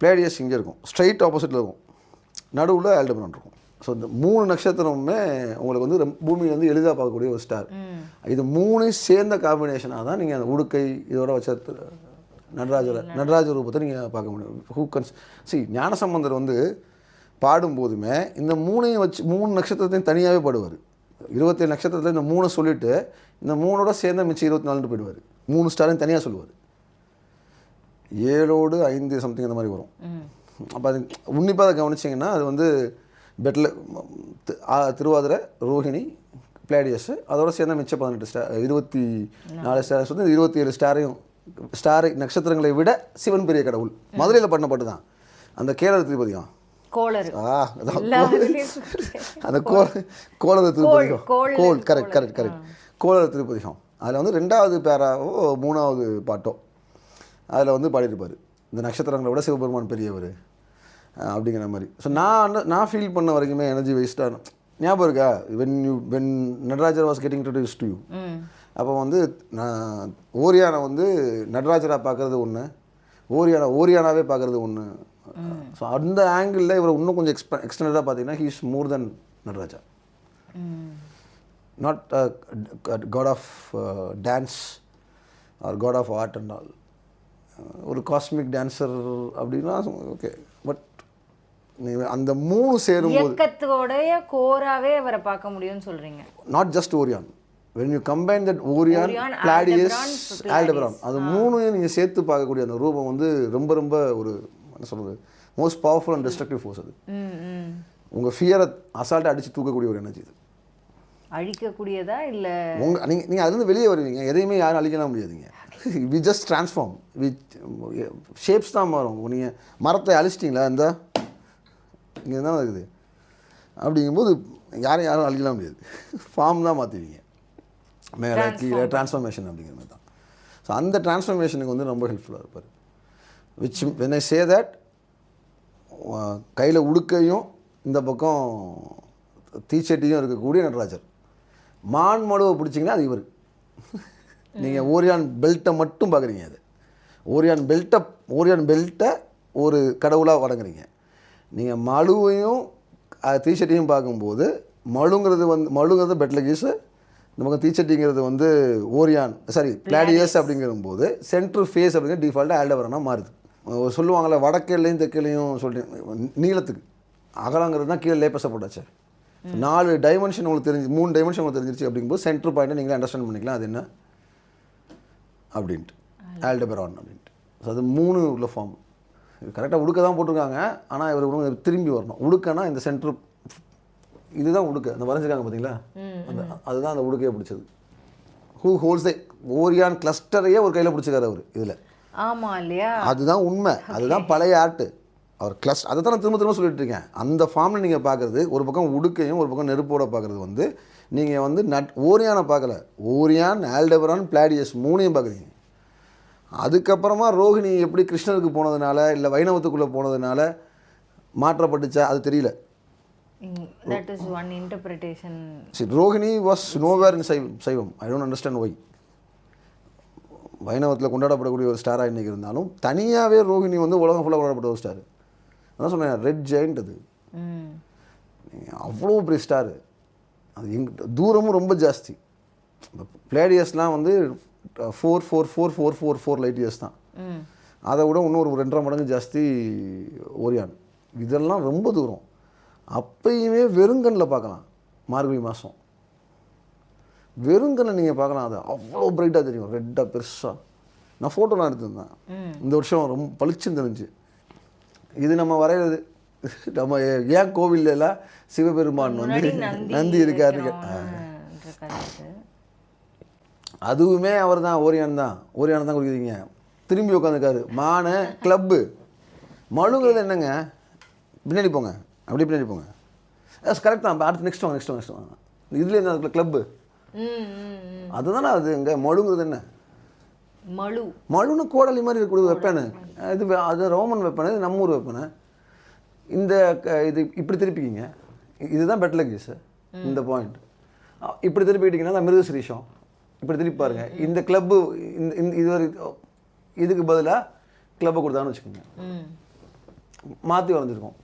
பிளேடியஸ் இங்கே இருக்கும், ஸ்ட்ரைட் ஆப்போசிட்டில் இருக்கும், நடுவில் ஆல்டபரான் இருக்கும். ஸோ இந்த 3 நட்சத்திரமுமே உங்களுக்கு வந்து பூமியில் வந்து எளிதாக பார்க்கக்கூடிய ஒரு ஸ்டார். இது 3 சேர்ந்த காம்பினேஷனாக தான் நீங்கள் அந்த உடுக்கை இதோட வச்ச நடராஜ ரூபத்தை நீங்கள் பார்க்க முடியும். ஞானசம்பந்தர் வந்து பாடும்போதுமே இந்த 3ஐயும் வச்சு 3 நட்சத்திரத்தையும் தனியாகவே பாடுவார். 27 நட்சத்திரத்தில் இந்த 3 சொல்லிவிட்டு இந்த 3ஓட சேர்ந்த மிச்சம் 24 போயிடுவார். 3 ஸ்டாரையும் தனியாக சொல்லுவார். 7ஓடு 5 சம்திங் அந்த மாதிரி வரும். அப்போ அது உன்னிப்பாக அதை கவனிச்சிங்கன்னா அது வந்து பெட்டில் திருவாதிரை, ரோஹிணி, பிளேடியஸ், அதோட சேர்ந்த மிச்சம் 18 ஸ்டார், 24 ஸ்டார்ஸ் வந்து 27 ஸ்டாரை நட்சத்திரங்களை விட சிவன் பெரிய கடவுள். மதுரையில் பண்ணப்பட்டு தான் அந்த கேரள திருப்பதியும் அந்த கோளறு திருப்பதிகம், கரெக்ட் கோளறு திருப்பதிகம். அதில் வந்து 2வது பேராவோ 3வது பாட்டோ அதில் வந்து பாடியிருப்பார், இந்த நட்சத்திரங்களை விட சிவபெருமான் பெரியவர் அப்படிங்கிற மாதிரி. ஸோ நான் ஃபீல் பண்ண வரைக்குமே எனர்ஜி வேஸ்ட்டாக ஞாபகம் இருக்கா, when Natarajar was getting introduced to you, அப்போ வந்து நான் ஓரியானை வந்து நடராஜராக பார்க்குறது ஒன்று, ஓரியானாவே பார்க்குறது ஒன்று. ஸோ அந்த ஆங்கிளில் இவர் இன்னும் கொஞ்சம் எக்ஸ்டெண்டடாக பார்த்தீங்கன்னா he is more than Nataraja. Not god of dance or god of art and all. ஒரு காஸ்மிக் டான்ஸர் அப்படின்னா ஓகே, பட் நீங்கள் அந்த 3 சேரும்போது இயக்கத்தோடைய கோராவே அவரை பார்க்க முடியும்னு சொல்றீங்க. Not just Orion, when you combine that Orion, Pleiades, Aldebaran, அது 3ஐயும் நீங்கள் சேர்த்து பார்க்கக்கூடிய அந்த ரூபம் வந்து ரொம்ப ரொம்ப ஒரு என்ன சொல்கிறது, most powerful and destructive force. அது உங்கள் ஃபியரை அசால்ட்டாக அடித்து தூக்கக்கூடிய ஒரு எனர்ஜி. இது அழிக்கக்கூடியதா இல்லை நீங்கள் அதுலேருந்து வெளியே வருவீங்க, எதையுமே யாரும் அழிக்கலாம் முடியாதுங்க. வி ஜஸ்ட் ட்ரான்ஸ்ஃபார்ம், ஷேப்ஸ் தான் மாறும். நீங்கள் மரத்தை அழிச்சிட்டிங்களா, இந்த இங்கே தான் இருக்குது, அப்படிங்கும்போது யாரும் அழிக்கலாம் முடியாது, ஃபார்ம் தான் மாற்றுவீங்க, மேலே கீழே ட்ரான்ஸ்ஃபர்மேஷன் அப்படிங்கிற மாதிரி தான். ஸோ அந்த ட்ரான்ஸ்ஃபர்மேஷனுக்கு வந்து ரொம்ப ஹெல்ப்ஃபுல்லாக இருப்பார். Which when I say that, கையில் உடுக்கையும் இந்த பக்கம் தீச்சட்டியும் இருக்கக்கூடிய நடராஜர். மான் மடுவை பிடிச்சிங்கன்னா அது இவர். நீங்கள் ஓரியான் பெல்ட்டை மட்டும் பார்க்குறீங்க, அது ஓரியான் பெல்ட்டை ஒரு கடவுளாக வணங்குறீங்க. நீங்கள் மழுவையும் தீச்சட்டியும் பார்க்கும்போது மழுங்கிறது பெட்லகீஸு, இந்த பக்கம் தீச்சட்டிங்கிறது வந்து ஓரியான் பிளாடியஸ் அப்படிங்கிறபோது சென்ட்ரு ஃபேஸ் அப்படிங்கிற டிஃபால்ட்டாக ஆல்டெபரானாக மாறுது. சொல்லுவாங்கள்ல வடக்கேலையும் தெற்கேலையும் சொல்லிட்டு நீளத்துக்கு அகலங்கிறது தான் கீழே லேப்பஸாக போட்டாச்சு. 4 டைமென்ஷன் உங்களுக்கு தெரிஞ்சு 3 டைமென்ஷன் உங்களுக்கு தெரிஞ்சிருச்சு அப்படிங்கும்போது சென்ட்ரு பாயிண்ட்டை நீங்களே அண்டர்ஸ்டாண்ட் பண்ணிக்கலாம் அது என்ன அப்படின்ட்டு, ஆல்டெபரான் அப்படின்ட்டு. ஸோ அது 3 உள்ள ஃபார்ம். கரெக்டாக உடுக்க தான் போட்டிருக்காங்க, ஆனால் இவர் திரும்பி வரணும். உடுக்கன்னா இந்த சென்ட்ரு இதுதான் உடுக்க, அந்த வரைஞ்சிருக்காங்க பார்த்தீங்களா, அதுதான் அந்த உடுக்கையை பிடிச்சது. ஹூ ஹோல்ஸ் த ஓரியான் கிளஸ்டரையே ஒரு கையில் பிடிச்சிக்காரு அவர் இதில். ஆமாம் இல்லையா, அதுதான் உண்மை, அதுதான் பழைய ஆர்ட்டு. அவர் அதை தான் நான் திரும்ப சொல்லிட்டு இருக்கேன். அந்த ஃபார்மில் நீங்கள் பார்க்குறது ஒரு பக்கம் உடுக்கையும் ஒரு பக்கம் நெருப்போட பார்க்குறது வந்து நீங்கள் வந்து ஓரியானை பார்க்கல, ஓரியான், ஆல்டெபரான், பிளாடியஸ் 3ஐயும் பார்க்குறீங்க. அதுக்கப்புறமா ரோஹிணி எப்படி கிருஷ்ணருக்கு போனதுனால இல்லை வைணவத்துக்குள்ளே போனதுனால மாற்றப்பட்டுச்சா அது தெரியல. That is one interpretation. See, Rohini was nowhere in Saivam. I don't understand why. வைணவத்தில் கொண்டாடப்படக்கூடிய ஒரு ஸ்டாராக இன்றைக்கி இருந்தாலும் தனியாகவே ரோஹிணி வந்து உலகம் ஃபுல்லாக கொண்டாடப்பட்ட ஒரு ஸ்டார். அதான் சொன்னேன், ரெட் ஜெயண்ட். அது அவ்வளோ பெரிய ஸ்டாரு. அது தூரமும் ரொம்ப ஜாஸ்தி. பிளேடியஸ்லாம் வந்து 4 லைட் இயர்ஸ் தான். அதை விட இன்னொரு 2.5 மடங்கு ஜாஸ்தி ஓரியான். இதெல்லாம் ரொம்ப தூரம். அப்பயுமே வெறுங்கண்ணில் பார்க்கலாம். மார்கழி மாதம் வெறுங்கண்ணை நீங்கள் பார்க்கலாம், அது அவ்வளோ பிரைட்டாக தெரியும், ரெட்டாக பெருசாக. நான் ஃபோட்டோலாம் எடுத்துருந்தேன் இந்த வருஷம், ரொம்ப பளிச்சுன்னு தெரிஞ்சு. இது நம்ம வரைகிறது, நம்ம ஏன் கோவில்ல எல்லாம் சிவபெருமான் வந்து நந்தி இருக்காருன்னு அதுவுமே அவர் தான், ஓரியான் தான் கொடுக்குறீங்க. திரும்பி உட்காந்துருக்காரு. மானை கிளப்பு மழுங்கிறது என்னங்க, பின்னாடி போங்க, அப்படி பின்னாடி போங்க. கரெக்ட் தான். அடுத்து நெக்ஸ்ட் வாங்க. இதுல என்ன அதுக்குள்ள கிளப்பு, அதுதானே அது. இங்கே மழுங்கிறது என்ன, மழுன்னு கோடலி மாதிரி இருக்கக்கூடிய வெப்பனு. அது ரோமன் வெப்பனு, இது நம்ம ஊர் வெப்பனு. இது இப்படி திருப்பிக்கிங்க, இதுதான் பெட்லகீஸு. இந்த பாயிண்ட் இப்படி திருப்பிக்கிட்டிங்கன்னா மிருகசிரீஷம். இப்படி திருப்பி பாருங்க. இந்த கிளப்பு இதுக்கு பதிலாக கிளப்பை கொடுத்தான்னு வச்சுக்கோங்க, மாற்றி வரைஞ்சிருக்கோம்.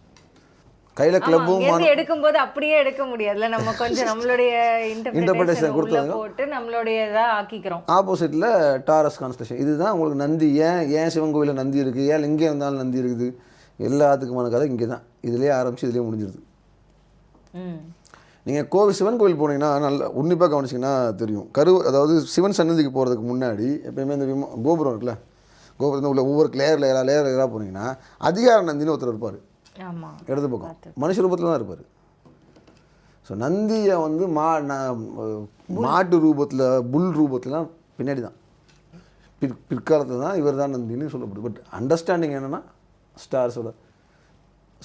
கையில் கிளப்பும் எடுக்கும்போது அப்படியே எடுக்க முடியாதுல்ல, நம்ம கொஞ்சம் நம்மளுடைய இன்டர்பிரேஷன் போட்டு நம்மளுடைய இதாக ஆக்கிக்கிறோம். ஆப்போசிட்டில் டாரஸ் கான்ஸ்டலேஷன். இதுதான் உங்களுக்கு நந்தி. ஏன் சிவன் கோவிலில் நந்தி இருக்குது, ஏன் இங்கே இருந்தாலும் நந்தி இருக்குது, எல்லாத்துக்குமான கதை இங்கே தான். இதுலேயே ஆரம்பித்து இதுலேயே முடிஞ்சிருது. நீங்கள் சிவன் கோவில் போனீங்கன்னா நல்லா உன்னிப்பாக கவனிச்சிங்கன்னா தெரியும். அதாவது சிவன் சன்னதிக்கு போகிறதுக்கு முன்னாடி எப்பயுமே இந்த கோபுரம் இருக்குல்ல, கோபுரத்தில் உள்ள ஒவ்வொரு லேயராக போனீங்கன்னா அதிகார நந்தின்னு ஒருத்தர் இருப்பார். இடது பக்கம் மனுஷ ரூபத்தில் தான் இருப்பார். ஸோ நந்தியை வந்து மாட்டு ரூபத்தில், புல் ரூபத்திலாம் பின்னாடி தான், பிற்காலத்தில் தான் இவர் தான் நந்தின்னு சொல்லப்படுது. பட் அண்டர்ஸ்டாண்டிங் என்னென்னா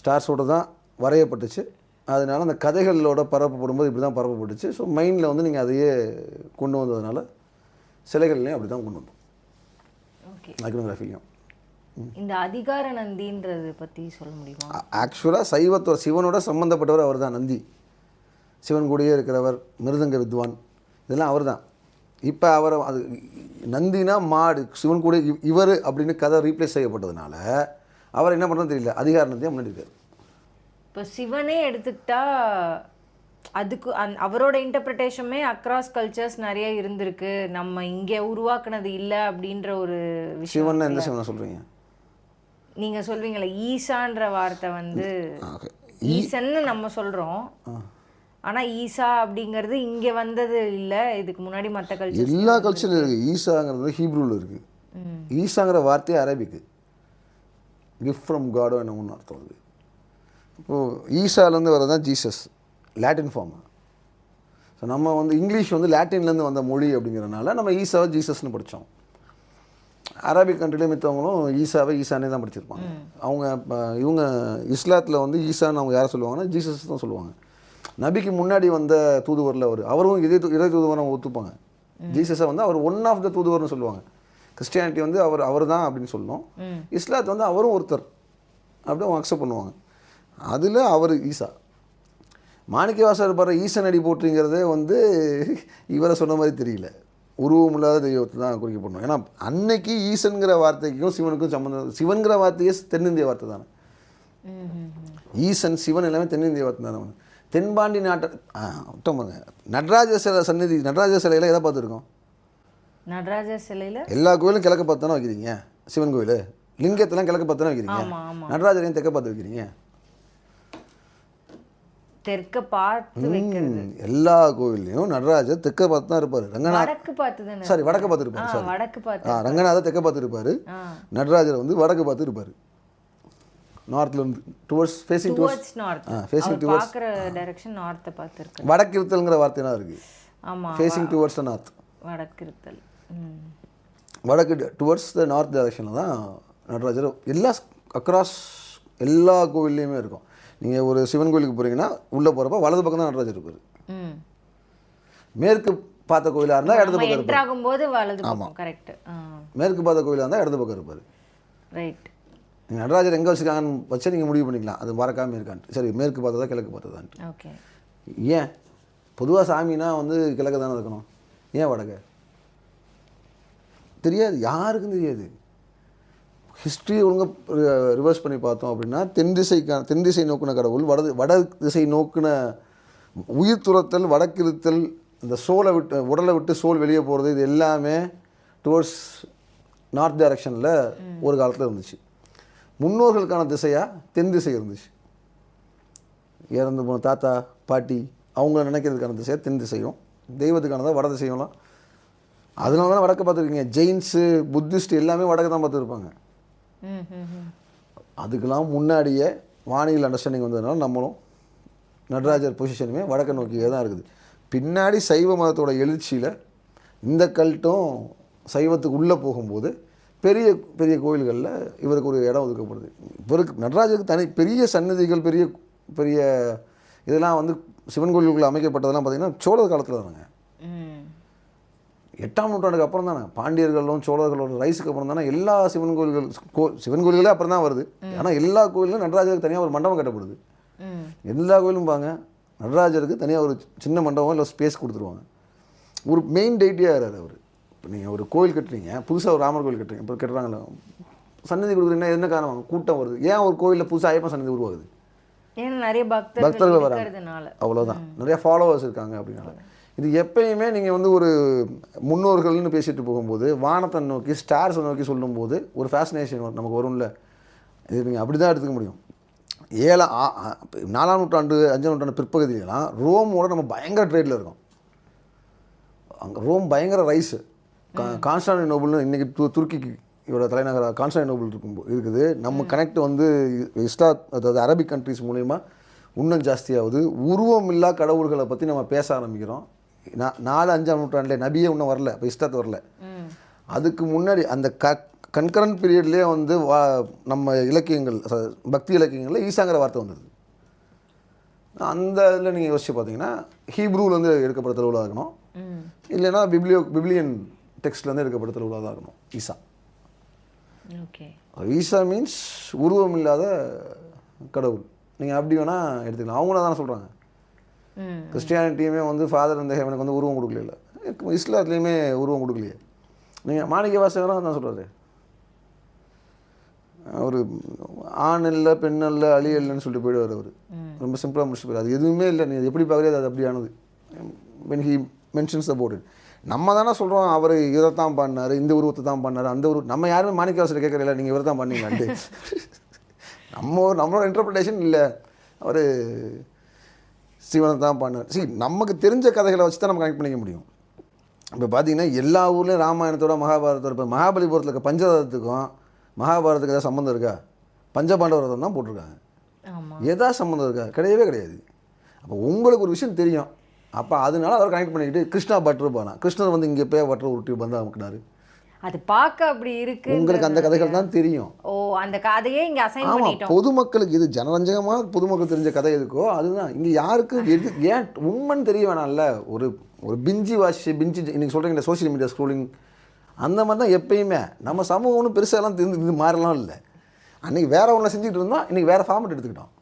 ஸ்டார்ஸோட தான் வரையப்பட்டுச்சு. அதனால அந்த கதைகளோட பரப்பப்படும்போது இப்படி தான் பரப்பப்பட்டுச்சு. ஸோ மைண்டில் வந்து நீங்கள் அதையே கொண்டு வந்ததுனால சிலைகள்லையும் அப்படி தான் கொண்டு வந்தோம், ஐக்கனோகிராஃபிலையும். இந்த அதிகார நந்தின்றது பற்றி சொல்ல முடியுமா? ஆக்சுவலாக சிவனோட சம்மந்தப்பட்டவர் அவர் தான் நந்தி. சிவன் கூடயே இருக்கிறவர், மிருதங்க வித்வான், இதெல்லாம் அவர் தான். இப்போ அவரை அது நந்தினா மாடு, சிவன் கூட இவர் அப்படின்னு கதை ரீப்ளேஸ் செய்யப்பட்டதுனால அவர் என்ன பண்ணுறது தெரியல, அதிகார நந்தியாக முன்னாடி இருக்கார். இப்போ சிவனே எடுத்துக்கிட்டா அதுக்கு அவரோட இன்டர்பிரிட்டேஷனுமே அக்ராஸ் கல்ச்சர்ஸ் நிறைய இருந்திருக்கு, நம்ம இங்கே உருவாக்குனது இல்லை அப்படின்ற ஒரு விஷயம். சிவன் எந்த சிவனை சொல்கிறீங்க? நீங்கள் சொல்வீங்களே ஈசான்ற வார்த்தை வந்து ஈசன்னு நம்ம சொல்கிறோம், ஆனால் ஈசா அப்படிங்கிறது இங்கே வந்தது இல்லை, இதுக்கு முன்னாடி மற்ற கல்ச்சர் எல்லா கல்ச்சர்லையும் இருக்குது. ஈசாங்கிறது ஹீப்ரூவில் இருக்குது. ஈசாங்கிற வார்த்தையே அரபிக்கு, கிஃப்ட் ஃப்ரம் காடோ என்ன ஒன்று அர்த்தம். அது இப்போது ஈசாலேருந்து வரது தான் ஜீசஸ், லாட்டின் ஃபார்ம். ஸோ நம்ம வந்து இங்கிலீஷ் வந்து லாட்டின்லேருந்து வந்த மொழி அப்படிங்கிறனால நம்ம ஈசாவை ஜீசஸ்னு படித்தோம். அரபிக் கண்ட்ரிலே மித்தவங்களும் ஈசாவை ஈசானே தான் படிச்சிருப்பாங்க. அவங்க இவங்க இஸ்லாத்தில் வந்து ஈசான்னு அவங்க யாரை சொல்லுவாங்கன்னா ஜீசஸ் தான் சொல்லுவாங்க. நபிக்கு முன்னாடி வந்த தூதுவரில் அவரும் இறை தூதுவரை அவங்க ஒத்துப்பாங்க. ஜீசஸை வந்து அவர் ஒன் ஆஃப் த தூதுவர்னு சொல்லுவாங்க. கிறிஸ்டியானிட்டி வந்து அவர் தான் அப்படின்னு சொல்லணும். இஸ்லாத்தை வந்து அவரும் ஒருத்தர் அப்படி அவங்க அக்செப்ட் பண்ணுவாங்க. அதில் அவர் ஈசா. மாணிக்கவாசகர் பாடுற ஈசன் அடி போற்றுங்கிறதே வந்து இவரை சொன்ன மாதிரி தெரியல, உருவம் இல்லாத தெய்வத்தை தான் குறிக்கப்படணும். ஏன்னா அன்னைக்கு ஈசன்கிற வார்த்தைக்கும் சிவனுக்கும் சம்மந்தம். சிவன்கிற வார்த்தையே தென்னிந்திய வார்த்தை தானே. ஈசன் சிவன் எல்லாமே தென்னிந்திய வார்த்தை தானே. தென்பாண்டி நாட்டை பாருங்க, நடராஜர் சிலை சந்நிதி, நடராஜர் சிலையில் எதை பார்த்துருக்கோம்? நடராஜர் சிலையில் எல்லா கோயிலும் கிழக்க பார்த்து தானே வைக்கிறீங்க. சிவன் கோயில் லிங்கத்தெல்லாம் கிழக்க பார்த்து தானே வைக்கிறீங்க. நடராஜரையும் தெற்க பார்த்து வைக்கிறீங்க. தெற்க பார்த்து வைக்கிறது எல்லா கோயிலையும் நடராஜர் தெற்க பார்த்து தான் இருப்பார். வடக்கு பார்த்து தானே, சாரி வடக்கு பார்த்து இருப்பார். சாரி வடக்கு பார்த்து. ரங்கநாதர் தெற்க பார்த்து இருப்பார், நடராஜர் வந்து வடக்கு பார்த்து இருப்பார். நார்த்ல இருந்து towards facing towards north, facing towards பார்க்குற டைரக்ஷன் நார்த்தை பார்த்து இருக்கு. வடக்கு இருத்தல்ங்கிற வார்த்தைலாம் இருக்கு. ஆமா, ஃபேசிங் டுவர்ட்ஸ் த நார்த், வடக்கு இருத்தல். வடக்கு டுவர்ட்ஸ் த நார்த் டைரக்ஷனில் தான் நடராஜர் எல்லா அக்ராஸ் எல்லா கோவில்லையுமே இருக்கும். நீங்கள் ஒரு சிவன் கோயிலுக்கு போகிறீங்கன்னா உள்ளே போகிறப்ப வலது பக்கம் தான் நடராஜர் இருப்பார். மேற்கு பார்த்த கோயிலாக இருந்தால் இடது பக்கம் இருப்பார். ஆகும்போது வலது பக்கம். கரெக்ட். மேற்கு பார்த்த கோயிலாக இருந்தால் இடது பக்கம் இருப்பார். ரைட். நீங்கள் நடராஜர் எங்கே வச்சுருக்காங்கன்னு வச்சு நீங்கள் முடிவு பண்ணிக்கலாம், அது மறக்காமல் இருக்கான்ட்டு. சரி, மேற்கு பார்த்ததா கிழக்கு பார்த்ததான்ட்டு. ஓகே. ஏன் பொதுவாக சாமினா வந்து கிழக்கு தானே இருக்கணும், ஏன் வடக்கு? தெரியாது, யாருக்கும் தெரியாது. ஹிஸ்ட்ரி ஒழுங்காக ரிவர்ஸ் பண்ணி பார்த்தோம் அப்படின்னா தென் திசை நோக்கின கடவுள், வட திசை நோக்கின உயிர் துரத்தல், வடக்கிருத்தல், இந்த சோலை விட்டு உடலை விட்டு சோல் வெளியே போகிறது, இது எல்லாமே டுவர்ட்ஸ் நார்த் டைரக்ஷனில் ஒரு காலத்தில் இருந்துச்சு. முன்னோர்களுக்கான திசையாக தென் திசை இருந்துச்சு. இறந்து போன தாத்தா பாட்டி அவங்கள நினைக்கிறதுக்கான திசையாக தென் திசையும், தெய்வத்துக்கானதாக வட திசையும்லாம். அதனால தான் வடக்க பார்த்துருக்கீங்க. ஜெயின்ஸு புத்திஸ்ட் எல்லாமே வடக்கு தான் பார்த்துருப்பாங்க. அதுக்கெல்லாம் முன்னாடியே வானியல் அண்டர்ஸ்டாண்டிங் வந்ததுனால நம்மளும் நடராஜர் பொசிஷனுமே வடக்க நோக்கியே தான் இருக்குது. பின்னாடி சைவ மதத்தோட எழுச்சியில் இந்த கல்ட்டும் சைவத்துக்கு உள்ளே போகும்போது பெரிய பெரிய கோயில்களில் இவருக்கு ஒரு இடம் ஒதுக்கப்படுது. இவருக்கு நடராஜருக்கு தனி பெரிய சன்னதிகள், பெரிய பெரிய இதெல்லாம் வந்து சிவன் கோயில்களுக்குள்ள அமைக்கப்பட்டதெல்லாம் பார்த்திங்கன்னா சோழர் காலத்தில் தானேங்க. 8ஆம் நூற்றாண்டுக்கு அப்புறம் தானே பாண்டியர்களும் சோழர்களோட ரைஸுக்கு அப்புறம் தானே எல்லா சிவன் கோயில்களே அப்புறம் தான் வருது. ஆனால் எல்லா கோயிலும் நடராஜருக்கு தனியாக ஒரு மண்டபம் கட்டப்படுது. எல்லா கோயிலும் பாங்க நடராஜருக்கு தனியாக ஒரு சின்ன மண்டபம் இல்லை ஸ்பேஸ் கொடுத்துருவாங்க. ஒரு மெயின் டெய்ட்டியாக இருக்கார் அவர். இப்போ நீங்கள் ஒரு கோயில் கட்டுறீங்க, புதுசாக ஒரு ராமர் கோயில் கட்டுறீங்க, இப்போ கட்டுறாங்களா சன்னதி கொடுக்குறீங்கன்னா என்ன காரணம்? கூட்டம் வருது. ஏன் ஒரு கோயிலில் புதுசாக ஐயப்பன் சன்னதி உருவாகுது? ஏன்னா நிறைய பக்தர்கள் வராங்க, அவ்வளோதான். நிறைய ஃபாலோவர்ஸ் இருக்காங்க அப்படின்னால. இது எப்பயுமே நீங்கள் வந்து ஒரு முன்னோர்கள்னு பேசிட்டு போகும்போது வானத்தை நோக்கி ஸ்டார்ஸை நோக்கி சொல்லும்போது ஒரு ஃபேசினேஷன் நமக்கு வரும்ல. இது நீங்கள் அப்படி தான் எடுத்துக்க முடியும். 4ஆம் நூற்றாண்டு 5ஆம் நூற்றாண்டு பிற்பகுதியிலாம் ரோமோட நம்ம பயங்கர ட்ரேடில் இருக்கோம். அங்கே ரோம் பயங்கர ரைஸு. கான்ஸ்டாண்டினோபிள்னு இன்றைக்கி துருக்கிக்கு இவரோட தலைநகர் கான்ஸ்டாண்டினோபிள் இருக்குது. நம்ம கனெக்ட் வந்து அதாவது அரபிக் கண்ட்ரிஸ் மூலயமா இன்னும் ஜாஸ்தியாகுது. உருவம் இல்லா கடவுள்களை பற்றி நம்ம பேச ஆரம்பிக்கிறோம். 4-5ஆம் நூற்றாண்டில் நபியே இன்னும் வரல, இப்போ இஸ்லாத்து வரல. அதுக்கு முன்னாடி அந்த கன்கரண்ட் பீரியட்லேயே வந்து நம்ம இலக்கியங்கள், பக்தி இலக்கியங்களில் ஈசாங்கிற வார்த்தை வந்தது. அந்த இதில் நீங்கள் யோசிச்சு பார்த்தீங்கன்னா ஹீப்ரூலேருந்து எடுக்கப்பட்ட திருவிழா இருக்கணும், இல்லைன்னா பிப்ளியன் டெக்ஸ்ட்லேருந்து எடுக்கப்பட்ட திருவிழா தான் இருக்கணும் ஈசா. ஓகே. ஈசா மீன்ஸ் உருவம் இல்லாத கடவுள். நீங்கள் அப்படி வேணால் எடுத்துக்கலாம். அவங்கள தானே சொல்கிறாங்க. கிறிஸ்டியானிட்டியுமே வந்து ஃபாதர் இந்த ஹெவனுக்கு வந்து உருவம் கொடுக்கல. இஸ்லாத்துலேயுமே உருவம் கொடுக்கலையே. நீங்கள் மாணிக்கவாசகரும் தான் சொல்கிறாரு, ஒரு ஆண் இல்லை பெண் இல்லை அழி இல்லைன்னு சொல்லிட்டு போயிடுவார் அவர். ரொம்ப சிம்பிளாக முடிச்சுட்டு போயிரு. அது எதுவுமே இல்லை, நீ எப்படி பார்க்குறது அது அப்படியானது. when he mentions about it, நம்ம தானே சொல்கிறோம் அவர் இதை தான் பண்ணார், இந்த உருவத்தை தான் பண்ணார், அந்த உருவம். நம்ம யாருமே மாணிக்கவாசர் கேட்குறதில்ல நீங்கள் இவர் தான் பண்ணீங்களான்ட்டு. நம்மளோட இன்டர்பிரிட்டேஷன் இல்லை, அவர் சிவனை தான் பண்ணார். நமக்கு தெரிஞ்ச கதைகளை வச்சு தான் நம்ம கனெக்ட் பண்ணிக்க முடியும். இப்போ பார்த்தீங்கன்னா எல்லா ஊர்லேயும் ராமாயணத்தோட மகாபாரதத்தோட, இப்போ மகாபலிபுரத்தில் இருக்க பஞ்சரதத்துக்கும் மகாபாரதத்துக்கு ஏதாவது சம்மந்தம் இருக்கா? பஞ்சபாண்டவரதம் தான் போட்டிருக்காங்க. எதாவது சம்மந்தம் இருக்கா? கிடையவே கிடையாது. அப்போ உங்களுக்கு ஒரு விஷயம் தெரியும், அப்போ அதனால அவர் கனெக்ட் பண்ணிக்கிட்டு கிருஷ்ணா பட்டர் போனா, கிருஷ்ணர் வந்து இங்கே போய் பட்டர் உருட்டி வந்து அமுக்கினாரு. அது பார்க்க அப்படி இருக்கு. உங்களுக்கு அந்த கதைகள் தான் தெரியும். ஓ, அந்த கதையே இங்கே அசைன் பண்ணிட்டோம். பொதுமக்களுக்கு இது ஜனரஞ்சகமாக பொதுமக்கள் தெரிஞ்ச கதை எதுக்கோ அதுதான். இங்கே யாருக்கும் எது ஏன் உண்மைன்னு தெரிய வேணாம்ல. ஒரு ஒரு பிஞ்சி இன்றைக்கி சொல்கிறீங்களா சோஷியல் மீடியா ஸ்க்ரோலிங், அந்த மாதிரி தான் எப்பயுமே. நம்ம சமூகம் ஒன்றும் பெருசாலாம் இது மாறலாம் இல்லை. அன்றைக்கி வேறு ஒன்றை செஞ்சுட்டு இருந்தோம், இன்றைக்கி வேறு ஃபார்மெட் எடுத்துக்கிட்டோம்.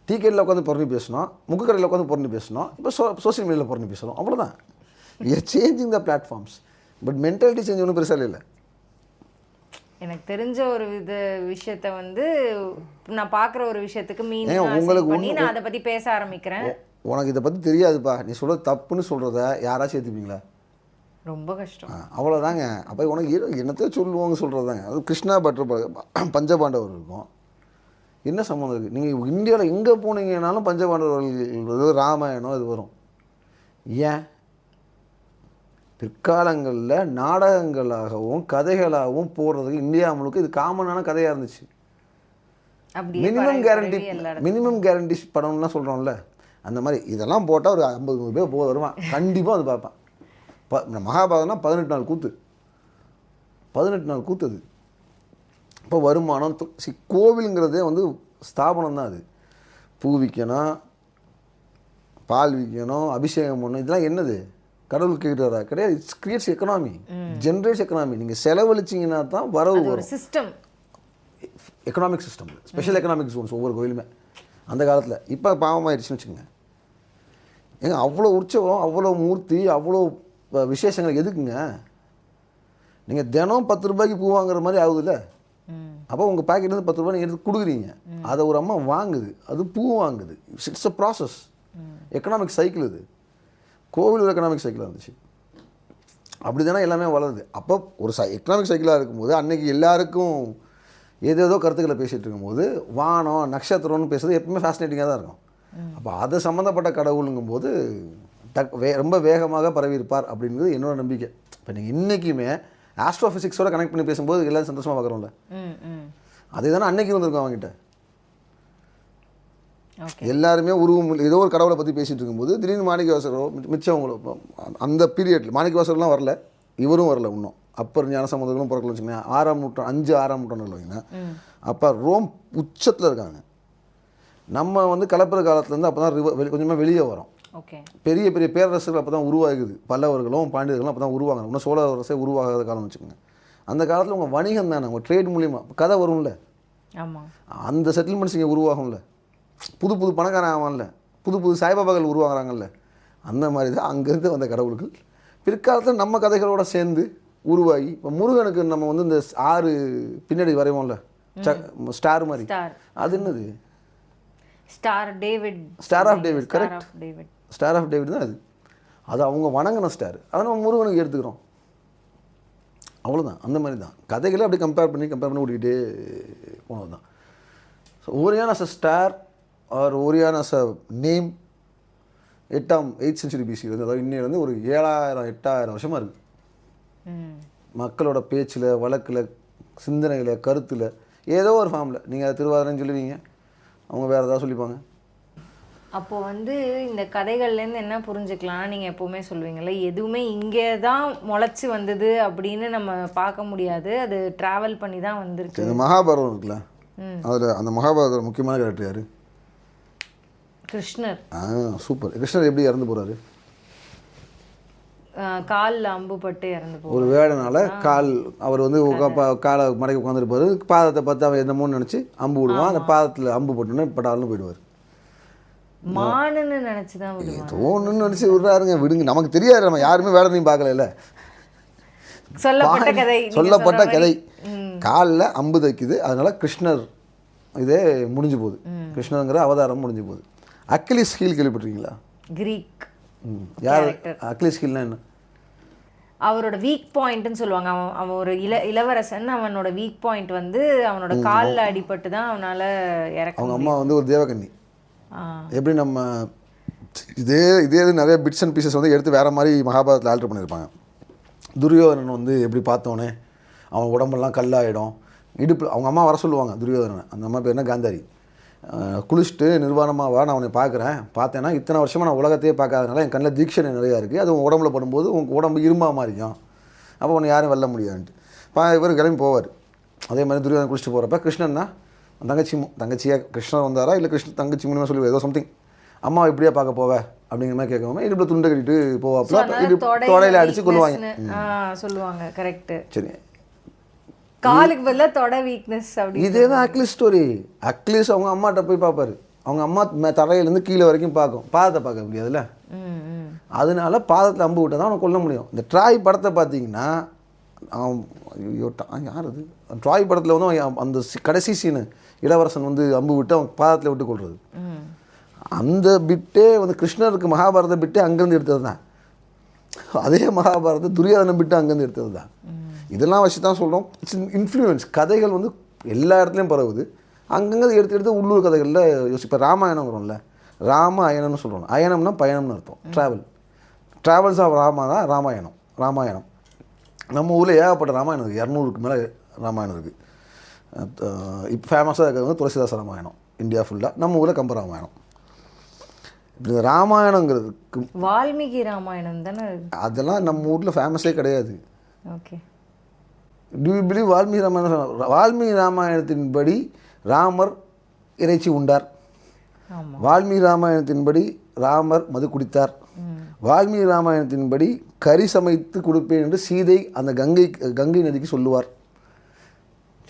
டீக்கெட்டில் உட்காந்து பொருணி பேசணும், முக்குக்கடையில் உட்காந்து பொருணி பேசணும், இப்போ சோஷியல் மீடியாவில் பொருணி பேசணும், அவ்வளோதான். We are changing the platforms, but mentality change ஒன்றும் பெருசாக இல்லை. எனக்கு தெரிஞ்ச ஒரு விஷயத்த வந்து நான் பார்க்குற ஒரு விஷயத்துக்கு உங்களுக்கு பண்ணி நான் அதை பற்றி பேச ஆரம்பிக்கிறேன். உனக்கு இதை பற்றி தெரியாதுப்பா, நீ சொல்கிறது தப்புன்னு சொல்கிறத யாராச்சும் ஏற்றுப்பீங்களா? ரொம்ப கஷ்டம். அவ்வளோதாங்க. அப்போ உனக்கு என்னத்தையும் சொல்லுவாங்க சொல்கிறதாங்க. அது கிருஷ்ணா பட்டர் பஞ்சபாண்டவர் இருக்கும், என்ன சம்மந்தம் இருக்குது? நீங்கள் இந்தியாவில் எங்கே போனீங்கன்னாலும் பஞ்சபாண்டவர்கள் ராமாயணம் இது வரும். ஏன் பிற்காலங்களில் நாடகங்களாகவும் கதைகளாகவும் போடுறதுக்கு இந்தியா முழுக்க இது காமனான கதையாக இருந்துச்சு. மினிமம் கேரண்டி படம்லாம் சொல்கிறோம்ல, அந்த மாதிரி இதெல்லாம் போட்டால் ஒரு 50 பேர் வருவான், கண்டிப்பாக அது பார்ப்பேன். மகாபாரதம்னா 18 நாள் கூத்து, 18 நாள் கூத்து. அது இப்போ வருமானம் கோவிலுங்கிறதே வந்து ஸ்தாபனம் தான். அது பூ விற்கணும், பால் விற்கணும், அபிஷேகம் பண்ணணும், இதெல்லாம் என்னது கடவுள் கேட்குறாரா? கிடையாது. It's creates economy, generates economy. நீங்கள் செலவழிச்சிங்கன்னா தான் வரவு வரும். System, economic system, special economic Jones ஒவ்வொரு கோயிலுமே அந்த காலத்தில். இப்போ பாவமாகிடுச்சுன்னு வச்சுக்கோங்க. ஏங்க அவ்வளோ உற்சவம், அவ்வளோ மூர்த்தி, அவ்வளோ விசேஷங்கள் எதுக்குங்க? நீங்கள் தினம் 10 ரூபாய்க்கு பூ வாங்குற மாதிரி ஆகுதுல்ல. அப்போ உங்கள் பேக்கெட் வந்து 10 ரூபாய் நீங்கள் எடுத்து கொடுக்குறீங்க, அதை ஒரு அம்மா வாங்குது, அது பூ வாங்குது. It's a process, economic cycle. இது கோவில் ஒரு எக்கனாமிக் சைக்கிளாக இருந்துச்சு. அப்படி தானே எல்லாமே வளருது. அப்போ ஒரு எக்கனாமிக் சைக்கிளாக இருக்கும்போது அன்றைக்கி எல்லாருக்கும் ஏதேதோ கருத்துக்களை பேசிகிட்டு இருக்கும்போது வானம் நட்சத்திரம்னு பேசுறது எப்பவுமே ஃபேசினேட்டிங்காக தான் இருக்கும். அப்போ அது சம்மந்தப்பட்ட கடவுளுங்கும் போது ரொம்ப வேகமாக பரவியிருப்பார் அப்படிங்கிறது என்னோட நம்பிக்கை. இப்போ நீங்கள் இன்றைக்குமே ஆஸ்ட்ரோஃபிசிக்ஸோட கனெக்ட் பண்ணி பேசும்போது எல்லோரும் சந்தோஷமாக பார்க்குறோம்ல, அதே தானே அன்னைக்கு வந்திருக்கோம் அவங்ககிட்ட. எல்லாருமே உருவம் ஏதோ ஒரு கடவுளை பற்றி பேசிகிட்டு இருக்கும்போது திடீர்னு மாணிக்கவாசகரோ மிச்சவங்களோ அந்த பீரியடில் மாணிக்கவாசகர்லாம் வரல, இவரும் வரல இன்னும். அப்பர் ஞான சம்பந்தங்களும் பிறக்கலன்னு வச்சுக்கோங்க. 6ஆம் நூற்றாண்டு வைங்கன்னா அப்போ ரோம் உச்சத்தில் இருக்காங்க. நம்ம வந்து கலப்புற காலத்துலேருந்து அப்போ தான் கொஞ்சமாக வெளியே வரோம். பெரிய பெரிய பேரரசுகள் அப்போ தான் உருவாகுது. பல்லவர்களும் பாண்டியர்களும் அப்போ தான் உருவாங்க. இன்னும் சோழ அரசே உருவாகாத காலம் வச்சுக்கோங்க. அந்த காலத்தில் உங்கள் வணிகம் தானே, உங்கள் ட்ரேட் மூலியமாக கதை வரும்ல, அந்த செட்டில்மெண்ட்ஸ் இங்கே உருவாகும்ல, புது புது பணக்காரன் ஆவான்ல, புது புது சாய்பாபாக்கள் உருவாகிறாங்கல்ல, அந்த மாதிரி தான் அங்கேருந்து வந்த கடவுள்கள் பிற்காலத்தில் நம்ம கதைகளோடு சேர்ந்து உருவாகி. இப்போ முருகனுக்கு நம்ம வந்து இந்த 6 பின்னாடி வரைவோம்ல ஸ்டார் மாதிரி, அது என்னது? Star of David. Correct, star of David தான் அது. அது அவங்க வணங்கின ஸ்டார், அதை நம்ம முருகனுக்கு எடுத்துக்கிறோம், அவ்வளோதான். அந்த மாதிரி தான் கதைகளை அப்படி கம்பேர் பண்ணி ஓடிக்கிட்டே போனது தான். So Orion as a star or Orion as a name 8th century BC வந்து, அதாவது இன்னைக்கு வந்து ஒரு 7000-8000 வருஷமாக இருக்குது. மக்களோட பேச்சில், வழக்கில், சிந்தனையில், கருத்தில், ஏதோ ஒரு ஃபார்மில். நீங்கள் அதை திருவாதிரைன்னு சொல்லுவீங்க, அவங்க வேறு ஏதாவது சொல்லிப்பாங்க. அப்போது வந்து இந்த கதைகள்லேருந்து என்ன புரிஞ்சுக்கலாம்? நீங்கள் எப்போவுமே சொல்லுவீங்கள்ல, எதுவுமே இங்கே தான் முளைச்சி வந்தது அப்படின்னு நம்ம பார்க்க முடியாது, அது ட்ராவல் பண்ணி தான் வந்திருக்கு. இந்த மகாபாரதம் இருக்குல்ல, அதில் அந்த மகாபாரதம் முக்கியமான கேரக்டர் யார்? கிருஷ்ணர். சூப்பர். கிருஷ்ணர் எப்படி இறந்து போகிறாரு? காலில் அம்பு பட்டு இறந்து போகிறார். ஒரு வேடனால அவர் வந்து காலை மடக்கி உட்காந்துருப்பாரு, பாதத்தை பார்த்து அவன் என்னமோன்னு நினச்சி அம்பு விடுவான், அந்த பாதத்தில் அம்பு போட்டோன்னே பட்டாலும் போயிடுவார். மானுன்னு நினச்சி தான் தோணுன்னு நினச்சி விடுறாருங்க. விடுங்க, நமக்கு தெரியாது, நம்ம யாருமே வேடனையும் பார்க்கல. சொல்லப்பட்ட கதை. காலில் அம்பு தைக்குது, அதனால கிருஷ்ணர் இதே முடிஞ்சு போகுது. கிருஷ்ணனுங்கிற அவதாரம் முடிஞ்சு போகுது. அக்கிலிஸ் ஹீல் கேள்விப்பட்டிருக்கீங்களா? கிரீக் யார் அக்கிலிஸ் ஹீல்னா என்ன? அவரோட வீக் பாயிண்ட்னு சொல்லுவாங்க. அவன் ஒரு இளவரசன். அவனோட வீக் பாயிண்ட் வந்து அவனோட காலில் அடிபட்டு தான் அவனால் இறக்க. அவங்க அம்மா வந்து ஒரு தேவகன்னி. எப்படி நம்ம இதே நிறைய பிட்ஸ் அண்ட் பீசஸ் வந்து எடுத்து வேறு மாதிரி மகாபாரதத்தில் ஆல்டர் பண்ணியிருப்பாங்க. துரியோதனன் வந்து எப்படி பார்த்தோன்னே அவன் உடம்பெல்லாம் கல்லாயிடும், இடுப்பு அவங்க அம்மா வர சொல்லுவாங்க துரியோதனன். அந்த அம்மா பேர் என்ன, காந்தாரி. குளிச்சுட்டு நிர்வாணமாக வா, நான் உன்னை பார்த்தேன்னா இத்தனை வருஷமாக நான் உலகத்தையே பார்க்காதனால என் கண்ணில் தீட்சணை நிறையா இருக்குது, அது உன் உடம்புல படும்போது உங்கள் உடம்பு இரும்பாக மாறிக்கும், அப்போ உன்னை யாரும் வெல்ல முடியாதுன்ட்டு இவர் கிளம்பி போவார். அதே மாதிரி துரியோதனன் குளிச்சுட்டு போகிறப்ப கிருஷ்ணன்னா தங்கச்சியாக கிருஷ்ணன் வந்தாரா இல்லை தங்கச்சி மூலியமாக சொல்லி ஏதோ சம்திங், அம்மா இப்படியே பார்க்க போவேன் அப்படிங்கிற மாதிரி கேட்காம இடுப்புல துண்டை கட்டிட்டு போவாப்பில் தொடையில் அடித்து கொள்ளுவாங்க சொல்லுவாங்க. கரெக்டு. சரி, காலுக்கு பதிலாக தொட வீக்னஸ் அப்படி. இதே தான் அக்லிஸ் ஸ்டோரி. அக்லிஸ் அவங்க அம்மாட்ட போய் பார்ப்பாரு. அவங்க அம்மா தரையிலேருந்து கீழே வரைக்கும் பார்க்கும், பாதத்தை பார்க்க முடியாதுல்ல. அதனால பாதத்தில் அம்பு விட்டால் தான் அவனை கொல்ல முடியும். இந்த ட்ராய் படத்தை பார்த்தீங்கன்னா யார் அது, ட்ராய் படத்தில் வந்து அந்த கடைசி சீனு இளவரசன் வந்து அம்பு விட்டு அவன் பாதத்தில் விட்டு கொள்வது, அந்த பிட்டே வந்து கிருஷ்ணருக்கு மகாபாரத பிட்டே அங்கேருந்து எடுத்தது தான். அதே மகாபாரத துரியோதன பிட்டு அங்கேருந்து எடுத்தது தான். இதெல்லாம் வச்சு தான் சொல்கிறோம். It's influence. கதைகள் வந்து எல்லா இடத்துலையும் பரவுது. அங்கங்கே எடுத்து உள்ளூர் கதைகளில் இப்போ ராமாயணங்கிறோம்ல, ராம அயனம்னு சொல்கிறோம். அயனம்னா பயணம்னு அர்த்தம், ட்ராவல்ஸ் ஆஃப் ராமா தான் ராமாயணம். நம்ம ஊரில் ஏகப்பட்ட ராமாயணம் இருக்குது, 200க்கு மேலே ராமாயணம் இருக்குது. இப்போ ஃபேமஸாக இருக்கிறது வந்து துளசிதாச ராமாயணம் இந்தியா ஃபுல்லாக. நம்ம ஊரில் கம்ப ராமாயணம். இப்படி இந்த ராமாயணங்கிறதுக்கு வால்மீகி ராமாயணம் தானே, அதெல்லாம் நம்ம ஊரில் ஃபேமஸே கிடையாது. Okay. Do you believe Valmiki ராமாயணத்தின்படி ராமர் இறைச்சி உண்டார், வால்மீகி ராமாயணத்தின்படி ராமர் மது குடித்தார், வால்மீகி ராமாயணத்தின்படி கறி சமைத்து கொடுப்பேன் என்று சீதை அந்த கங்கை நதிக்கு சொல்லுவார்.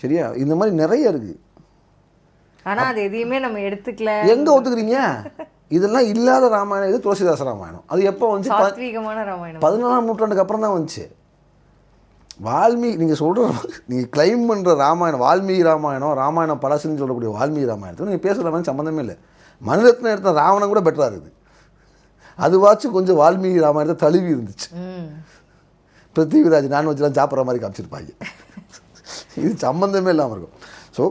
சரியா? இந்த மாதிரி நிறைய இருக்குது. ஆனால் அது எதையுமே நம்ம எடுத்துக்கல. எங்கே ஒத்துக்கிறீங்க? இதெல்லாம் இல்லாத ராமாயணம் இது துளசிதாச ராமாயணம். அது எப்போ வந்துச்சு? சாத்வீகமான ராமாயணம் 14ஆம் நூற்றாண்டுக்கு அப்புறம் தான் வந்துச்சு. வால்மீகி நீங்கள் சொல்கிற நீங்கள் கிளைம் பண்ணுற ராமாயணம் வால்மீகி ராமாயணம் பழசுன்னு சொல்லக்கூடிய வால்மீகி ராமாயணத்துக்கு நீங்கள் பேசுகிற மாதிரி சம்மந்தமே இல்லை. மனிதத்தின எடுத்த ராவணம் கூட பெட்டராக இருக்குது. அதுவாச்சும் கொஞ்சம் வால்மீகி ராமாயணத்தை தழுவி இருந்துச்சு. பிருத்திவிராஜ் நான்வெஜ்லாம் சாப்பிட்ற மாதிரி காமிச்சிருப்பாங்க. இது சம்மந்தமே இல்லாமல் இருக்கும். ஸோ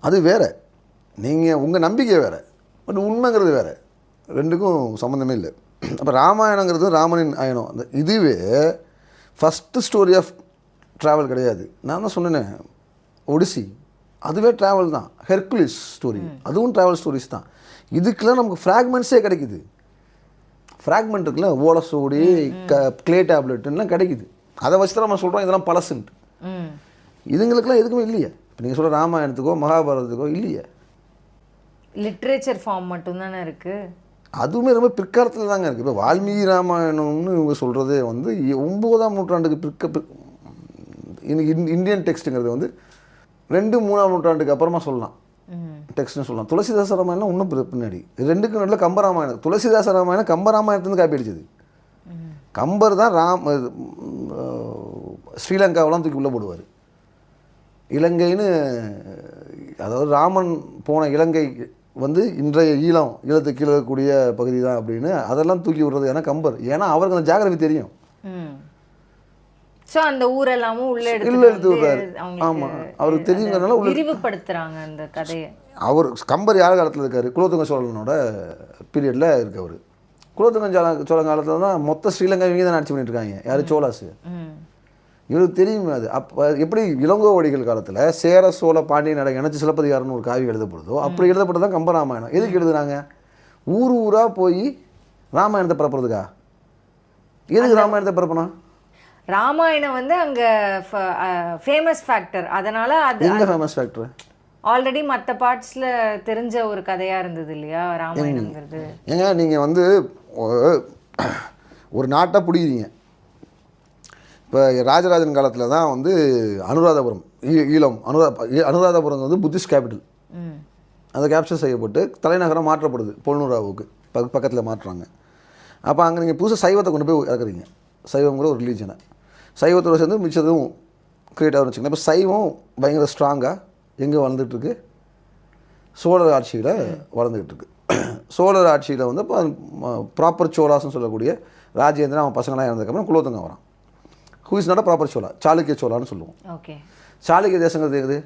அது வேறு, நீங்கள் உங்கள் நம்பிக்கை வேறு, பட் உண்மைங்கிறது வேறு, ரெண்டுக்கும் சம்மந்தமே இல்லை. அப்போ ராமாயணங்கிறது ராமனின் அயனம். அந்த இதுவே ஃபஸ்ட்டு ஸ்டோரி ஆஃப் ட்ராவல் கிடையாது. நான் தான் சொன்னேனே ஒடிசி, அதுவே ட்ராவல் தான். ஹெர்குலிஸ் ஸ்டோரி அதுவும் ட்ராவல் ஸ்டோரிஸ் தான். இதுக்கெல்லாம் நமக்கு ஃப்ராக்மெண்ட்ஸே கிடைக்குது. ஃப்ராக்மெண்ட் இருக்குல்ல, ஓலசோடி க்ளே டேப்லெட்டுலாம் கிடைக்குது. அதை வச்சு தான் நம்ம சொல்கிறோம் இதெல்லாம் பழசுன்ட்டு. இதுங்களுக்கெல்லாம் எதுக்குமே இல்லையே. இப்போ நீங்கள் சொல்கிற ராமாயணத்துக்கோ மகாபாரதத்துக்கோ இல்லையே. லிட்ரேச்சர் ஃபார்ம் மட்டும்தானே இருக்குது. அதுவுமே ரொம்ப பிற்காலத்தில் தாங்க இருக்குது. இப்போ வால்மீகி ராமாயணம்னு இவங்க சொல்கிறதே வந்து 9ஆம் நூற்றாண்டுக்கு இந்தியன் டெக்ஸ்ட்டுங்கிறது வந்து 2-3ஆம் நூற்றாண்டுக்கு அப்புறமா சொல்லலாம் டெக்ஸ்ட்னு சொல்லலாம். துளசிதாச ராமாயணம் இன்னும் பின்னாடி. ரெண்டுக்கு நடுவில் கம்பராமாயணம். துளசிதாச ராமாயணம் கம்பராமாயணத்துலேருந்து காப்பி அடிச்சது. கம்பர் தான் ஸ்ரீலங்காவெல்லாம் தூக்கி உள்ளே போடுவார். இலங்கைன்னு, அதாவது ராமன் போன இலங்கை வந்து இன்றைய ஈழத்துக்கு கீழே இருக்கக்கூடிய பகுதி தான் அப்படின்னு அதெல்லாம் தூக்கி விடுறது. ஏன்னா கம்பர், ஏன்னா அவருக்கு அந்த ஜாகிரபி தெரியும். ஸோ அந்த ஊரெல்லாமும் உள்ளே எடுத்து விடுறாரு. ஆமாம், அவருக்கு தெரியுங்கிறதுனால விரிவுபடுத்துகிறாங்க அந்த கதையை. அவர் கம்பர் யார் காலத்தில் இருக்கார்? குலோத்துங்க சோழனோட பீரியடில் இருக்கு. அவர் குலோத்துங்க சோழன் காலத்தில் தான் மொத்த ஸ்ரீலங்கா இவங்க தான் ஆட்சி பண்ணிட்டு இருக்காங்க. யார்? சோழாசு. இவருக்கு தெரியுமே அது. அப்போ எப்படி இளங்கோவடிகள் காலத்தில் சேர சோழ பாண்டியன் நட இணைச்சி சிலப்பதிகாரம்னு ஒரு காவி எழுதப்படுதோ அப்படி எழுதப்பட்டது தான் கம்பராமாயணம். எதுக்கு எழுதுனாங்க? ஊராக போய் ராமாயணத்தை பரப்புறதுக்கா? எதுக்கு ராமாயணத்தை பரப்பணும்? ராமாயணம் வந்து அங்கே ஃபேமஸ் ஃபேக்டர். அதனால் அது எங்கே ஃபேமஸ் ஃபேக்டர்? ஆல்ரெடி மற்ற பார்ட்ஸில் தெரிஞ்ச ஒரு கதையாக இருந்தது இல்லையா ராமாயணங்கிறது. ஏங்க நீங்கள் வந்து ஒரு நாட்டை பிடிக்கிறீங்க. இப்போ ராஜராஜன் காலத்தில் தான் வந்து அனுராதபுரம் ஈழம் அனுராதபுரம் வந்து புத்திஸ்ட் கேபிட்டல். அந்த கேப்சர் செய்யப்பட்டு தலைநகரம் மாற்றப்படுது. பொல்னூராவுக்கு பக்கத்தில் மாற்றுறாங்க. அப்போ அங்கே நீங்கள் புதுசாக சைவத்தை கொண்டு போய் இறக்குறீங்க. சைவம் கூட ஒரு ரிலீஜனை சைவத்தோடு சேர்ந்து மிச்சதும் க்ரியேட் ஆகுன்னு வச்சுக்கோங்க. இப்போ சைவம் பயங்கர ஸ்ட்ராங்காக எங்கே வளர்ந்துட்டுருக்கு? சோழர் ஆட்சியில் வளர்ந்துக்கிட்டு இருக்கு. சோழர் ஆட்சியில் வந்து இப்போ ப்ராப்பர் சோழாஸ்ன்னு சொல்லக்கூடிய ராஜேந்திரன் அவன் பசங்களாம் இறந்ததுக்கப்புறம் குலோத்துங்க வரான். Who is not proper Chola, Chalukya சோழான்னு சொல்லுவோம். ஓகே. சாளுக்கிய தேசங்கிறது எது?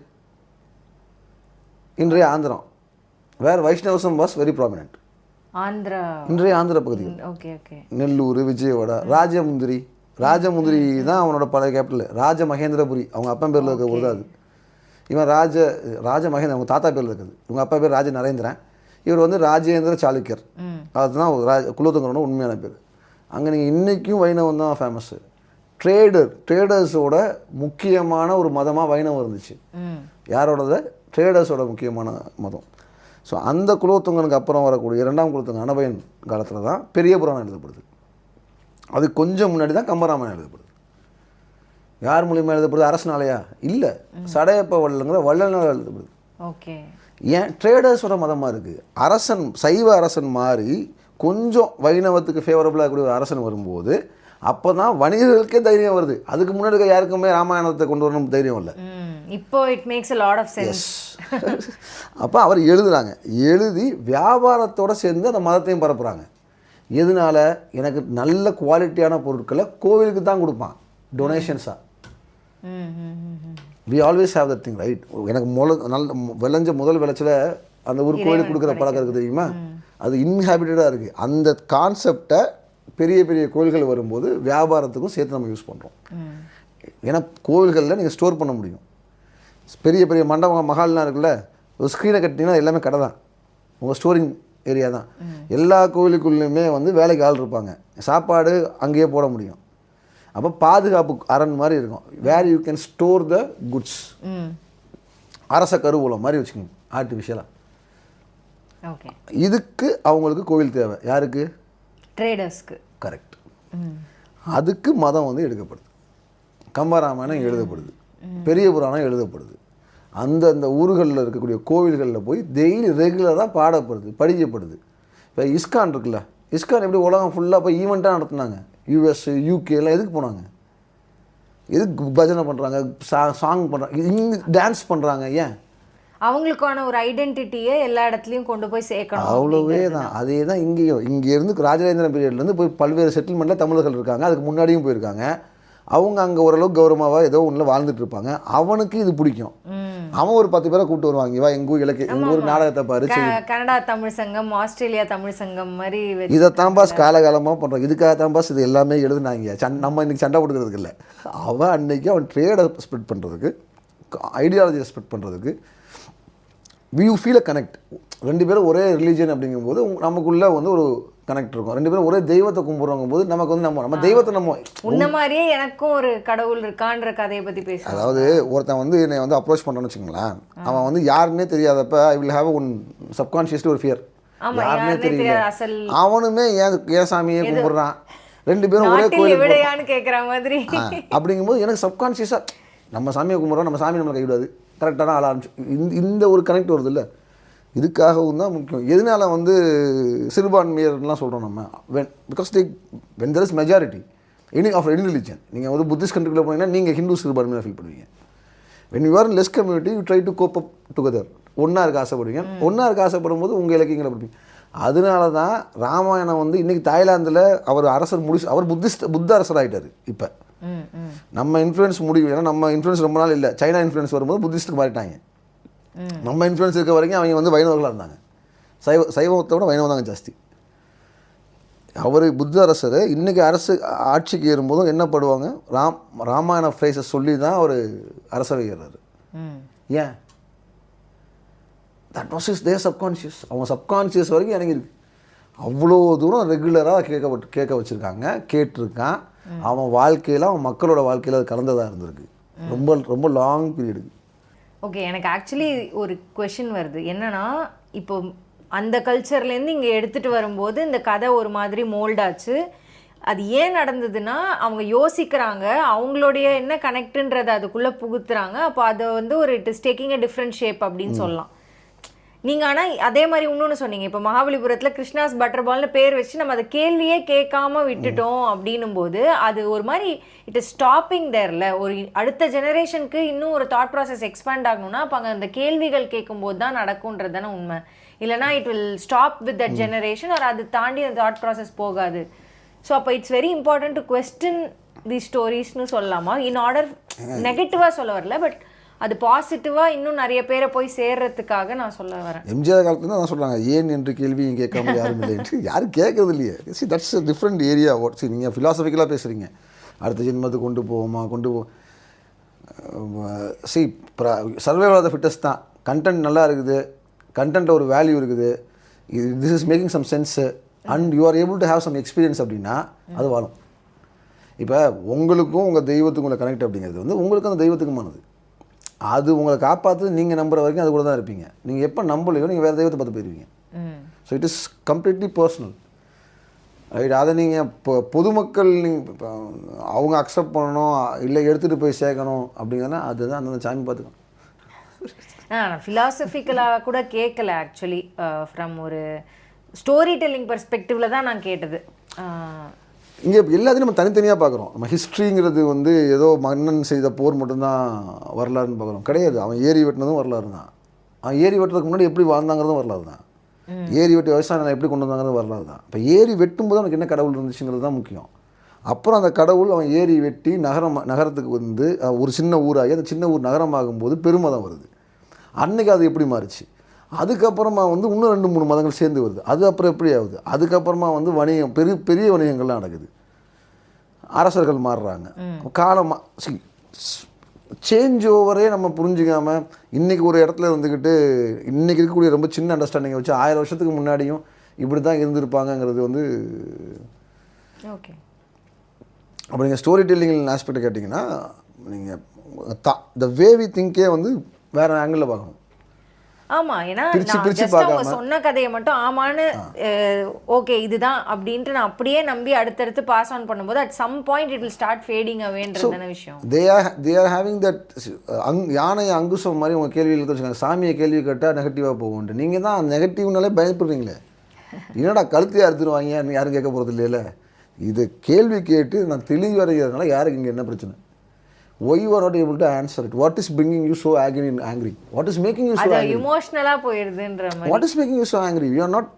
இன்றைய ஆந்திரம், where Vaishnavism was very prominent. Andhra, இன்றைய ஆந்திர பகுதிகள். Okay okay. நெல்லூர், விஜயவாடா, ராஜமுந்திரி தான் அவனோட பழைய கேபிட்டல். ராஜமகேந்திரபுரி அவங்க அப்பா பேரில் இருக்க ஒரு தான் அது. இவன் ராஜமகேந்திரன் அவங்க தாத்தா பேரில் இருக்குது. இவங்க அப்பா பேர் ராஜ நரேந்திரன், இவர் வந்து ராஜேந்திர சாளுக்கியர். அதுதான் குலோத்துங்கரோட உண்மையான பேர். அங்கே நீங்கள் இன்றைக்கும் வைணவம் தான் ஃபேமஸ்ஸு. ட்ரேடர்ஸோட முக்கியமான ஒரு மதமாக வைணவம் இருந்துச்சு. யாரோடது? ட்ரேடர்ஸோட முக்கியமான மதம். ஸோ அந்த குலோத்துங்கனுக்கு அப்புறம் வரக்கூடிய 2ஆம் குலோத்துங்க அனபயன் காலத்தில் தான் பெரிய புராணம் எழுதப்படுது. அது கொஞ்சம் முன்னாடி தான் கம்பராமாயணம் எழுதப்படுது. யார் மூலியமாக எழுதப்படுது? அரசனாலையா? இல்லை, சடையப்ப வள்ளலுங்கிற வள்ளல்னால் எழுதப்படுது. ஓகே. ஏன்? ட்ரேடர்ஸோட மதமாக இருக்குது. அரசன், சைவ அரசன் மாதிரி கொஞ்சம் வைணவத்துக்கு ஃபேவரபுளாக கூடிய ஒரு அரசன் வரும்போது அப்போ தான் வணிகர்களுக்கே தைரியம் வருது. அதுக்கு முன்னாடி இருக்க யாருக்குமே ராமாயணத்தை கொண்டு வரணும் தைரியம் இல்லை. இப்போ it makes a lot of sense. அப்போ அவர் எழுதுறாங்க. எழுதி வியாபாரத்தோடு சேர்ந்து அந்த மதத்தையும் பரப்புகிறாங்க. எதனால? எனக்கு நல்ல குவாலிட்டியான பொருட்களை கோவிலுக்கு தான் கொடுப்பான், டொனேஷன்ஸாக. We always have that thing, right? எனக்கு நல்ல முதல் விளைச்சல அந்த ஒரு கோவிலுக்கு கொடுக்குற பழக்கம் இருக்குது தெரியுமா? அது இன்ஹேபிட்டடாக இருக்குது. அந்த கான்செப்டை பெரிய பெரிய கோவில்கள் வரும்போது வியாபாரத்துக்கும் சேர்த்து நம்ம யூஸ் பண்ணுறோம். ஏன்னா கோவில்களில் நீங்கள் ஸ்டோர் பண்ண முடியும். பெரிய பெரிய மண்டபம் மகால்லாம் இருக்குல்ல, ஒரு ஸ்க்ரீனை கட்டிங்கன்னா எல்லாமே கடை தான், உங்கள் ஸ்டோரிங் ஏரியா தான். எல்லா கோவிலுக்குள்ளேயுமே வந்து வேலைக்கு ஆள் இருப்பாங்க, சாப்பாடு அங்கேயே போட முடியும். அப்போ பாதுகாப்பு அரண் மாதிரி இருக்கும். Where you can store the goods. அரச கருவூலம் மாதிரி வச்சுக்கணும் ஆர்டிஃபிஷியலாக. ஓகே. இதுக்கு அவங்களுக்கு கோவில் தேவை. யாருக்கு? ட்ரேடர்ஸ்க்கு. கரெக்ட். அதுக்கு மதம் வந்து எடுக்கப்படுது. கம்பராமாயணம் எழுதப்படுது, பெரிய புராணம் எழுதப்படுது. அந்தந்த ஊர்களில் இருக்கக்கூடிய கோவில்களில் போய் டெய்லி ரெகுலராக பாடப்படுது, படிக்கப்படுது. இப்போ இஸ்கான் இருக்குல்ல, இஸ்கான் எப்படி உலகம் ஃபுல்லாக போய் ஈவெண்ட்டாக நடத்துனாங்க. யூஎஸ், யூகே எல்லாம் எதுக்கு போனாங்க? எதுக்கு பஜனை பண்ணுறாங்க, சாங் பண்ணுறாங்க, டான்ஸ் பண்ணுறாங்க? ஏன்? அவங்களுக்கான ஒரு ஐடென்டிட்டியை எல்லா இடத்துலையும் கொண்டு போய் சேர்க்கணும். அவ்வளோவே தான். அதே தான் இங்கேயும். இங்கேருந்து ராஜராஜேந்திரன் பீரியட்லேருந்து போய் பல்வேறு செட்டில்மெண்ட்டில் தமிழர்கள் இருக்காங்க, அதுக்கு முன்னாடியும் போயிருக்காங்க. அவங்க அங்கே ஓரளவுக்கு கௌரவமாக ஏதோ ஒன்றில் வாழ்ந்துட்டு இருப்பாங்க. அவனுக்கு இது பிடிக்கும். அவன் ஒரு 10 பேரை கூப்பிட்டு வருவாங்க, வா எங்கள் ஊர் இலக்கிய எங்கள் ஊர் நாடகத்தை பாரு. கனடா தமிழ் சங்கம், ஆஸ்திரேலியா தமிழ் சங்கம் மாதிரி இதைத்தான் பாஸ் காலகாலமாக பண்ணுறாங்க. இதுக்காக தான் பாஸ் இது எல்லாமே எழுதுனாங்க. நம்ம இன்றைக்கி சண்டை கொடுக்கறதுக்கு இல்லை. அவன் அன்றைக்கி அவன் ட்ரேடை ஸ்ப்ரெட் பண்ணுறதுக்கு, ஐடியாலஜியை ஸ்ப்ரெட் பண்ணுறதுக்கு, யூ ஃபீல் அ கனெக்ட். 2 பேரும் ஒரே ரிலீஜன் அப்படிங்கும்போது நமக்குள்ளே வந்து ஒரு கனெக்ட் இருக்கும். 2 பேரும் ஒரே தெய்வத்தை கும்பிட்றவங்க போது நமக்கு வந்து நம்ம தெய்வத்தை நம்ம உன்ன மாதிரியே எனக்கும் ஒரு கடவுள் இருக்கான்ற கதையை பற்றி பேசுகிறோம். அதாவது ஒருத்தன் வந்து என்னை வந்து அப்ரோச் பண்ணுறேன்னு வச்சுக்கோங்களேன், அவன் வந்து யாருன்னே தெரியாதப்ப I will have one subconsciously ஒரு ஃபியர். யாருன்னே தெரியல, அவனுமே ஏன் சாமியே கும்பிட்றான், 2 பேரும் ஒரே கோயில் கேட்குற மாதிரி. அப்படிங்கும்போது எனக்கு சப்கான்ஷியஸாக நம்ம சாமியை கும்பிட்றோம், நம்ம சாமி நம்மளை கைவிடாது, கரெக்டான ஆள் ஆரம்பிச்சு இந்த ஒரு கனெக்ட் வருது இல்லை. இதுக்காகவும் தான் முக்கியம். எதனால வந்து சிறுபான்மையர்லாம் சொல்கிறோம் நம்ம, because when there is majority of any religion. நீங்கள் வந்து புத்திஸ்ட் கண்ட்ரிக்குள்ளே போனீங்கன்னா நீங்கள் ஹிந்து சிறுபான்மையாக ஃபீல் பண்ணுவீங்க. When you are less community you try to cope up together. ஒன்றா இருக்க ஆசைப்படுவீங்க. ஒன்றா இருக்க ஆசைப்படும் போது உங்கள் இலக்கியங்களை படிப்பீங்க. அதனால தான் ராமாயணம் வந்து இன்றைக்கி தாய்லாந்தில் அவர் அரசர் அவர் புத்த அரசர் ஆகிட்டார். இப்போ நம்ம இன்ஃப்ளூயன்ஸ் முடிவு, ஏன்னா நம்ம இன்ஃப்ளூயன்ஸ் ரொம்ப நாள் இல்லை. சைனா இன்ஃப்ளூயன்ஸ் வரும்போது புத்திஸ்ட்டுக்கு மாறிட்டாங்க. நம்ம இன்ஃப்ளூயன்ஸ் இருக்க வரைக்கும் அவங்க வந்து வைணவர்களாக இருந்தாங்க. சைவத்தை விட வைணவம் தாங்க ஜாஸ்தி. அவர் புத்த அரசர் இன்றைக்கி அரசு ஆட்சிக்கு ஏறும்போதும் என்ன படுவாங்க, ராமாயண ஃப்ரேஸை சொல்லி தான் அவர் அரசவை ஏறாரு. ஏன்? That was is their subconscious. அவங்க சப்கான்ஷியஸ் வரைக்கும் இறங்கியிருக்கு. அவ்வளோ தூரம் ரெகுலராக கேட்க வச்சுருக்காங்க, கேட்டிருக்கான். அவன் வாழ்க்கையில், அவன் மக்களோட வாழ்க்கையில் அது கலந்ததாக இருந்திருக்கு. ரொம்ப ரொம்ப லாங் பீரியடு. ஓகே. எனக்கு ஆக்சுவலி ஒரு கொஷின் வருது. என்னன்னா, இப்போ அந்த கல்ச்சர்லேருந்து இங்கே எடுத்துகிட்டு வரும்போது இந்த கதை ஒரு மாதிரி மோல்டாச்சு. அது ஏன் நடந்ததுன்னா, அவங்க யோசிக்கிறாங்க, அவங்களுடைய என்ன கனெக்டுன்றதை அதுக்குள்ளே புகுத்துறாங்க. அப்போ அதை வந்து ஒரு it is taking a different shape அப்படின்னு சொல்லலாம். நீங்கள் ஆனால் அதே மாதிரி இன்னொன்று சொன்னீங்க, இப்போ மகாபலிபுரத்தில் கிருஷ்ணாஸ் பட்டர் பால்னு பேர் வச்சு நம்ம அதை கேள்வியே கேட்காம விட்டுட்டோம் அப்படின்னும் போது அது ஒரு மாதிரி இட் இஸ் ஸ்டாப்பிங் தேர்ல. ஒரு அடுத்த ஜெனரேஷனுக்கு இன்னும் ஒரு தாட் ப்ராசஸ் எக்ஸ்பேண்ட் ஆகணும்னா அப்போ அங்கே அந்த கேள்விகள் கேட்கும்போது தான் நடக்கும்ன்றது தானே உண்மை. இல்லைனா it will stop with that generation, ஒரு அது தாண்டி அந்த தாட் ப்ராசஸ் போகாது. ஸோ அப்போ it's very important to question the ஸ்டோரிஸ்னு சொல்லலாமா? இன் ஆர்டர் நெகட்டிவாக சொல்ல வரல, பட் அது பாசிட்டிவாக இன்னும் நிறைய பேரை போய் சேர்றதுக்காக நான் சொல்ல வரேன். எம்ஜிஆர் காலத்துல தான் சொல்கிறாங்க, ஏன் என்று கேள்வி கேட்காம யாரும் இல்லைன்ட்டு. யாரும் கேட்கறது இல்லையே. See that's a different area. See நீங்கள் ஃபிலாசபிக்கலாக பேசுகிறீங்க, அடுத்த ஜென்மத்துக்கு கொண்டு போவோமா see survival of the fittest தான். கண்டென்ட் நல்லா இருக்குது, கண்டென்ட்டில் ஒரு வேல்யூ இருக்குது, this is making some sense and you are able to have some experience அப்படின்னா அது வாழும். இப்போ உங்களுக்கும் உங்கள் தெய்வத்துக்கும் உங்களை கனெக்ட் அப்படிங்கிறது வந்து உங்களுக்கும் அந்த தெய்வத்துக்குமானது. அது உங்களை காப்பாற்று நீங்கள் நம்புற வரைக்கும் அது கூட தான் இருப்பீங்க. நீங்கள் எப்போ நம்பலையோ நீங்கள் வேறு தெய்வத்தை பார்த்து போயிருவீங்க. So it is completely personal, right? அதை நீங்கள் இப்போ பொதுமக்கள் நீங்கள் அவங்க அக்செப்ட் பண்ணணும் இல்லை எடுத்துகிட்டு போய் சேர்க்கணும் அப்படிங்கிறனா அதுதான் அந்த சாமி பார்த்துக்கணும். நான் ஃபிலாசபிக்கலாக கூட கேட்கல, ஆக்சுவலி ஃப்ரம் ஒரு ஸ்டோரி டெல்லிங் பெர்ஸ்பெக்டிவில் தான் நான் கேட்டது. இங்கே எல்லாத்தையும் நம்ம தனித்தனியாக பார்க்குறோம். நம்ம ஹிஸ்ட்ரிங்கிறது வந்து ஏதோ மன்னன் செய்த போர் மட்டும்தான் வரலாறுன்னு பார்க்குறோம். கிடையாது. அவன் ஏரி வெட்டினதும் வரலாறு தான். அவன் ஏரி வெட்டுறதுக்கு முன்னாடி எப்படி வாழ்ந்தாங்கிறதும் வரலாறு தான். ஏரி வெட்டி விவசாயம் எப்படி கொண்டு வந்தாங்கிறது வரலாறு தான். இப்போ ஏரி வெட்டும்போது அவனுக்கு என்ன கடவுள் இருந்துச்சுங்கிறது தான் முக்கியம். அப்புறம் அந்த கடவுள் அவன் ஏரி வெட்டி நகரத்துக்கு வந்து ஒரு சின்ன ஊராகி அந்த சின்ன ஊர் நகரமாகும்போது பெருமதம் வருது. அன்றைக்கி அது எப்படி மாறுச்சு? அதுக்கப்புறமா வந்து இன்னும் 2-3 மதங்கள் சேர்ந்து வருது. அது அப்புறம் எப்படி ஆகுது? அதுக்கப்புறமா வந்து வணிகம் பெரிய வணிகங்கள்லாம் நடக்குது, அரசர்கள் மாறுறாங்க. காலமாக சேஞ்ச் ஓவரே நம்ம புரிஞ்சுக்காமல் இன்றைக்கி ஒரு இடத்துல இருந்துக்கிட்டு இன்றைக்கி இருக்கக்கூடிய ரொம்ப சின்ன அண்டர்ஸ்டாண்டிங்கை வச்சு 1000 வருஷத்துக்கு முன்னாடியும் இப்படி தான் இருந்திருப்பாங்கங்கிறது வந்து ஓகே. அப்போ நீங்கள் ஸ்டோரி டெல்லிங் ஆஸ்பெக்டை கேட்டிங்கன்னா நீங்கள் த வே வி திங்கே வந்து வேறு ஆங்கிளில் பார்க்கணும். ஆமா, ஏன்னா அவங்க சொன்ன கதையை மட்டும் ஆமான்னு ஓகே இதுதான் அப்படின்ட்டு நான் அப்படியே நம்பி அடுத்தடுத்து பாஸ் ஆன் பண்ணும்போது at some point it will start fading அவேன்றதான விஷயம். they are having that யானை அங்குசம் மாதிரி உங்கள் கேள்வியில் வச்சுக்கோங்க. சாமியை கேள்வி கேட்டால் நெகட்டிவாக போகும்ட்டு நீங்கள் தான் நெகட்டிவ்னாலே பயப்படுறீங்களே. என்னடா கழுத்தையாக எடுத்துருவாங்க, யாரும் கேட்க போகிறது இல்லைல்ல. இது கேள்வி கேட்டு நான் தெளிவு வரைகிறதுனால யாருக்கு இங்கே என்ன பிரச்சனை? Why you are not able to answer it? What is bringing you so angry? What is making you so angry? அது எமோஷனலா போயிருதுன்ற மாதிரி. What is making you so angry? We are not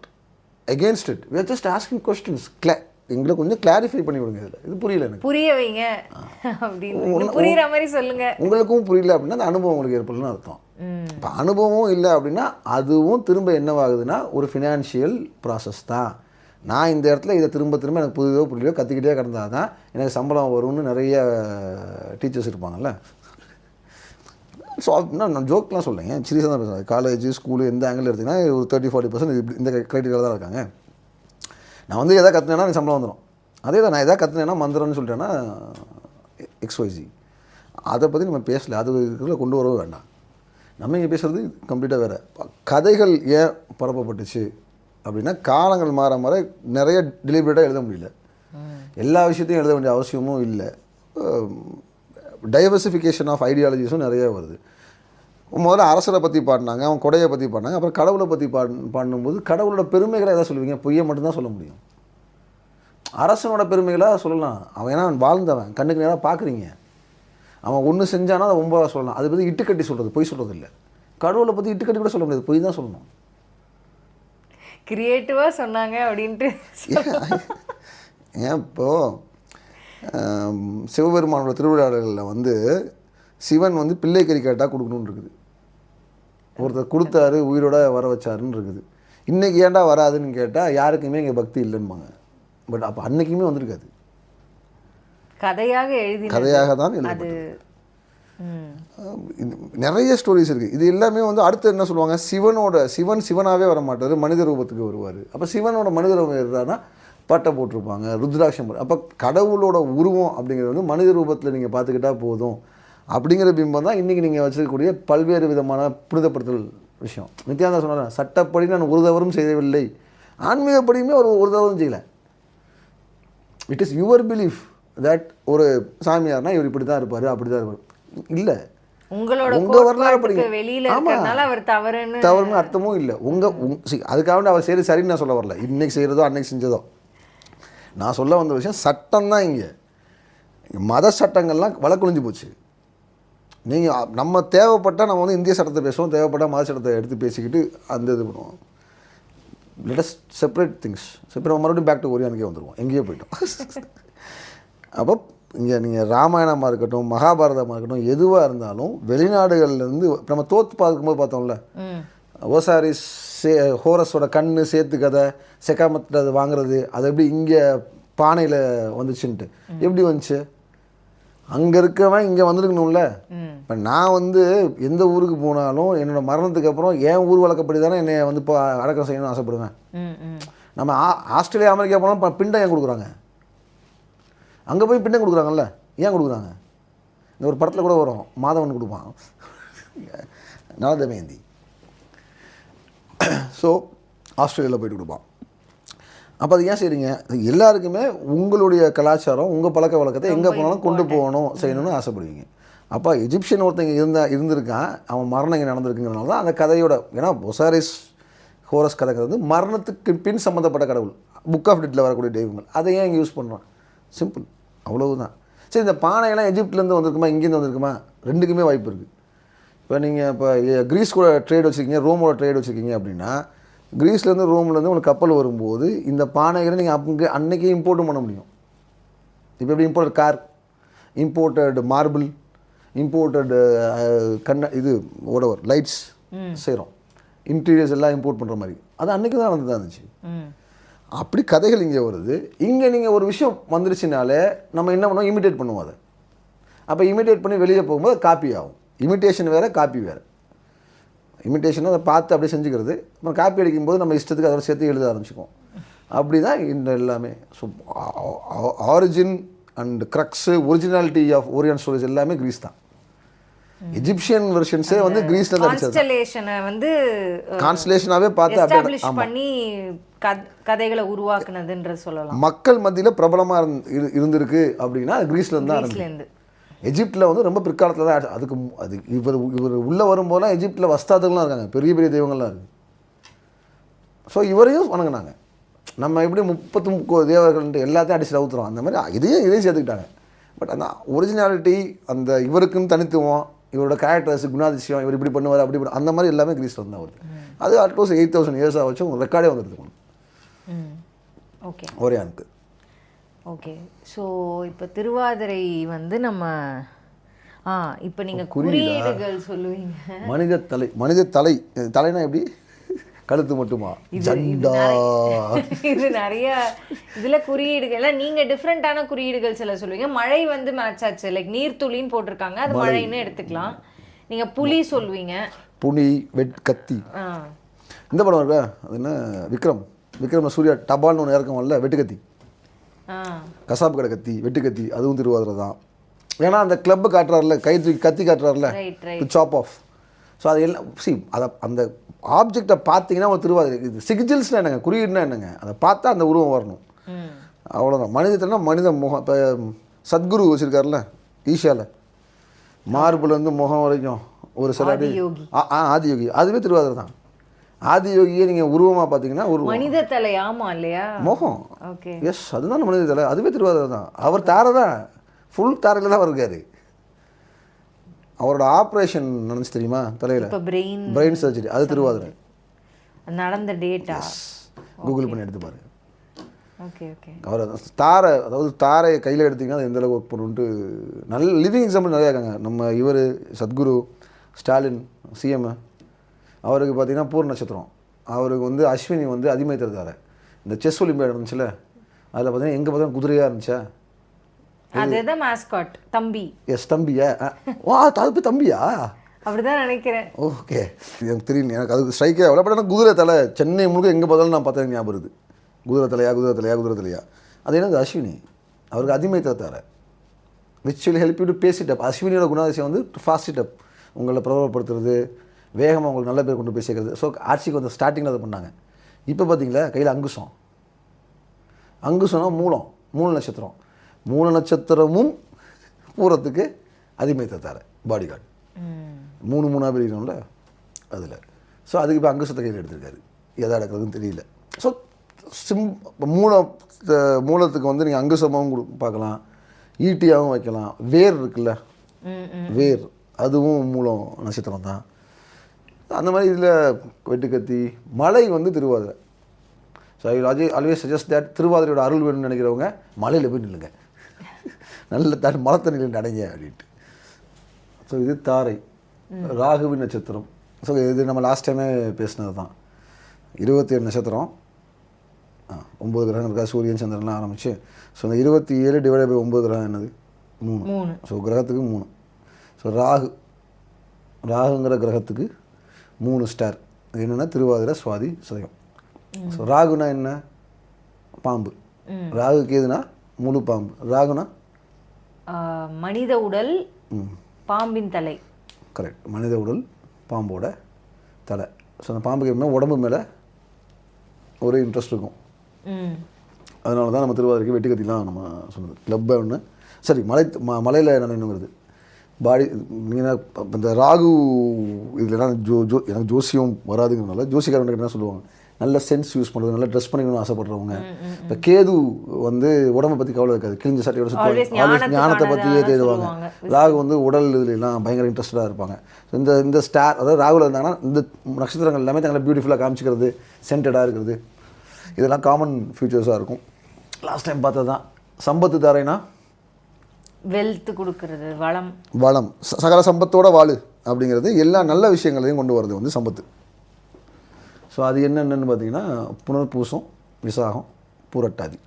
against it. We are just asking questions. எங்களை கொஞ்சம் கிளாரிஃபை பண்ணி விடுங்க. இதில் இது புரியல எனக்கு. புரிய வைங்க அப்படின்னு புரியுற மாதிரி சொல்லுங்க. உங்களுக்கும் புரியல அப்படின்னா அந்த அனுபவம் உங்களுக்கு ஏற்படலன்னு அர்த்தம். இப்போ அனுபவம் இல்லை அப்படின்னா அதுவும் திரும்ப என்னவாகுதுன்னா ஒரு ஃபினான்ஷியல் ப்ராசஸ் தான். நான் இந்த இடத்துல இதை திரும்ப எனக்கு புதுதோ புரியலையோ கற்றுக்கிட்டே கிடந்தால் தான் எனக்கு சம்பளம் வரும்னு நிறைய டீச்சர்ஸ் இருப்பாங்கல்ல. ஸோ நான் ஜோக்லாம் சொல்லுங்க, சீரியஸாக தான் பேசுகிறேன். காலேஜ் ஸ்கூலு எந்த ஆங்கிள் எடுத்திங்கன்னா ஒரு 30-40% இந்த க்ரைட்டீரியாவில் தான் இருக்காங்க. நான் வந்து எதாவது கற்றுனேன்னா எனக்கு சம்பளம் வந்துடும். அதே தான் நான் எதாவது கற்றுனேன்னா மந்திரம்னு சொல்லிட்டேன்னா XYZ. அதை பற்றி நம்ம பேசலை, அது இதுக்குள்ளே கொண்டு வரவே வேண்டாம். நம்ம இங்கே பேசுகிறது கம்ப்ளீட்டாக வேறு. கதைகள் ஏன் பரப்பப்பட்டுச்சு அப்படின்னா காலங்கள் மாற நிறைய டெலிபரேட்டாக எழுத முடியல. எல்லா விஷயத்தையும் எழுத வேண்டிய அவசியமும் இல்லை. டைவர்சிஃபிகேஷன் ஆஃப் ஐடியாலஜிஸும் நிறைய வருது. முதல்ல அரசரை பற்றி பாடினாங்க, அவன் கொடையை பற்றி பாடினாங்க, அப்புறம் கடவுளை பற்றி பாடும்போது கடவுளோட பெருமைகளை எதாவது சொல்லுவீங்க? பொய்யை மட்டும்தான் சொல்ல முடியும். அரசனோட பெருமைகளாக சொல்லலாம். அவன் ஏன்னா அவன் வாழ்ந்தவன், கண்ணுக்கு நேராக பார்க்குறீங்க. அவன் ஒன்று செஞ்சானா அதை 9 சொல்லலாம். அதை பற்றி இட்டுக்கட்டி சொல்கிறது, பொய் சொல்கிறது இல்லை. கடவுளை பற்றி இட்டுக்கட்டி கூட சொல்ல முடியாது, பொய் தான் சொல்லணும். கிரியேட்டிவாக சொன்னாங்க அப்படின்ட்டு ஏன் இப்போது சிவபெருமானோட திருவிழாடல்களில் வந்து சிவன் வந்து பிள்ளைக்கறி கேட்டால் கொடுக்கணுன்னு இருக்குது. ஒருத்தர் கொடுத்தாரு உயிரோட வர வச்சாருன்னு இருக்குது. இன்றைக்கி ஏன்டா வராதுன்னு கேட்டால் யாருக்குமே இங்கே பக்தி இல்லைன்பாங்க. பட் அப்போ அன்றைக்குமே வந்திருக்காது, கதையாக தான் எழுதப்பட்டது. நிறைய ஸ்டோரிஸ் இருக்குது. இது எல்லாமே வந்து அடுத்து என்ன சொல்லுவாங்க, சிவனாகவே வர மாட்டார், மனித ரூபத்துக்கு வருவார். அப்போ சிவனோட மனித ரூபம் இருந்தாருன்னா பட்டை போட்டிருப்பாங்க, ருத்ராட்சம். அப்போ கடவுளோட உருவம் அப்படிங்கிறது வந்து மனித ரூபத்தில் நீங்கள் பார்த்துக்கிட்டால் போதும் அப்படிங்கிற பிம்பம் தான் இன்றைக்கி நீங்கள் வச்சுருக்கக்கூடிய பல்வேறு விதமான புனிதப்படுத்தல் விஷயம். நித்யானந்தா சொன்னார், சட்டப்படி நான் ஒரு தவறும் செய்யவில்லை, ஆன்மீகப்படியுமே ஒரு தவறும் செய்யலை. It is your belief that ஒரு சாமியார்னா இவர் இப்படி தான் இருப்பார் அப்படி தான் இருப்பார் இல்லை. உங்க வரலாறு படிங்க. வெளியில இருக்கறனால அவர் தவறுன்னு அர்த்தமும் இல்லை. அதுக்காக அவர் சரின்னு நான் சொல்ல வரல. இன்னைக்கு செய்கிறதோ அன்னைக்கு செஞ்சதோ நான் சொல்ல வந்த விஷயம் சட்டம் தான். இங்கே மத சட்டங்கள்லாம் வழக்குழிஞ்சு போச்சு. நீங்கள் நம்ம தேவைப்பட்டால் நம்ம வந்து இந்திய சட்டத்தை பேசுவோம், தேவைப்பட்டால் மத சட்டத்தை எடுத்து பேசிக்கிட்டு அந்த இது பண்ணுவோம். Let us separate things. Separate மறுபடியும் பேக் டு ஒரியானுக்கே வந்துடுவோம், எங்கேயோ போயிட்டோம். அப்போ இங்கே நீங்கள் ராமாயணமாக இருக்கட்டும், மகாபாரதமாக இருக்கட்டும், எதுவாக இருந்தாலும் வெளிநாடுகள்லேருந்து நம்ம தோற்று பார்க்கும்போது பார்த்தோம்ல, ஓசாரிஸ் ஹோரஸோட கண்ணு சேர்த்து கதை செக்காமத்து அது வாங்குறது, அது எப்படி இங்கே பானையில் வந்துச்சுன்ட்டு எப்படி வந்துச்சு? அங்கே இருக்கவன் இங்கே வந்துருக்கணும்ல. இப்போ நான் வந்து எந்த ஊருக்கு போனாலும் என்னோட மரணத்துக்கு அப்புறம் என் ஊர் வழக்கப்படி தானே என்னை வந்து இப்போ அடக்கம் செய்யணும்னு ஆசைப்படுவேன். நம்ம ஆஸ்திரேலியா அமெரிக்கா போனால் பிண்டம் ஏன் கொடுக்குறாங்க? அங்கே போய் பிண்டம் கொடுக்குறாங்கல்ல, ஏன் கொடுக்குறாங்க? இந்த ஒரு படத்தில் கூட வரும், மாதவன் கொடுப்பான் நலதமயந்தி. ஸோ ஆஸ்திரேலியாவில் போய்ட்டு கொடுப்பான். அப்போ அது ஏன் செய்கிறீங்க? எல்லாருக்குமே உங்களுடைய கலாச்சாரம், உங்கள் பழக்க வழக்கத்தை எங்கே போனாலும் கொண்டு போகணும், செய்யணும்னு ஆசைப்படுவீங்க. அப்போ எஜிப்சியன் ஒருத்தங்க இருந்திருக்கான், அவன் மரணம் இங்கே நடந்திருக்குங்கிறனால தான் அந்த கதையோட, ஏன்னா ஒசாரிஸ் ஹோரஸ் கதைங்கிறது மரணத்துக்கு பின் சம்மந்தப்பட்ட கடவுள், புக் ஆஃப் டெட்டில் வரக்கூடிய தெய்வங்கள். அதை ஏன் இங்கே யூஸ் பண்ணுறான்? சிம்பிள், அவ்வளவுதான். சரி, இந்த பானையெல்லாம் எஜிப்ட்லேருந்து வந்திருக்குமா இங்கேருந்து வந்திருக்குமா? ரெண்டுக்குமே வாய்ப்பு இருக்குது. இப்போ நீங்கள் இப்போ கிரீஸ் கூட ட்ரேட் வச்சுருக்கீங்க, ரோமோட ட்ரேட் வச்சுருக்கீங்க அப்படின்னா, கிரீஸ்லேருந்து ரோம்லேருந்து உங்களுக்கு கப்பல் வரும்போது இந்த பானைகளை நீங்கள் அங்கே அன்றைக்கே இம்போர்ட்டும் பண்ண முடியும். இப்போ எப்படி imported car, imported marble, imported இது ஓடவர் லைட்ஸ் செய்கிறோம், இன்டீரியர்ஸ் எல்லாம் இம்போர்ட் பண்ணுற மாதிரி, அது அன்றைக்கி தான் நடந்து தான் இருந்துச்சு. அப்படி கதைகள் இங்கே வருது. இங்கே நீங்கள் ஒரு விஷயம் வந்துருச்சுனாலே நம்ம என்ன பண்ணுவோம்? இமிட்டேட் பண்ணுவோம் அதை. அப்போ இமிட்டேட் பண்ணி வெளியே போகும்போது காப்பி ஆகும். இமிட்டேஷன் வேறு, காப்பி வேறு. இமிட்டேஷனை அதை பார்த்து அப்படியே செஞ்சுக்கிறது, அப்புறம் காப்பி அடிக்கும்போது நம்ம இஷ்டத்துக்கு அதோட சேர்த்து எழுத ஆரம்பிச்சிக்குவோம். அப்படி தான் இந்த எல்லாமே. So origin and crux, originality of Orion stories எல்லாமே கிரீஸ் தான். எஜிப்சியன் வெர்ஷன்ஸே வந்து கிரீஸ்ல தான் வந்து கான்ஸ்டலேஷனாவே பார்த்து எஸ்டாப்லிஷ் பண்ணி கதைகளை உருவாக்குனதுன்ற சொல்லலாம். மக்கள் மத்தியில் பிரபலமாக இருந்திருக்கு அப்படின்னா கிரீஸ்ல இருந்து தான் ஆரம்பிச்சு. எஜிப்டில் வந்து ரொம்ப பிற்காலத்தில் தான் அது இவர் உள்ளே வரும்போதெல்லாம் எஜிப்டில் வஸ்தாதுகள்லாம் இருக்காங்க, பெரிய பெரிய தெய்வங்கள்லாம் இருக்குது. ஸோ இவரையும் வணங்கினாங்க. நம்ம எப்படி 33 தேவர்கள்ன்ட்டு எல்லாத்தையும் அடிச்சு ஊற்றுறோம், அந்த மாதிரி இதையும் சேர்த்துக்கிட்டாங்க. பட் அந்த ஒரிஜினாலிட்டி, அந்த இவருக்குன்னு தனித்துவம், இவரோட கேரக்டர்ஸ், குணாதிசயம், இவர் இப்படி பண்ணுவார் அப்படி அந்த மாதிரி எல்லாமே கிரீஸில் வந்து வருது. அது அட்லீஸ்ட் 8000 இயர்ஸாக வச்சு உங்களுக்கு ரெக்கார்டே வந்துருக்கு ஓகே ஓரியானுக்கு. ஓகே. ஸோ இப்போ திருவாதிரை வந்து நம்ம இப்போ நீங்கள் குறியீடுகள் சொல்லுவீங்க. மனித தலைனா எப்படி? கழுத்து மட்டுமா? இது நிறைய இதில் குறியீடுகள் எல்லாம் நீங்கள் டிஃப்ரெண்ட்டான குறியீடுகள் சில சொல்லுவீங்க. மழை வந்து மேட்ச் ஆச்சு, லைக் நீர்த்துளின்னு போட்டிருக்காங்க, அது மழைன்னு எடுத்துக்கலாம். நீங்கள் புலி சொல்லுவீங்க, புலி, கத்தி. இந்த படம் இருக்கா, அது என்ன, விக்ரம் சூர்யா டபால்னு ஒன்று இறக்கமல்ல, வெட்டுக்கத்தி, கசாப்பு கடை கத்தி, வெட்டுக்கத்தி, அதுவும் திருவாதிரை தான். ஏன்னா அந்த கிளப்பு காட்டுறாருல, கை தூக்கி கத்தி காட்டுறாருல, சாப் ஆஃப். ஸோ அது எல்லாம் அதை அந்த ஆப்ஜெக்டை பார்த்தீங்கன்னா ஒரு திருவாதிரை. இது சிகிஜில்ஸ்னால் என்னங்க, குறியீடுனா என்னங்க, அதை பார்த்தா அந்த உருவம் வரணும், அவ்வளோதான். மனிதத்தினா மனித முகம். இப்போ சத்குரு வச்சுருக்காருல ஈஷாவில், மார்புலேருந்து முகம் வரைக்கும் ஒரு சில ஆதியோகி, அதுவே திருவாதிரை தான். ஆதியோகியை நீங்கள் உருவமாக பார்த்தீங்கன்னா ஒரு மனித தலை, ஆமாம் இல்லையா, முகம். எஸ், அதுதான் மனித தலை, அதுவே திருவாதிரை தான். அவர் தாரை தான், ஃபுல் தாரையில் தான் இருக்கார். அவரோட ஆப்ரேஷன் நடந்துச்சு தெரியுமா தலையில், பிரெயின் சர்ஜரி, அது திருவாதிரை நடந்த டேட்டா கூகுள் பண்ணி எடுத்து பாரு. Okay okay. அவர் தாரை, அதாவது தாரையை கையில் எடுத்திங்கன்னா அது எந்தளவுக்கு ஒர்க் பண்ணுன்ட்டு நல்ல லிவிங் எக்ஸாம்பிள் நிறையா இருக்காங்க. நம்ம இவர் சத்குரு, ஸ்டாலின் சிஎம், அவருக்கு பார்த்தீங்கன்னா பூர்ண நட்சத்திரம், அவருக்கு வந்து அஸ்வினி வந்து அதிமை தருதார. இந்த செஸ் ஒலிம்பியாட் இருந்துச்சுல, அதில் பார்த்தீங்கன்னா எங்கே பார்த்தா குதிரையாக இருந்துச்சா, அதுதான் மாஸ்காட், தம்பி. எஸ், தம்பியா? வா, அது தம்பியா? அப்படிதான் நினைக்கிறேன். ஓகே, எனக்கு தெரியும், எனக்கு அதுக்கு ஸ்ட்ரைக்கே அவ்வளோ. பட் ஆனால் குதிரை தலை சென்னை முழுக்க எங்கே பார்த்தாலும் நான் பார்த்தேன் ஞாபகம் இருக்குது. குதிரை தலையா. அது என்னது, அஸ்வினி, அவருக்கு அதிமை தருதார. Which will help you to face it up. அஸ்வினியோட குணாதிசயம் வந்து ஃபாஸ்ட் இட் அப், உங்களை பிரபலப்படுத்துறது, வேகமாக உங்களுக்கு நல்ல பேர் கொண்டு போய் சேர்க்குறது. ஸோ ஆட்சிக்கு வந்து ஸ்டார்டிங்கில் அதை பண்ணாங்க. இப்போ பார்த்தீங்களா கையில் அங்குசம்னா மூல நட்சத்திரம், மூல நட்சத்திரமும் பூரத்துக்கு அதிமை தத்தார பாடி கார்டு. மூணாக பிரிக்கணும்ல அதில். ஸோ அதுக்கு இப்போ அங்குசத்தை கையில் எடுத்திருக்காரு, எதை நடக்கிறதுன்னு தெரியல. ஸோ மூலத்துக்கு வந்து நீங்கள் அங்குசமாகவும் பார்க்கலாம், ஈட்டியாகவும் வைக்கலாம். வேர் இருக்குல்ல, வேர் அதுவும் மூலம் நட்சத்திரம் தான். அந்த மாதிரி இதில் வெட்டுக்கத்தி மலை வந்து Thiruvathirai. So I always suggest that திருவாதிரையோட அருள் வேணும்னு நினைக்கிறவங்க மலையில் போய் நில்லுங்க, நல்ல மலை தண்ணியில் நடைங்க அப்படின்ட்டு. ஸோ இது தாரை, ராகுவின் நட்சத்திரம். ஸோ இது நம்ம லாஸ்ட் டைமே பேசினது தான். 27 நட்சத்திரம், 9 கிரகம் இருக்கா, சூரியன் சந்திரன்லாம் ஆரம்பிச்சு. ஸோ அந்த 27 டிவைட் பை 9 கிரகம் என்னது? 3. ஸோ கிரகத்துக்கு 3. ஸோ ராகுங்கிற கிரகத்துக்கு 3 ஸ்டார். அது என்னென்னா திருவாதிரை, சுவாதி, சதயம். ஸோ ராகுனா என்ன? பாம்பு. ராகுக்கு எதுனா முழு பாம்பு. ராகுனா மனித உடல், பாம்பின் தலை. கரெக்ட், மனித உடல், பாம்போட தலை. ஸோ அந்த பாம்புக்கு எப்பவுமே உடம்பு மேலே ஒரு இன்ட்ரெஸ்ட் இருக்கும். அதனால தான் நம்ம திருவாதிரைக்கு வெட்டுக்கத்திலாம் நம்ம சொன்னது. கிளப்பை ஒன்று சரி, மலையில் நினைவுங்கிறது பாடி. நீங்கள் இந்த ராகு இதில் எனக்கு ஜோசியம் வராதுங்கிறதுனால ஜோசிக்காரன் என்ன சொல்லுவாங்க, நல்ல சென்ஸ் யூஸ் பண்ணுறது, நல்லா ட்ரெஸ் பண்ணிக்கணும்னு ஆசைப்படுறவங்க. இப்போ கேது வந்து உடம்பை பற்றி கவலை இருக்காது, கிழிஞ்ச சட்டையோட சுற்றுவாங்க, ஞானத்தை பற்றியே தேடுவாங்க. ராகு வந்து உடல் இதுலாம் பயங்கர இன்ட்ரெஸ்டடாக இருப்பாங்க. இந்த ஸ்டார், அதாவது ராகுல இருந்தாங்கன்னா இந்த நட்சத்திரங்கள் எல்லாமே தங்களை பியூட்டிஃபுல்லாக காமிச்சிக்கிறது, சென்டடாக இருக்கிறது, இதெல்லாம் காமன் ஃபியூச்சர்ஸாக இருக்கும். லாஸ்ட் டைம் பார்த்தது தான். சம்பத்து தாரைனா வெல்த் கொடுக்கறது, வளம், சகல சம்பத்தோட வாழு அப்படிங்கிறது, எல்லா நல்ல விஷயங்களையும் கொண்டு வரது வந்து சம்பத்து. ஸோ அது என்னென்னு பார்த்தீங்கன்னா புனர்பூசம், விசாகம், பூரட்டாதி.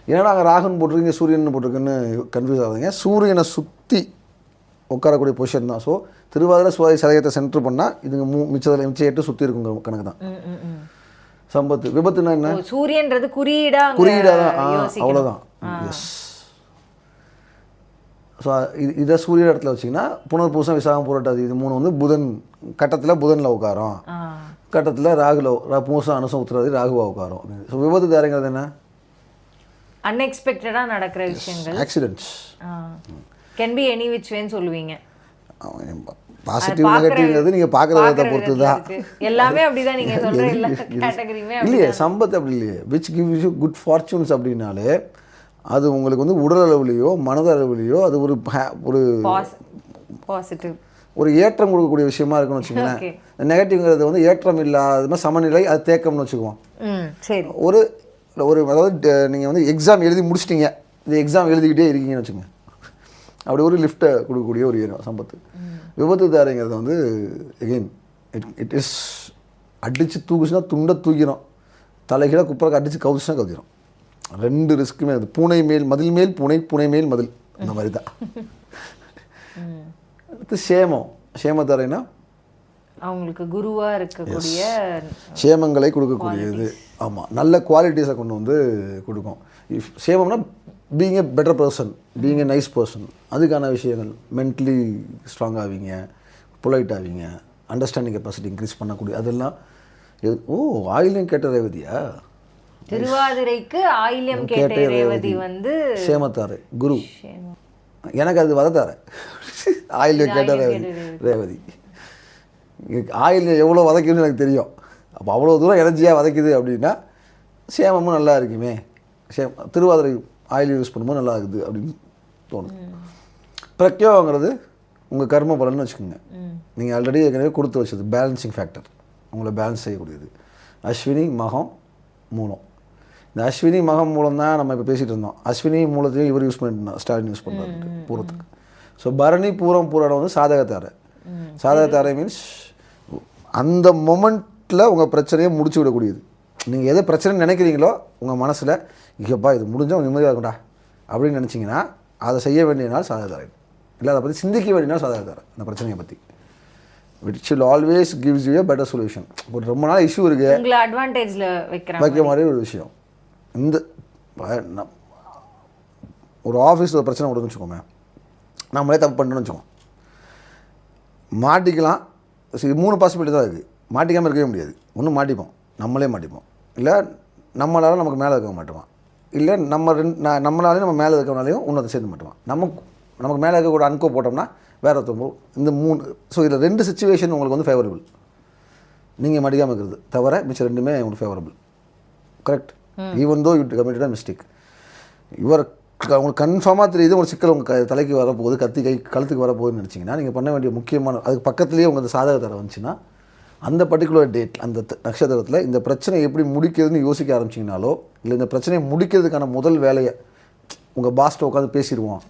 ஏன்னா நாங்கள் ராகுன்னு போட்டிருக்கீங்க, சூரியன் போட்டிருக்குன்னு கன்ஃபியூஸ் ஆகுதுங்க. சூரியனை சுற்றி உட்காரக்கூடிய பொசிஷன் தான். ஸோ திருவாதிரை, சுவாதி, சதயத்தை சென்டர் பண்ணால் இதுங்க மிச்சம் 8 சுற்றி இருக்குங்க கணக்கு தான். சம்பத்து. விபத்துனா என்ன? சூரியன்றது குறியீடா தான், அவ்வளோதான். எஸ். ஸோ இதை சூரிய இடத்துல வச்சிங்கன்னா புனர்பூசம், விசாகம், பூரட்டாதி இது 3 வந்து புதன் கட்டத்தில் புதனில் உட்காரோம், கட்டத்தில் ராகுல, பூசம், அனுசம், உத்திராதி ராகுவா உட்காரும். ஸோ விபத்து தாரைங்கிறது என்ன? அன்எக்ஸ்பெக்டடாக நடக்கிற விஷயங்கள், accidents. Can be any which வேன்னு சொல்லுவீங்க. பாசிட்டிவ் நெகட்டிவ்ங்கிறது நீங்கள் பார்க்குற விதத்தை பொறுத்து தான். எல்லாமே அப்படிதான் நீங்கள் சொல்கிற எல்லா கேட்டகரியுமே இல்லையே. சம்பத்து அப்படி இல்லையே. Which gives you good fortunes அப்படின்னாலே அது உங்களுக்கு வந்து உடல் அளவுலேயோ மனதளவுலேயோ அது ஒரு பாசிட்டிவ், ஒரு ஏற்றம் கொடுக்கக்கூடிய விஷயமா இருக்குன்னு வச்சுக்கோங்களேன். நெகட்டிவ்ங்கிறது வந்து ஏற்றம் இல்லாத சமநிலை, அது தேக்கம்னு வச்சுக்குவோம். சரி. ஒரு அதாவது நீங்கள் வந்து எக்ஸாம் எழுதி முடிச்சிட்டிங்க, இந்த எக்ஸாம் எழுதிக்கிட்டே இருக்கீங்கன்னு வச்சுக்கோங்க, அப்படி ஒரு லிஃப்ட்டை கொடுக்கக்கூடிய ஒரு சம்பத்து. விபத்து தாரைங்கிறது வந்து எகெயின் இட் இஸ் அடித்து தூக்குச்சுன்னா துண்டை தூக்கிடும், தலைகீழாக குப்பரை அடித்து கவுச்சுன்னா கவுத்திடும். 2 ரிஸ்க்குமே அது. பூனை மேல் மதில் மேல் பூனை, பூனை மேல் மதில், அந்த மாதிரி தான். அடுத்து சேமத்தாரைனா அவங்களுக்கு குருவா இருக்கக்கூடிய சேமங்களை கொடுக்கக்கூடியது. ஆமாம், நல்ல குவாலிட்டிஸை கொண்டு வந்து கொடுக்கும். சேமம்னா being a better person, being a nice person, அதுக்கான விஷயங்கள். மென்டலி ஸ்ட்ராங் ஆவீங்க, பொலைட் ஆவீங்க, அண்டர்ஸ்டாண்டிங் கெப்பாசிட்டி இன்க்ரீஸ் பண்ணக்கூடிய அதெல்லாம். ஆயிலையும் கேட்ட ரேவதியா? திருவாதிரைக்கு ஆயில்யம் கேட்ட ரேவதி வந்து சேமத்தாரை, குரு. எனக்கு அது வதத்தாரை, ஆயில்யம் கேட்ட ரேவதி. ஆயில்யம் எவ்வளோ வதைக்குதுன்னு எனக்கு தெரியும். அப்போ அவ்வளோ தூரம் எனர்ஜியாக வதைக்குது அப்படின்னா சேமமும் நல்லா இருக்குமே. திருவாதிரை ஆயில் யூஸ் பண்ணும்போது நல்லா இருக்குது அப்படின்னு தோணும். பிரத்யோகங்கிறது உங்கள் கர்ம பலன்னு வச்சுக்கோங்க. நீங்கள் ஆல்ரெடி ஏற்கனவே கொடுத்து வச்சது பேலன்சிங் ஃபேக்டர், உங்களை பேலன்ஸ் செய்யக்கூடியது. அஸ்வினி, மகம், மூலம். இந்த அஸ்வினி, மகம், மூலம் தான் நம்ம இப்போ பேசிகிட்டு இருந்தோம். அஸ்வினி மூலத்தையும் இவர் யூஸ் பண்ணிட்டு ஸ்டாலின் யூஸ் பண்ணுறாரு பூரத்துக்கு. ஸோ பரணி, பூரம், பூராடம் வந்து சாதகத்தாரை. சாதகத்தாரை மீன்ஸ் அந்த மொமெண்ட்டில் உங்கள் பிரச்சனையை முடிச்சு விடக்கூடியது. நீங்கள் எதை பிரச்சனை நினைக்கிறீங்களோ உங்கள் மனசில், ஐயோப்பா இது முடிஞ்சால் நிம்மதியாக இருக்கும்டா அப்படின்னு நினச்சிங்கன்னா அதை செய்ய வேண்டிய நாள் சாதகத்தாரை. இல்லை அதை பற்றி சிந்திக்க வேண்டிய நாள் சாதகத்தாரை. அந்த பிரச்சனையை பற்றி which will always gives you a better solution. ஒரு ரொம்ப நாள் இஷ்யூ இருக்குது, உங்களை அட்வான்டேஜில் வைக்க மாதிரி ஒரு விஷயம். இந்த ஒரு ஆஃபீஸில் ஒரு பிரச்சனை கொடுக்குன்னு வச்சுக்கோங்க, நம்மளே தப்பு பண்ணுறோன்னு வச்சுக்கோங்க, மாட்டிக்கலாம். 3 பாசிபிலிட்டி தான் இருக்குது. மாட்டிக்காமல் இருக்கவே முடியாது. ஒன்று மாட்டிப்போம், நம்மளே மாட்டிப்போம், இல்லை நம்மளால் நமக்கு மேலே இருக்க மாட்டோம், இல்லை நம்மளாலே நம்ம மேலே இருக்கனாலையும் இன்னொரு சேர்த்து மாட்டோம். நமக்கு மேலே இருக்கக்கூட அன்கோ போட்டோம்னா வேறு ஒருத்தவங்க இந்த 3. ஸோ இதில் 2 சுச்சுவேஷன் உங்களுக்கு வந்து ஃபேவரபிள். நீங்கள் மடிக்காமல் இருக்கிறது தவிர மிச்சம் 2மே உங்களுக்கு favourable. Correct. Even though you committed mistake. உங்களுக்கு கன்ஃபார்மாக தெரியுது உங்களுக்கு சிக்கல் உங்கள் தலைக்கு வரப்போகுது, கழுத்துக்கு வரப்போகுதுன்னு நினச்சிங்கன்னா நீங்கள் பண்ண வேண்டிய முக்கியமான அதுக்கு பக்கத்துலேயே உங்களுக்கு சாதக தடை வந்துச்சுன்னா அந்த பர்டிகுலர் டேட் அந்த நட்சத்திரத்தில் இந்த பிரச்சனை எப்படி முடிக்கிறதுன்னு யோசிக்க ஆரம்பிச்சிங்கனாலோ, இல்லை இந்த பிரச்சனையை முடிக்கிறதுக்கான முதல் வேலையை உங்கள் பாஸ்ட்டை உட்காந்து பேசிடுவோம்,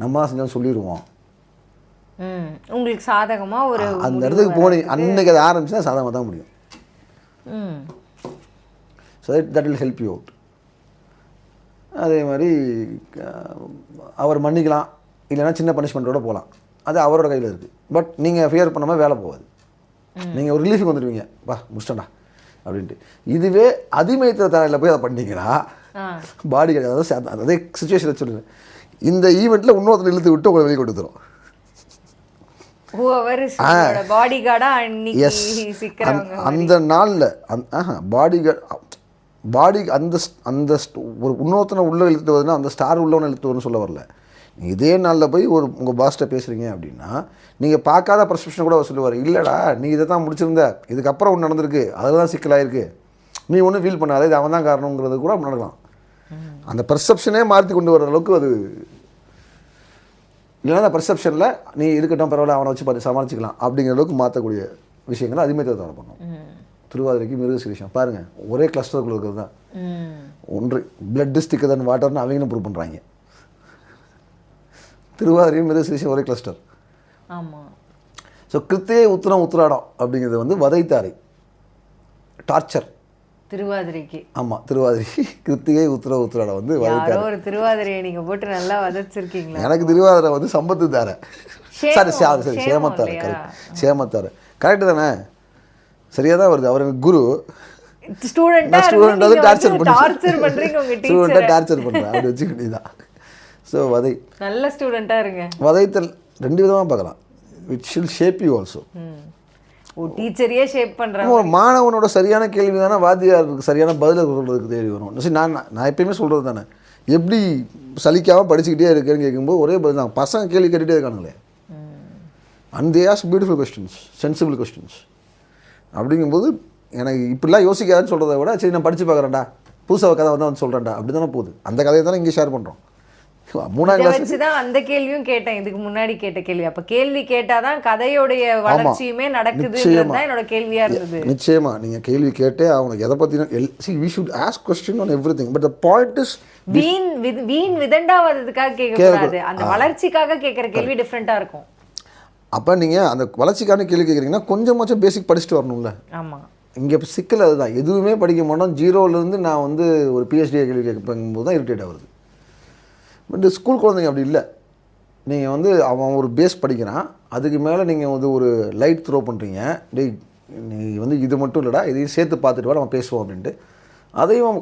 நம்ம தான் செஞ்சோம் சொல்லிடுவோம், உங்களுக்கு சாதகமாக ஒரு அந்த இடத்துக்கு போனீங்க அன்னைக்கு அதை ஆரம்பிச்சுன்னா சாதகமாக தான் முடியும். So that will help you out. அதே மாதிரி அவர் மன்னிக்கலாம், இல்லைன்னா சின்ன பனிஷ்மெண்ட்டோட போகலாம், அது அவரோட கையில் இருக்குது. பட் நீங்கள் ஃபியர் பண்ணாமல் வேலை போகாது. நீங்கள் ஒரு ரிலீஃபுக்கு வந்துடுவீங்க, வா முடிச்சிட்டா அப்படின்ட்டு. இதுவே அதிமயத்திர தாரையில் போய் அதை பண்ணிங்கன்னா பாடி அதாவது அதே சுச்சுவேஷன் வச்சுருங்க. இந்த ஈவெண்ட்டில் இன்னொருத்தர் இழுத்து விட்டு உங்களை வெளியே கொண்டு வந்துடும். அந்த நாளில் பாடி அந்த அந்த ஒரு இன்னொருத்தனை உள்ளே இழுத்துட்டு வருதுன்னா அந்த ஸ்டார் உள்ளவனை இழுத்து வரும்னு சொல்ல வரல. இதே நாளில் போய் உங்கள் பாஸ்ட்டை பேசுகிறீங்க அப்படின்னா நீங்கள் பார்க்காத பர்செப்ஷன் கூட அவர் சொல்லுவார், இல்லைடா நீ இதை தான் முடிச்சிருந்த, இதுக்கப்புறம் ஒன்று நடந்திருக்கு, அதில் தான் சிக்கலாயிருக்கு, நீ ஒன்றும் ஃபீல் பண்ணாத, இது அவன் தான் காரணங்கிறது கூட நடக்கலாம். அந்த பர்செப்ஷனே மாற்றி கொண்டு வர அளவுக்கு அது இல்லைன்னா அந்த பர்செப்ஷனில் நீ இருக்கட்டும் பரவாயில்ல அவனை வச்சு பார்த்து சமாளிச்சிக்கலாம் அப்படிங்கிற அளவுக்கு மாற்றக்கூடிய விஷயங்களை அதிமயத்தை பண்ணும். திருவாதிரைக்கு மிருகசீரிஷம் பாருங்கள், ஒரே கிளஸ்டருக்குள்ள இருக்கிறது தான். ஒன்று பிளட் டிஸ்டிக் தான் வாட்டர்னு அவங்களும் ப்ரூவ் பண்ணுறாங்க. திருவாதிரையும் மிருகசீரிஷம் ஒரே கிளஸ்டர். ஆமாம். ஸோ கிருத்திகை உத்திராடம் அப்படிங்கிறது வந்து வதைத்தாரை, டார்ச்சர். திருவாதிரைக்கு. ஆமாம், திருவாதிரை கிருத்திகை உத்திராடம் வந்து வதைத்தாரை. ஒரு திருவாதிரையை நீங்கள் போட்டு நல்லா வதைச்சிருக்கீங்களா? எனக்கு திருவாதிரை வந்து சம்பத்து தார, சரி சேமத்தாரை, கரெக்ட், சேமத்தாரை கரெக்டு தானே, சரியாக தான் வருது. அவர் எனக்கு குரு, ஸ்டூடெண்ட்டாக டார்ச்சர் பண்ணுறேன் அப்படி வச்சுக்கிட்டே தான். ஸோ வதை நல்ல ஸ்டூடெண்ட்டாக இருங்க. வதைத்தல் 2 விதமாக பார்க்கலாம். It shall shape you also. டீச்சரையே ஷேப் பண்ணுறாங்க. ஒரு மாணவனோட சரியான கேள்வி தானே வாத்தியாருக்கு சரியான பதிலை சொல்கிறதுக்கு தேடி வரும். சரி, நான் எப்பயுமே சொல்கிறது தானே, எப்படி சலிக்காமல் படிச்சுக்கிட்டே இருக்கேன்னு கேட்கும்போது ஒரே பதில் தான். பசங்க கேள்வி கேட்டுகிட்டே இருக்கானுங்களே, and they ask beautiful questions, sensible questions. அப்படிங்கும்போது எனக்கு இப்படிலாம் யோசிக்காதுன்னு சொல்கிறத விட, சரி நான் படித்து பார்க்குறேன்டா, புதுசாக கதை வந்து சொல்கிறேன்டா, அப்படி தானே போகுது. அந்த கதையை தானே இங்கே ஷேர் பண்ணுறோம். 3ஆம் கிளாஸ் தான் அந்த கேள்வியும் கேட்டேன், இதுக்கு முன்னாடி கேட்ட கேள்வி. அப்போ கேள்வி கேட்டாதான் கதையோடைய வளர்ச்சியுமே நடக்குதுன்றது தான் என்னோட கேள்வியாக இருந்தது. நிச்சயமாக நீங்கள் கேள்வி கேட்டே அவனுக்கு எதை பற்றினா we should ask question on everything, but the point is வீண் விதண்டாவதுக்காக கேட்கக்கூடாது, அந்த வளர்ச்சிக்காக கேட்குற கேள்வி டிஃப்ரெண்ட்டாக இருக்கும். அப்போ நீங்கள் அந்த வளர்ச்சிக்கான கேள்வி கேட்குறீங்கன்னா கொஞ்சமாச்சும் பேசிக் படிச்சுட்டு வரணும்ல. ஆமாம். இங்கே சிக்கல் அதுதான், எதுவுமே படிக்க மாட்டோம், 0லேருந்து நான் வந்து ஒரு பிஹெச்டியை கேள்வி கேட்கும்போது தான் இரிட்டேட் ஆகுது. பட் ஸ்கூல் குழந்தைங்க அப்படி இல்லை. நீங்கள் வந்து அவன் ஒரு பேஸ் படிக்கிறான், அதுக்கு மேலே நீங்கள் வந்து ஒரு லைட் த்ரோ பண்ணுறீங்க, டேய் நீ வந்து இது மட்டும் இல்லைடா, இதையும் சேர்த்து பார்த்துட்டு வர நம்ம பேசுவோம் அப்படின்ட்டு. அதையும்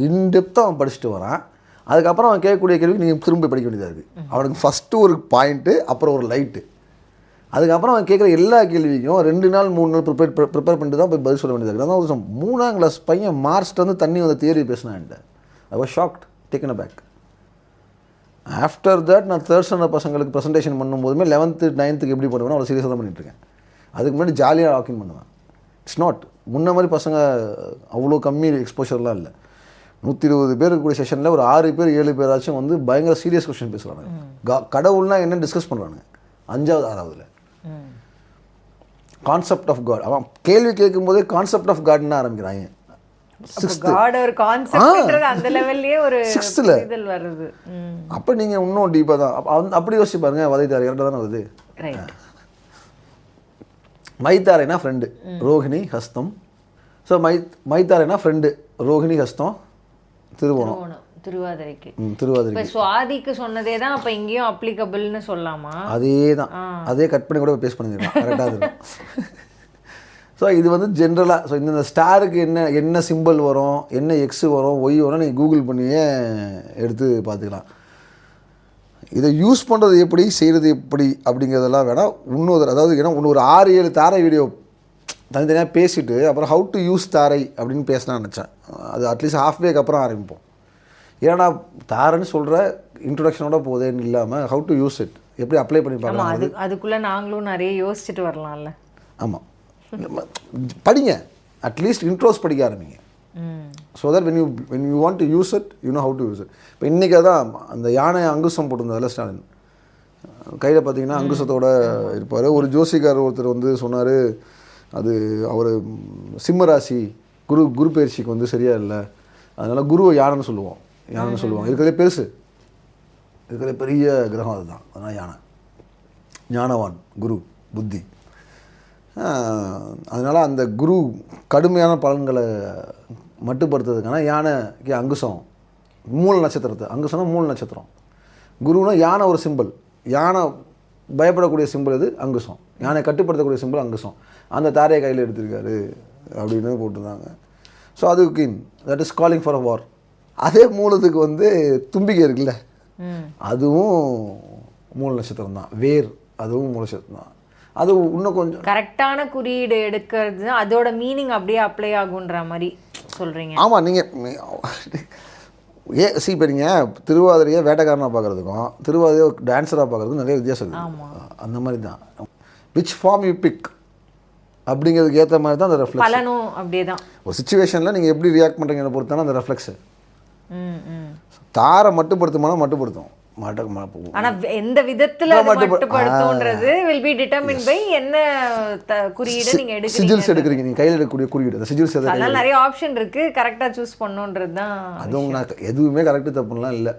இன்டெப்த்தாக அவன் படிச்சுட்டு வரான். அதுக்கப்புறம் அவன் கேட்கக்கூடிய கேள்வி நீங்கள் திரும்ப படிக்க வேண்டியதாக இருக்குது. அவனுக்கு ஃபஸ்ட்டு ஒரு பாயிண்ட்டு, அப்புறம் ஒரு லைட்டு, அதுக்கப்புறம் அவன் கேட்குற எல்லா கேள்விக்கும் 2 நாள் 3 நாள் ப்ரிப்பேர் பண்ணிட்டு தான் போய் பதில் சொல்ல வேண்டியதாக இருக்குது. அதான் ஒரு 3ஆம் கிளாஸ் பையன் மார்ச்ட்டு வந்து தண்ணி வந்து தியரி பேசினான்ட்டு. I was shocked, taken aback. After that நான் 3rd ஸ்டாண்டர்ட் பசங்களுக்கு ப்ரெசன்டேஷன் பண்ணும்போதுமே 11th 9th எப்படி பண்ணுவேன்னா அவ்வளோ சீரியஸாக தான் பண்ணிட்டுருக்கேன். அதுக்கு முன்னாடி ஜாலியாக வாக்கிங் பண்ணுவேன். இட்ஸ் நாட் முன்ன மாதிரி பசங்க அவ்வளோ கம்மி எக்ஸ்போஷர்லாம் இல்லை. 120 பேர் இருக்கக்கூடிய செஷனில் ஒரு 6 பேர் 7 பேராச்சும் வந்து பயங்கர சீரியஸ் கொஸ்டின் பேசுகிறாங்க. கடவுள்னா என்னென்னு டிஸ்கஸ் பண்ணுறாங்க 5வது 6வதுல. கான்செப்ட் ஆஃப் காட், அவன் கேள்வி கேட்கும்போதே கான்செப்ட் ஆஃப் காட்னு ஆரம்பிக்கிறாங்க. 6th வருது. அப்போ நீங்கள் இன்னும் டீப்பாக தான் அப்படி யோசிச்சு பாருங்க. வதைத்தாரை கரெக்டாக தானே வருது. மைத்தாரைனா ஃப்ரெண்டு, ரோஹிணி ஹஸ்தம். ஸோ மைத்தாரைனா ஃப்ரெண்டு, ரோஹிணி ஹஸ்தம், திருவோணம், திருவாதிரைக்கு. திருவாதிரைக்கு சுவாதிக்கு சொன்னதே தான் அப்போ இங்கேயும் அப்ளிகபிள்னு சொல்லலாமா? அதே தான், அதே கட் பண்ணி கூட பேஸ்ட் பண்ணிடலாம், கரெக்டாக இருக்கும். ஸோ இது வந்து ஜென்ரலாக ஸோ இந்த ஸ்டாருக்கு என்ன சிம்பிள் வரும், என்ன எக்ஸு வரும், ஒய் வரும், நீங்கள் கூகுள் பண்ணியே எடுத்து பார்த்துக்கலாம். இதை யூஸ் பண்ணுறது எப்படி, செய்கிறது எப்படி அப்படிங்கிறதெல்லாம் வேணால் இன்னொரு, அதாவது ஏன்னா ஒரு 6-7 தாரை வீடியோ தனித்தனியாக பேசிவிட்டு அப்புறம் ஹவு டு யூஸ் தாரை அப்படின்னு பேசலாம்னு நினச்சேன். அது அட்லீஸ்ட் ஹாஃப்வேக்கு அப்புறம் ஆரம்பிப்போம். ஏன்னா தாரைன்னு சொல்கிற இன்ட்ரொடக்ஷனோட போதேன்னு இல்லாமல் ஹவு டு யூஸ் இட் எப்படி அப்ளை பண்ணி ஆமாம், பார்க்கலாம். அதுக்குள்ளே நாங்களும் நிறைய யோசிச்சுட்டு வரலாம்ல. ஆமாம், படிங்க, அட்லீஸ்ட் இன்ட்ரோஸ் படிக்க ஆரம்பிங்க. So that when you want to use it, you know how to use it. இப்போ இன்றைக்கி தான் அந்த யானை அங்குசம் போட்டிருந்தால ஸ்டாலின் கையில் பார்த்தீங்கன்னா அங்குசத்தோடு இருப்பார். ஒரு ஜோசிக்கார் ஒருத்தர் வந்து சொன்னார், அது அவர் சிம்மராசி குரு பயிற்சிக்கு வந்து சரியாக இல்லை, அதனால் குருவை யானைன்னு சொல்லுவோம். இருக்கிறதே பெருசு, இருக்கிறதே பெரிய கிரகம் அதுதான். அதனால் யானை, ஞானவான், குரு, புத்தி. அதனால் அந்த குரு கடுமையான பலன்களை மட்டுப்படுத்துறதுக்கான யானைக்கு அங்குசம், மூல நட்சத்திரத்தை அங்குசம்னா மூல நட்சத்திரம். குருனா யானை ஒரு சிம்பிள், யானை பயப்படக்கூடிய சிம்பிள் இது அங்குசம், யானை கட்டுப்படுத்தக்கூடிய சிம்பிள் அங்குசம். அந்த தாரையை கையில் எடுத்திருக்காரு அப்படின்னு போட்டிருந்தாங்க. ஸோ அதுக்கு that is calling for a war. அதே மூலத்துக்கு வந்து தும்பிக்கை இருக்குல்ல, அதுவும் மூல நட்சத்திரம் தான். வேர் அதுவும் மூல நட்சத்திரம் தான். அது இன்னும் கொஞ்சம் கரெக்டான குறியீடு எடுக்கிறது, அதோட மீனிங் அப்படியே அப்ளை ஆகுன்ற மாதிரி சொல்கிறீங்க. ஆமாம், நீங்கள் இப்போ நீங்கள் திருவாதிரையை வேட்டைக்காரனாக பார்க்குறதுக்கும் திருவாதிரையை டான்ஸராக பார்க்குறதுக்கும் நிறைய வித்தியாசம் இருக்குது. அந்த மாதிரி தான் விச் ஃபார்ம் யூ பிக் அப்படிங்கிறதுக்கு ஏற்ற மாதிரி தான் அந்த ரெஃப்ளெக்ஸ். பலனும் அப்படியே தான். ஒரு சுச்சுவேஷனில் நீங்கள் எப்படி ரியாக்ட் பண்ணுறீங்கன்னு பொறுத்தான அந்த ரெஃப்ளெக்ஸு. தாரை மட்டுப்படுத்துமானா மட்டுப்படுத்தும், ஆனா எந்த விதத்துல மட்டுப்படுத்தும்ன்றது will be determined by என்ன குறியீடு நீங்க எடுக்கிறீங்க, சிஜில்ஸ் எடுக்கிறீங்க, நீங்க கையில் எடுக்கக்கூடிய குறியீடு. அந்த சிஜில்ஸ் அதனால நிறைய ஆப்ஷன் இருக்கு, கரெக்டா சூஸ் பண்ணணும்ன்றது தான். அதுவும் நான் எதுவுமே கரெக்ட் தப்புலாம் இல்லை.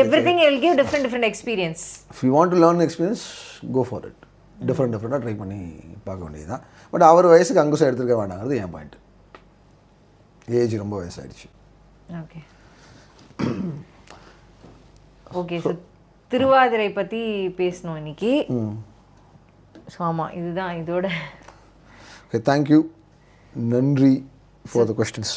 everything will give different experience. if you want to learn experience, go for it. டிஃப்ரெண்ட்டாக ட்ரை பண்ணி பார்க்க வேண்டியது தான். பட் அவர் வயசுக்கு அங்குசம் எடுத்துருக்க வேண்டாங்கிறது என் பாயிண்ட். ஏஜ் ரொம்ப வயசாகிடுச்சு. ஓகே ஓகே ஸோ திருவாதிரை பற்றி பேசணும் இன்னைக்கு. ஸோ ஆமாம், இதுதான் இதோட. ஓகே, தேங்க்யூ, நன்றி ஃபார் த கொஸ்டின்ஸ்.